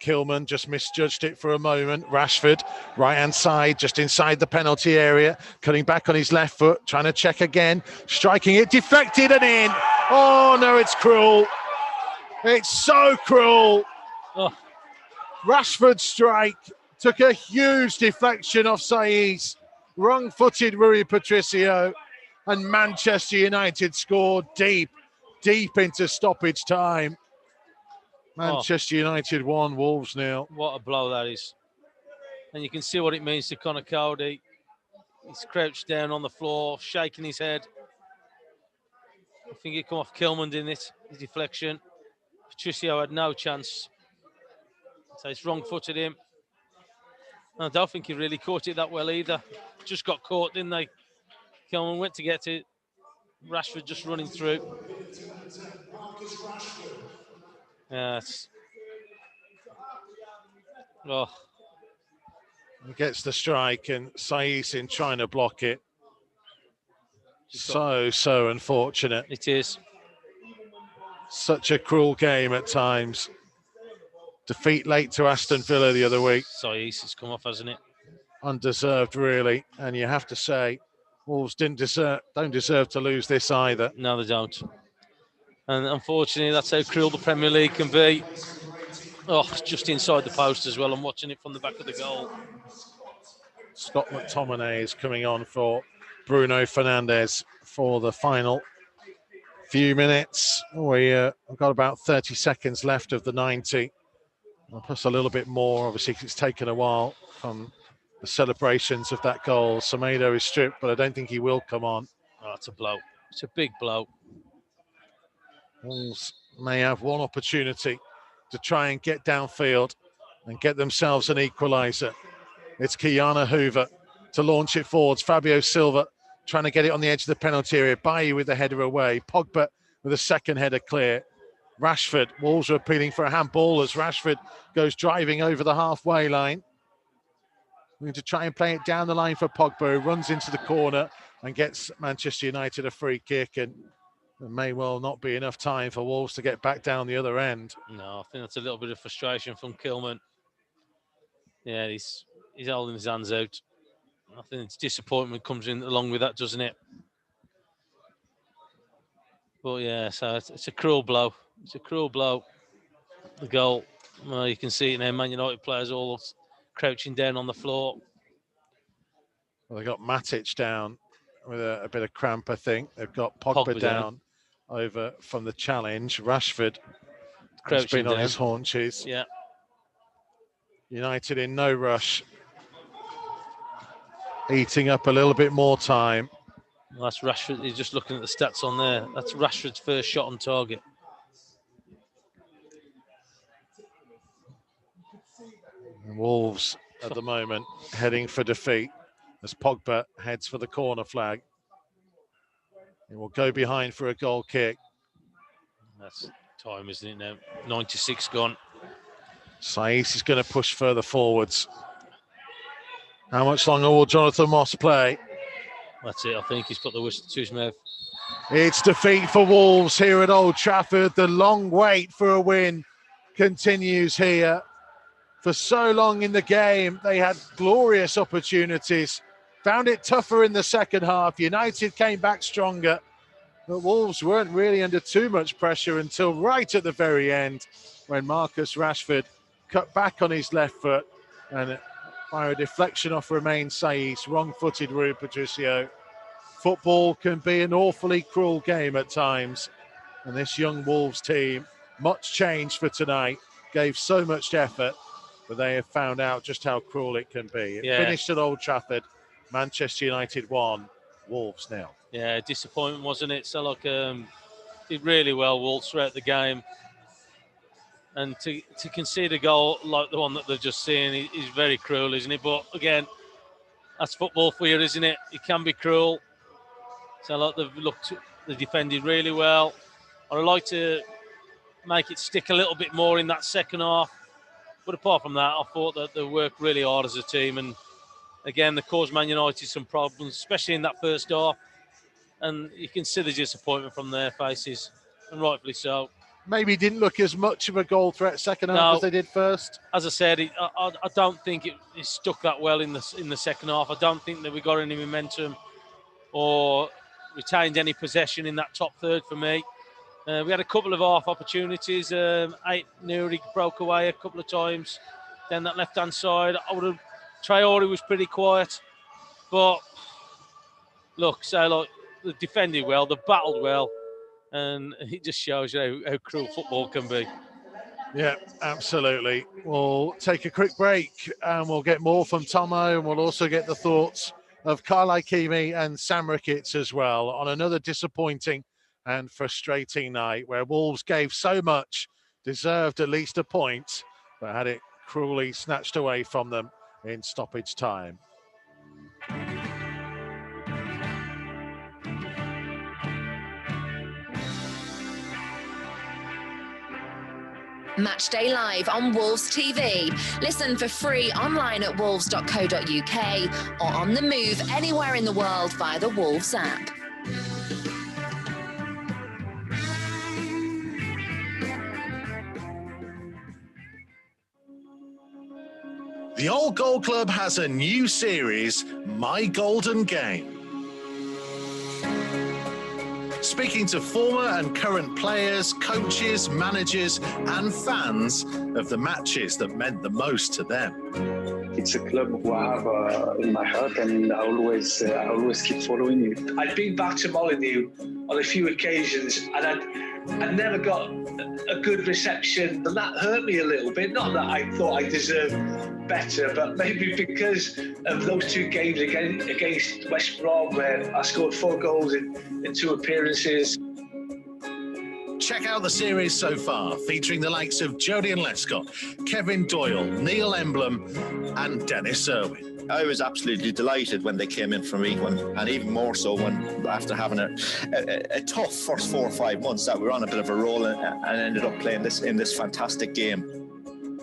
Kilman just misjudged it for a moment. Rashford, right-hand side, just inside the penalty area, cutting back on his left foot, trying to check again, striking it, deflected and in. Oh, no, it's cruel. It's so cruel. Oh. Rashford's strike took a huge deflection off Saiz. Wrong-footed Rui Patricio. And Manchester United scored deep into stoppage time. Manchester United 1, Wolves 0. What a blow that is. And you can see what it means to Connor Cody. He's crouched down on the floor, shaking his head. I think it come off Kilman in it, his deflection. Patricio had no chance. So it's wrong-footed him. I don't think he really caught it that well either. Just got caught, didn't they? Kilman went to get it. Rashford just running through. Yeah, He gets the strike and Saiz in trying to block it. So unfortunate. It is. Such a cruel game at times. Defeat late to Aston Villa the other week. Saiz has come off, hasn't it? Undeserved, really. And you have to say, Wolves don't deserve to lose this either. No, they don't. And unfortunately, that's how cruel the Premier League can be. Oh, just inside the post as well. I'm watching it from the back of the goal. Scott McTominay is coming on for Bruno Fernandes for the final few minutes. We've got about 30 seconds left of the 90. Plus a little bit more, obviously, because it's taken a while from the celebrations of that goal. Semedo is stripped, but I don't think he will come on. Oh, it's a blow. It's a big blow. Wolves may have one opportunity to try and get downfield and get themselves an equaliser. It's Kiana Hoover to launch it forwards. Fabio Silva trying to get it on the edge of the penalty area. Bailly with the header away. Pogba with a second header clear. Rashford, Wolves are appealing for a handball as Rashford goes driving over the halfway line. We're going to try and play it down the line for Pogba, who runs into the corner and gets Manchester United a free kick. And there may well not be enough time for Wolves to get back down the other end. No, I think that's a little bit of frustration from Kilman. Yeah, he's holding his hands out. I think it's disappointment comes in along with that, doesn't it? But yeah, so it's a cruel blow. It's a cruel blow. The goal, well, you can see it now. Man United players all crouching down on the floor. Well, they got Matic down with a bit of cramp, I think. They've got Pogba down over from the challenge. Rashford crouching He's been on down. his haunches. Yeah. United in no rush. Eating up a little bit more time. That's Rashford. He's just looking at the stats on there. That's Rashford's first shot on target. Wolves at the moment heading for defeat as Pogba heads for the corner flag. He will go behind for a goal kick. That's time, isn't it now? 96 gone. Saiss is going to push further forwards. How much longer will Jonathan Moss play? That's it. I think he's put the whistle to his mouth. It's defeat for Wolves here at Old Trafford. The long wait for a win continues here. For so long in the game, they had glorious opportunities. Found it tougher in the second half. United came back stronger. But Wolves weren't really under too much pressure until right at the very end when Marcus Rashford cut back on his left foot and by a deflection off Romain Saiss, wrong-footed Rui Patricio. Football can be an awfully cruel game at times. And this young Wolves team, much change for tonight, gave so much effort, but they have found out just how cruel it can be. It finished at Old Trafford, Manchester United 1, Wolves 0. Yeah, disappointment, wasn't it? So, did really well, Wolves, throughout the game. And to concede a goal like the one that they've just seen is very cruel, isn't it? But again, that's football for you, isn't it? It can be cruel. So, they defended really well. I'd like to make it stick a little bit more in that second half. But apart from that, I thought that they worked really hard as a team. And again, they caused Man United some problems, especially in that first half. And you can see the disappointment from their faces, and rightfully so. Maybe didn't look as much of a goal threat second half as they did first. As I said, I don't think it stuck that well in the second half. I don't think that we got any momentum or retained any possession in that top third for me. We had a couple of half opportunities. Nuri broke away a couple of times. Then that left-hand side, Traore was pretty quiet. But look, they defended well, they battled well, and it just shows you how cruel football can be. Yeah, absolutely. We'll take a quick break and we'll get more from Tomo, and we'll also get the thoughts of Carl Ikeme and Sam Ricketts as well on another disappointing and frustrating night where Wolves gave so much, deserved at least a point, but had it cruelly snatched away from them in stoppage time. Matchday Live on Wolves TV. Listen for free online at wolves.co.uk or on the move anywhere in the world via the Wolves app. The Old Goal Club has a new series, My Golden Game. Speaking to former and current players, coaches, managers and fans of the matches that meant the most to them. It's a club who I have in my heart, and I always keep following it. I'd been back to Molyneux on a few occasions, and I never got a good reception, and that hurt me a little bit. Not that I thought I deserved better, but maybe because of those two games against West Brom, where I scored 4 goals in 2 appearances. Check out the series so far, featuring the likes of Julian Lescott, Kevin Doyle, Neil Emblem and Dennis Irwin. I was absolutely delighted when they came in from League One, and even more so when after having a tough first 4 or 5 months that we were on a bit of a roll and ended up playing in this fantastic game.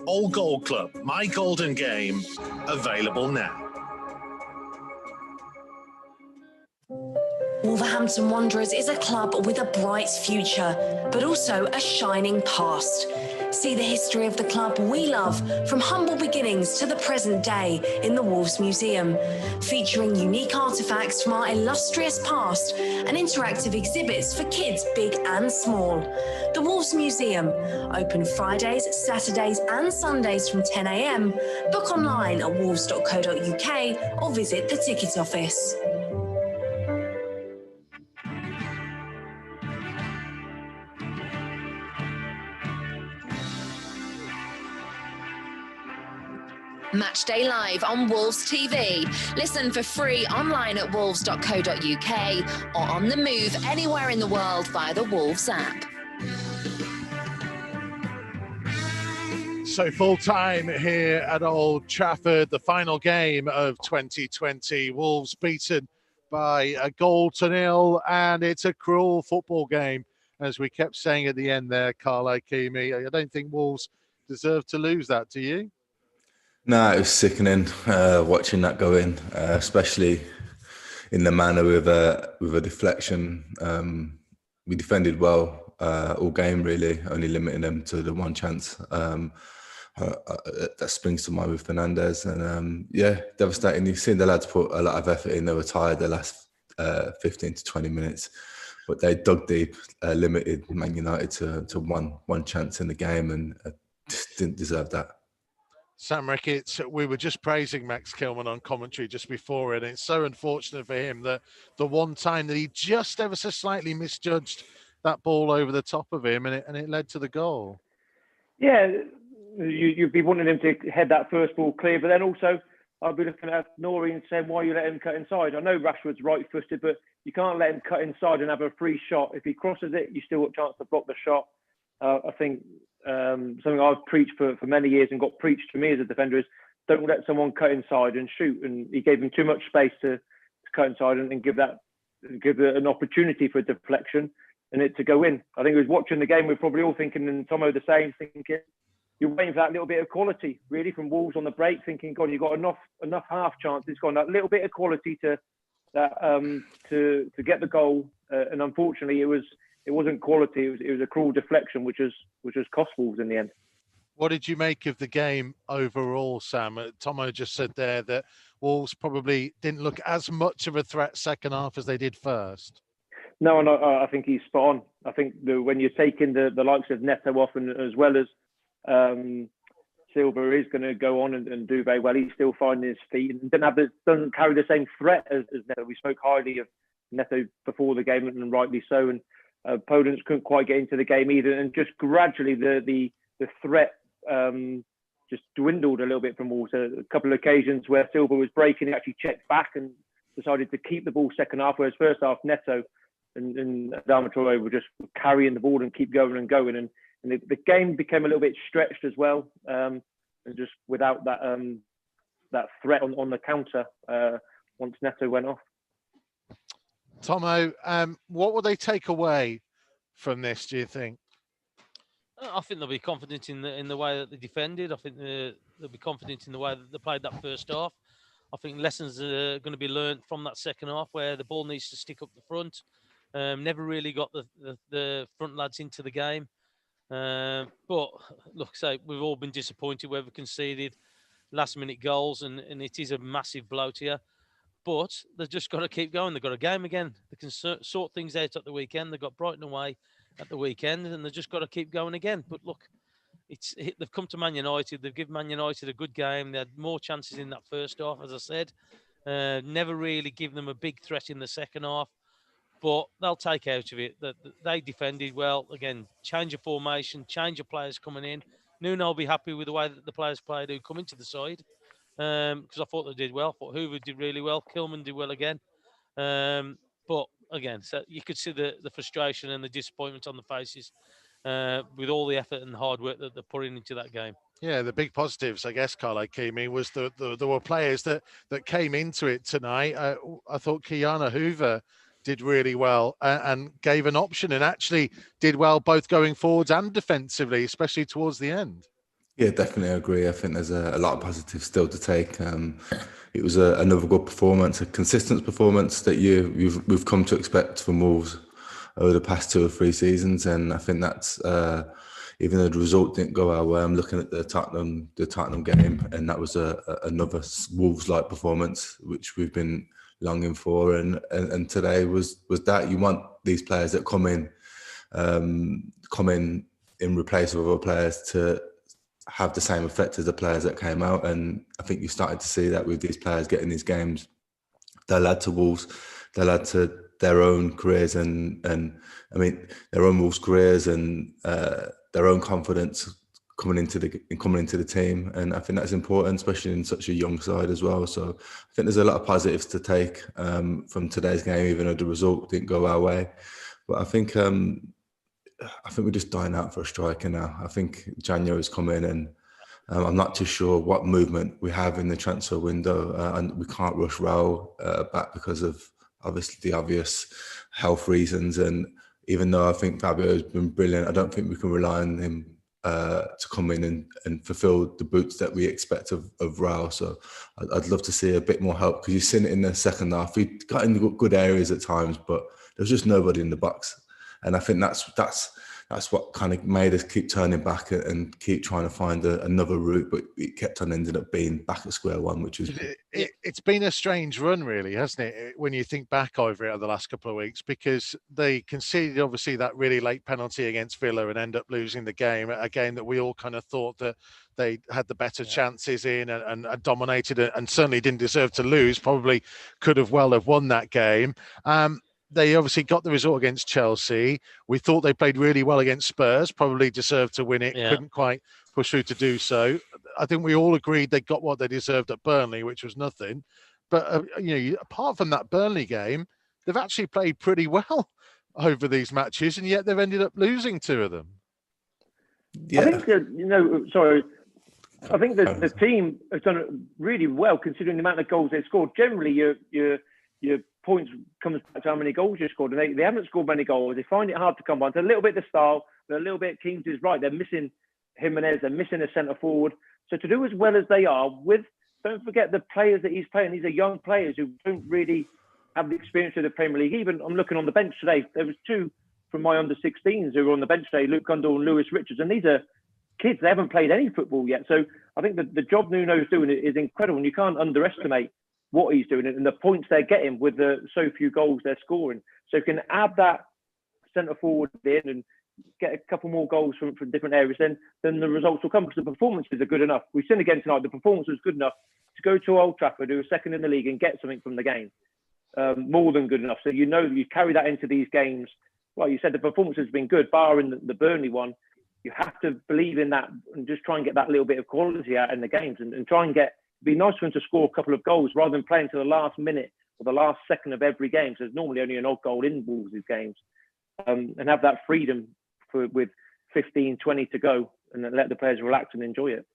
Old Goal Club, My Golden Game, available now. Wolverhampton Wanderers is a club with a bright future, but also a shining past. See the history of the club we love from humble beginnings to the present day in the Wolves Museum, featuring unique artefacts from our illustrious past and interactive exhibits for kids big and small. The Wolves Museum, open Fridays, Saturdays and Sundays from 10 a.m. Book online at wolves.co.uk or visit the ticket office. Matchday Live on Wolves TV. Listen for free online at wolves.co.uk or on the move anywhere in the world via the Wolves app. So full time here at Old Trafford, the final game of 2020. Wolves beaten by a 1-0, and it's a cruel football game. As we kept saying at the end there, Carl Ikeme, I don't think Wolves deserve to lose that, do you? No, it was sickening watching that go in, especially in the manner with a deflection. We defended well all game, really, only limiting them to the one chance. That springs to mind with Fernandez, and devastating. You've seen the lads put a lot of effort in. They were tired the last 15 to 20 minutes, but they dug deep, limited Man United to one chance in the game, and just didn't deserve that. Sam Ricketts, we were just praising Max Kilman on commentary just before it, and it's so unfortunate for him that the one time that he just ever so slightly misjudged that ball over the top of him, and it led to the goal. Yeah, you'd be wanting him to head that first ball clear, but then also I'd be looking at Nori and saying, why you let him cut inside? I know Rashford's right-footed, but you can't let him cut inside and have a free shot. If he crosses it, you still got a chance to block the shot. I think something I've preached for many years and got preached to me as a defender is don't let someone cut inside and shoot. And he gave him too much space to cut inside and give it an opportunity for a deflection and it to go in. I think he was watching the game. We're probably all thinking, and Tomo the same, thinking you're waiting for that little bit of quality, really, from Wolves on the break. Thinking, God, you've got enough half chances. It's got that little bit of quality to get the goal. And unfortunately, it wasn't quality. It was a cruel deflection, which has cost Wolves in the end. What did you make of the game overall, Sam? Tomo just said there that Wolves probably didn't look as much of a threat second half as they did first. No, I think he's spot on. I think when you're taking the likes of Neto off, and as well as Silva is going to go on and do very well, he's still finding his feet and doesn't carry the same threat as Neto. We spoke highly of Neto before the game, and rightly so. And opponents couldn't quite get into the game either, and just gradually the threat just dwindled a little bit from Wolves. A couple of occasions where Silva was breaking, he actually checked back and decided to keep the ball second half, whereas first half Neto and Adama Traoré were just carrying the ball and keep going and going, and the game became a little bit stretched as well, and just without that threat on the counter once Neto went off. Tomo, what will they take away from this, do you think? I think they'll be confident in the way that they defended. I think they'll be confident in the way that they played that first half. I think lessons are going to be learnt from that second half, where the ball needs to stick up the front. Never really got the front lads into the game. But look, so we've all been disappointed where we've conceded last-minute goals, and it is a massive blow to you. But they've just got to keep going. They've got a game again. They can sort things out at the weekend. They've got Brighton away at the weekend, and they've just got to keep going again. But look, they've come to Man United. They've given Man United a good game. They had more chances in that first half, as I said. Never really given them a big threat in the second half. But they'll take out of it. They defended well. Again, change of formation, change of players coming in. Nuno will be happy with the way that the players played who come into the side. Because I thought they did well. I thought Hoover did really well. Kilman did well again. But again, so you could see the frustration and the disappointment on the faces with all the effort and hard work that they're putting into that game. Yeah, the big positives, I guess, Carl Ikeme, was there were players that came into it tonight. I thought Kiana Hoover did really well and gave an option, and actually did well both going forwards and defensively, especially towards the end. Yeah, definitely agree. I think there's a lot of positives still to take. It was another good performance, a consistent performance that we've come to expect from Wolves over the past 2 or 3 seasons, and I think that's even though the result didn't go our way. I'm looking at the Tottenham game, and that was another Wolves-like performance which we've been longing for, and today was that. You want these players that come in in replace of other players to have the same effect as the players that came out, and I think you started to see that with these players getting these games. They'll add to Wolves, they'll add to their own careers, and I mean their own Wolves careers and their own confidence coming into the team, and I think that's important, especially in such a young side as well. So I think there's a lot of positives to take from today's game, even though the result didn't go our way. But I think we're just dying out for a striker now. I think January's come in, and I'm not too sure what movement we have in the transfer window, and we can't rush Raul back because of obviously the obvious health reasons. And even though I think Fabio has been brilliant, I don't think we can rely on him to come in and fulfil the boots that we expect of Raul. So I'd love to see a bit more help, because you've seen it in the second half. We got in good areas at times, but there was just nobody in the box. And I think that's what kind of made us keep turning back and keep trying to find another route, but it kept on ending up being back at square one, which is... It's been a strange run, really, hasn't it, when you think back over it over the last couple of weeks, because they conceded, obviously, that really late penalty against Villa and end up losing the game, a game that we all kind of thought that they had the better chances in and dominated it, and certainly didn't deserve to lose, probably could have won that game. They obviously got the result against Chelsea. We thought they played really well against Spurs, probably deserved to win it, couldn't quite push through to do so. I think we all agreed they got what they deserved at Burnley, which was nothing. But, apart from that Burnley game, they've actually played pretty well over these matches, and yet they've ended up losing 2 of them. Yeah. I think, I think the team has done really well considering the amount of goals they've scored. Generally, your points comes back to how many goals you scored, and they haven't scored many goals. They find it hard to come by. It's a little bit the style, but a little bit Keane's is right. They're missing Jimenez, they're missing a centre forward. So to do as well as they are, don't forget the players that he's playing. These are young players who don't really have the experience of the Premier League. Even I'm looking on the bench today. There was 2 from my under-16s who were on the bench today, Luke Gundle and Lewis Richards, and these are kids. They haven't played any football yet. So I think the job Nuno's doing is incredible, and you can't underestimate what he's doing and the points they're getting with the so few goals they're scoring. So you can add that centre forward in and get a couple more goals from different areas, then the results will come, because the performances are good enough. We've seen again tonight, the performance was good enough to go to Old Trafford, who was second in the league, and get something from the game. More than good enough. So you carry that into these games. Well, you said the performance has been good, barring the Burnley one. You have to believe in that and just try and get that little bit of quality out in the games and try and be nice for him to score a couple of goals rather than playing to the last minute or the last second of every game. So there's normally only an odd goal in Wolves' games, and have that freedom with 15, 20 to go, and then let the players relax and enjoy it.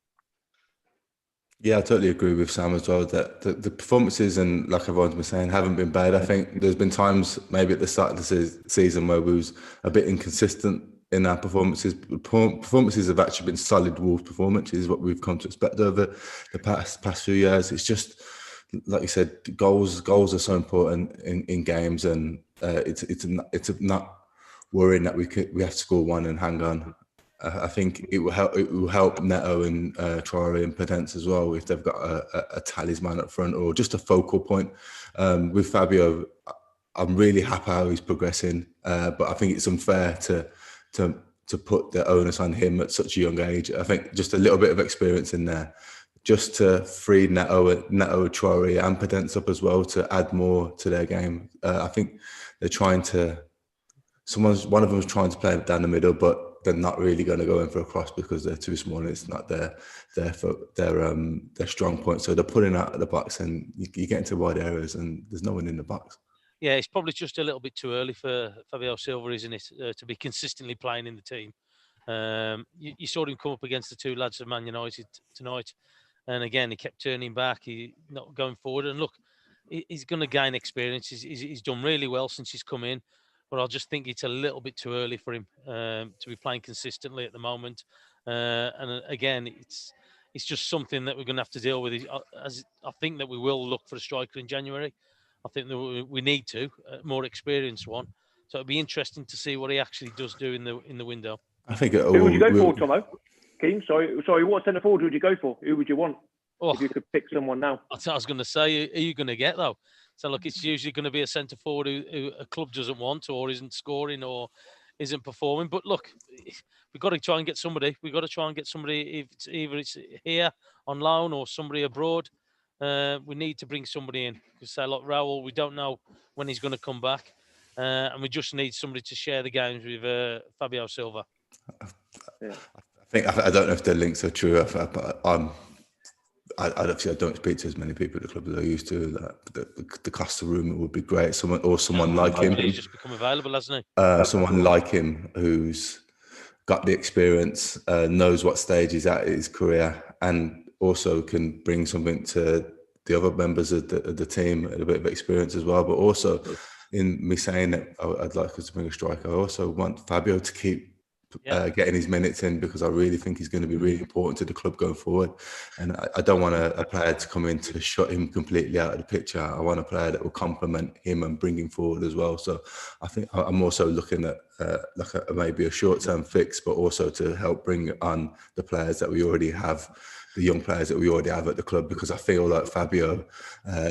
Yeah, I totally agree with Sam as well, that the performances, and like everyone's been saying, haven't been bad. I think there's been times maybe at the start of the season where we was a bit inconsistent in our performances. Performances have actually been solid Wolves performances, what we've come to expect over the past few years. It's just, like you said, goals are so important in games, and it's not worrying that we have to score one and hang on. I think it will help Neto and Traore and Pedence as well if they've got a talisman up front or just a focal point. With Fabio, I'm really happy how he's progressing, but I think it's unfair to put the onus on him at such a young age. I think just a little bit of experience in there, just to free Neto, Traore and Pedence up as well to add more to their game. I think they're trying to. One of them is trying to play down the middle, but they're not really going to go in for a cross because they're too small and it's not their strong point. So they're pulling out of the box, and you get into wide areas and there's no one in the box. Yeah, it's probably just a little bit too early for Fabio Silva, isn't it, to be consistently playing in the team. You saw him come up against the 2 lads of Man United tonight, and again he kept turning back, he not going forward. And look, he's going to gain experience. He's done really well since he's come in. But I just think it's a little bit too early for him to be playing consistently at the moment. And again, it's just something that we're going to have to deal with. As I think that we will look for a striker in January. I think that we need a more experienced one. So it'll be interesting to see what he actually does do in the window. I think who would you go for, Tomo? Keane, sorry. What centre forward would you go for? Who would you want if you could pick someone now? I was going to say, who are you going to get though? So, look, it's usually going to be a centre forward who a club doesn't want or isn't scoring or isn't performing. But look, we've got to try and get somebody. We've got to try and get somebody, if it's here on loan or somebody abroad. We need to bring somebody in. Because say, look, Raul, we don't know when he's going to come back. And we just need somebody to share the games with Fabio Silva. I I don't know if the links are true. I don't speak to as many people at the club as I used to. The Costa rumour would be great. Someone like him. He's just become available, hasn't he? Someone like him who's got the experience, knows what stage he's at in his career, and also can bring something to the other members of the team, a bit of experience as well. But also, in me saying that I'd like us to bring a striker, I also want Fabio to keep getting his minutes in, because I really think he's going to be really important to the club going forward. And I don't want a player to come in to shut him completely out of the picture. I want a player that will complement him and bring him forward as well. So I think I'm also looking at maybe a short-term fix, but also to help bring on the players that we already have, the young players that we already have at the club, because I feel like Fabio,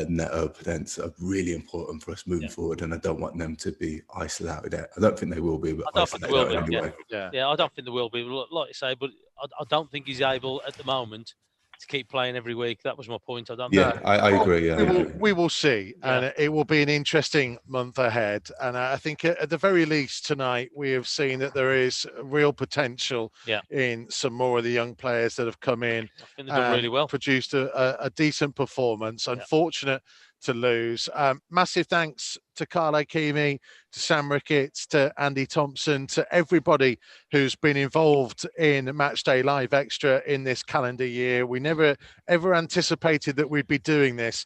Neto, Pedro are really important for us moving forward, and I don't want them to be isolated. I don't think they will be, but I don't think they will be. Anyway. Yeah, I don't think they will be. Like I say, but I don't think he's able at the moment to keep playing every week. That was my point. I don't. Yeah, I agree. Yeah, we will see, and it will be an interesting month ahead. And I think at the very least tonight, we have seen that there is real potential in some more of the young players that have come in. I think they've done really well. Produced a decent performance. Unfortunate to lose. Massive thanks to Carl Ikeme, to Sam Ricketts, to Andy Thompson, to everybody who's been involved in Matchday Live Extra in this calendar year. We never ever anticipated that we'd be doing this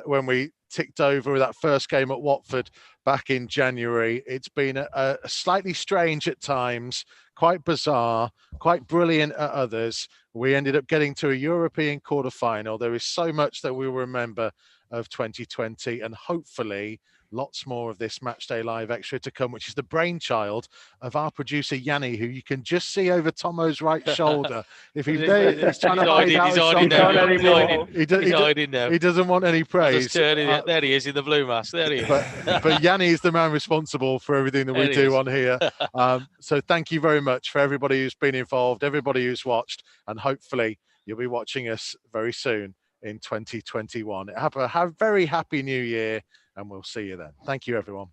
when we ticked over that first game at Watford back in January. It's been a slightly strange at times, quite bizarre, quite brilliant at others. We ended up getting to a European quarter-final. There is so much that we will remember of 2020, and hopefully lots more of this Matchday Live Extra to come, which is the brainchild of our producer Yanni, who you can just see over Tomo's right shoulder. If he's trying to hide out, he doesn't want any praise. There he is in the blue mask. There he is. But Yanni is the man responsible for everything that we do on here. So thank you very much for everybody who's been involved, everybody who's watched, and hopefully you'll be watching us very soon in 2021. Have a very happy new year, and we'll see you then. Thank you, everyone.